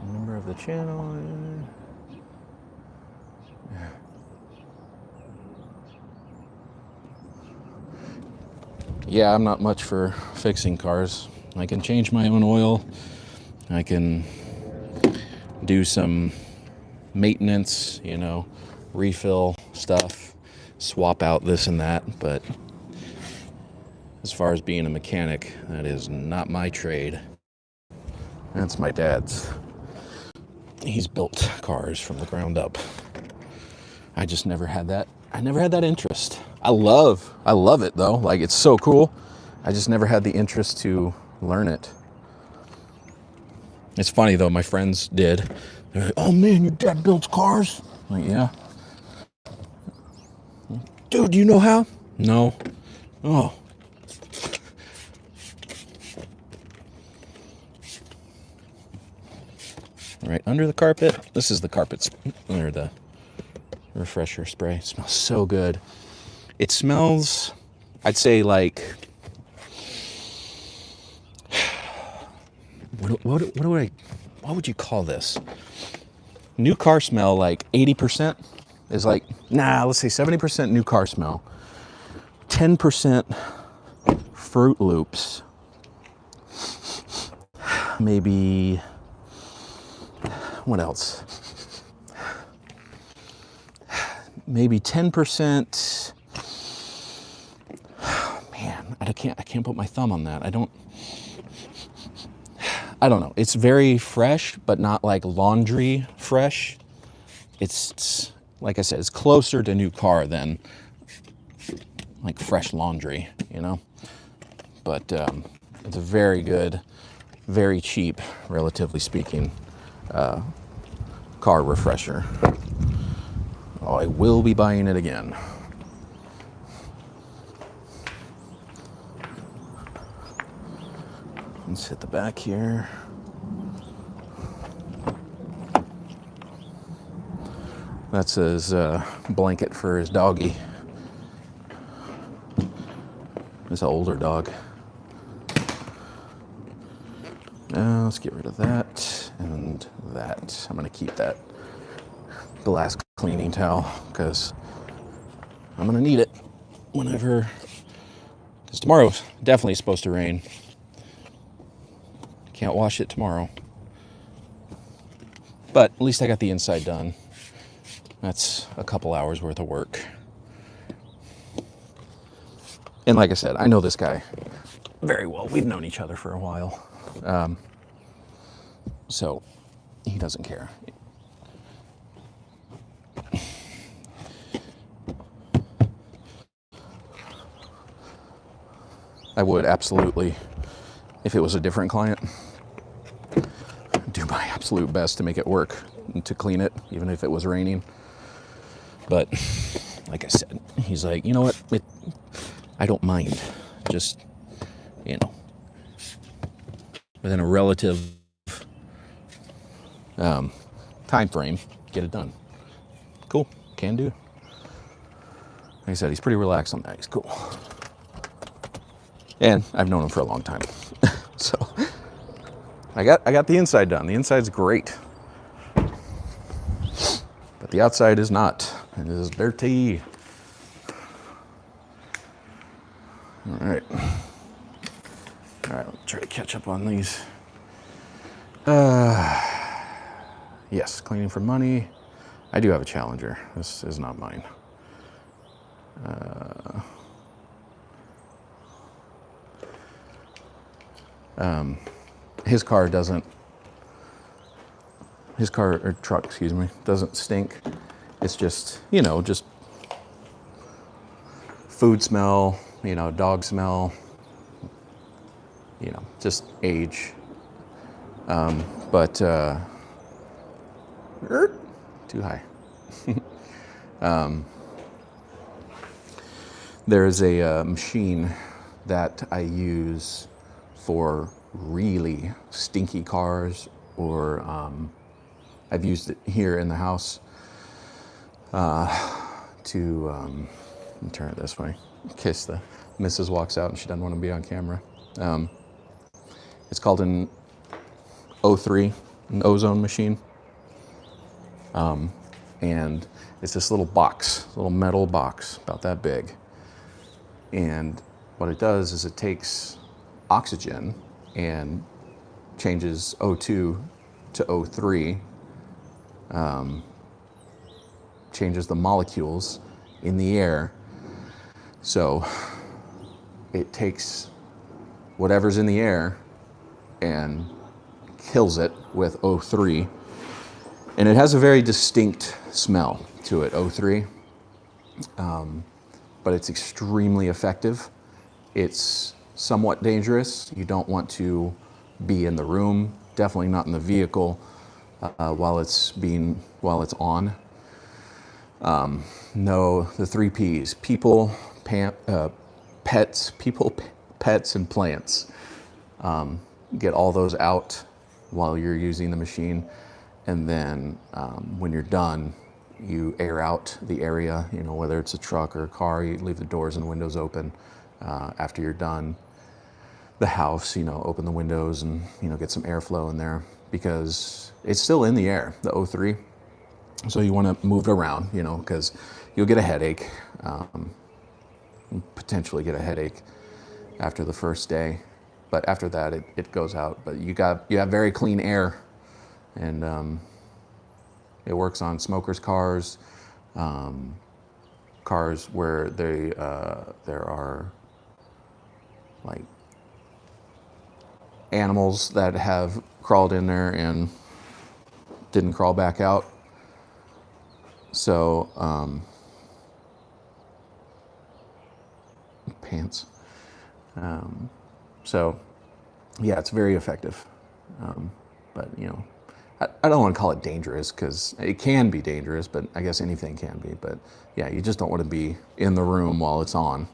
Member of the channel. Yeah, I'm not much for fixing cars. I can change my own oil. I can do some maintenance, you know, refill stuff, swap out this and that, but as far as being a mechanic, that is not my trade. That's my dad's. He's built cars from the ground up. I just never had that. I never had that interest. I love it though. Like, it's so cool. I just never had the interest to learn it. It's funny though, my friends did. They're like, oh man, your dad builds cars? I'm like, yeah. Dude, do you know how? No. Oh. Right under the carpet. This is the carpet, or the refresher spray. It smells so good. It smells, I'd say, like, what would you call this? New car smell, like 80% is like, let's say 70% new car smell, 10% Fruit Loops, maybe, what else? Maybe 10%, man, I can't put my thumb on that. I don't know. It's very fresh, but not like laundry fresh. It's, like I said, it's closer to new car than like fresh laundry, you know? But it's a very good, very cheap, relatively speaking, car refresher. Oh, I will be buying it again. Let's hit the back here. That's his blanket for his doggy. It's an older dog. Now let's get rid of that and that. I'm gonna keep that glass cleaning towel because I'm gonna need it whenever, because tomorrow's definitely supposed to rain. Can't wash it tomorrow. But at least I got the inside done. That's a couple hours worth of work. And like I said, I know this guy very well. We've known each other for a while. So he doesn't care. I would absolutely, if it was a different client, do my absolute best to make it work and to clean it, even if it was raining. But like I said, he's like, you know what? I don't mind. Just, within a relative time frame, get it done. Cool, can do. Like I said, he's pretty relaxed on that. He's cool. And I've known him for a long time. So I got the inside done. The inside's great. But the outside is not. It is dirty. All right. Let's try to catch up on these. Yes, cleaning for money. I do have a Challenger. This is not mine. His car or truck, excuse me, doesn't stink. It's just, just food smell, dog smell, just age. But too high. There's a machine that I use for really stinky cars, or I've used it here in the house to let me turn it this way in case the missus walks out and she doesn't want to be on camera. It's called an O3, an ozone machine. And it's this little box, little metal box about that big. And what it does is it takes oxygen and changes O2 to O3, changes the molecules in the air. So it takes whatever's in the air and kills it with O3. And it has a very distinct smell to it, O3. But it's extremely effective. It's somewhat dangerous. You don't want to be in the room, definitely not in the vehicle while it's on. No, the 3 Ps: people, pets, pets, and plants. Get all those out while you're using the machine. And then when you're done, you air out the area, whether it's a truck or a car, you leave the doors and windows open after you're done. The house, open the windows and, get some airflow in there, because it's still in the air, the O3. So you want to move it around, because you'll get a headache, potentially get a headache after the first day. But after that, it goes out. But you have very clean air. And it works on smokers' cars, cars where there are like animals that have crawled in there and didn't crawl back out. So pants. So yeah, it's very effective. But I don't want to call it dangerous, because it can be dangerous, but I guess anything can be. But yeah, you just don't want to be in the room while it's on.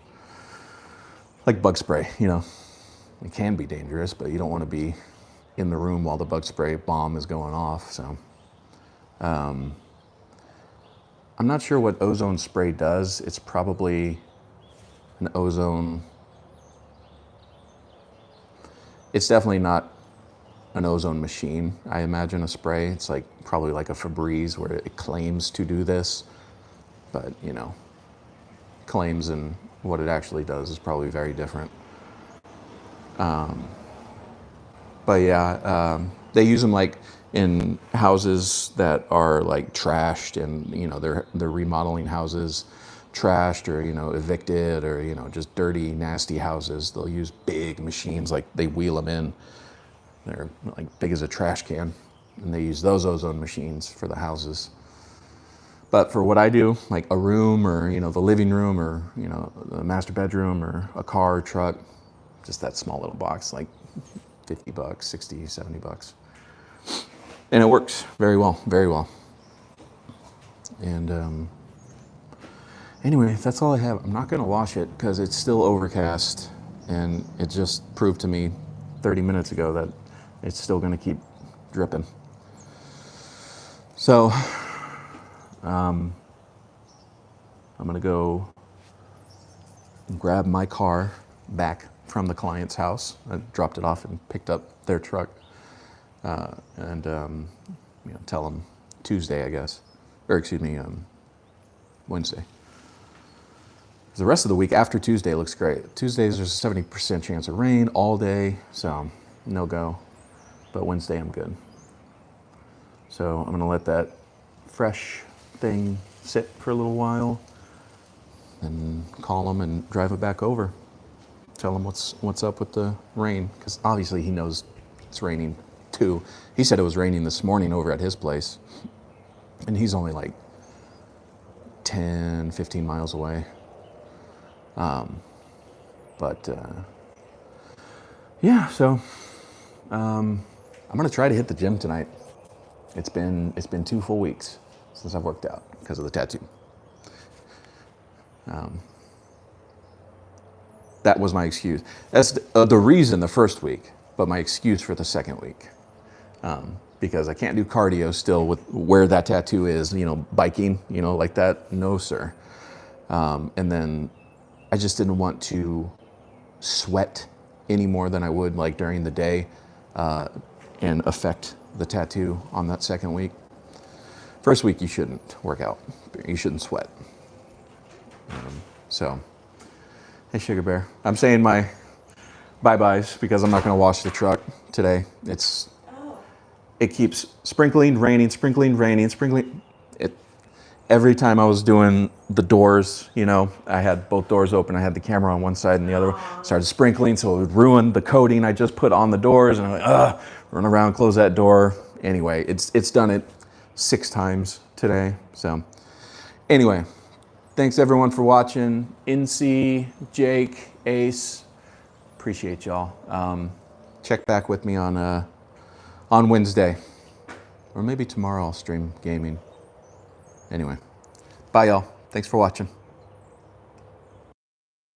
Like bug spray, it can be dangerous, but you don't want to be in the room while the bug spray bomb is going off. So I'm not sure what ozone spray does. It's probably an ozone. It's definitely not an ozone machine. I imagine a spray. It's probably like a Febreze where it claims to do this, but claims and what it actually does is probably very different. But yeah, they use them like in houses that are like trashed, and you know they're remodeling houses, trashed or evicted, or just dirty, nasty houses. They'll use big machines, like they wheel them in. They're like big as a trash can, and they use those ozone machines for the houses. But for what I do, like a room or the living room or the master bedroom or a car or truck, just that small little box, like $50, 60, 70 bucks. And it works very well, very well. And anyway, that's all I have. I'm not gonna wash it because it's still overcast, and it just proved to me 30 minutes ago that it's still gonna keep dripping. So I'm gonna go grab my car back from the client's house. I dropped it off and picked up their truck, and tell them Tuesday, I guess, or excuse me, Wednesday. The rest of the week after Tuesday looks great. Tuesdays there's a 70% chance of rain all day, so no go. But Wednesday I'm good. So I'm gonna let that fresh thing sit for a little while, and call him and drive it back over. Tell him what's up with the rain, because obviously he knows it's raining too. He said it was raining this morning over at his place, and he's only like 10, 15 miles away. Yeah, so I'm gonna try to hit the gym tonight. It's been 2 full weeks since I've worked out because of the tattoo. That was my excuse. That's the reason the first week, but my excuse for the second week. Because I can't do cardio still with where that tattoo is, biking, like that. No, sir. And then I just didn't want to sweat any more than I would like during the day, and affect the tattoo on that second week. First week you shouldn't work out. You shouldn't sweat. So, hey Sugar Bear, I'm saying my bye-byes because I'm not gonna wash the truck today. It keeps sprinkling, raining, sprinkling, raining, sprinkling. Every time I was doing the doors, I had both doors open. I had the camera on one side and the other started sprinkling, so it would ruin the coating I just put on the doors. And I'm like, run around, close that door. Anyway, it's done it 6 times today. So anyway, thanks everyone for watching. Incy, Jake, Ace, appreciate y'all. Check back with me on Wednesday, or maybe tomorrow I'll stream gaming. Anyway, bye y'all. Thanks for watching.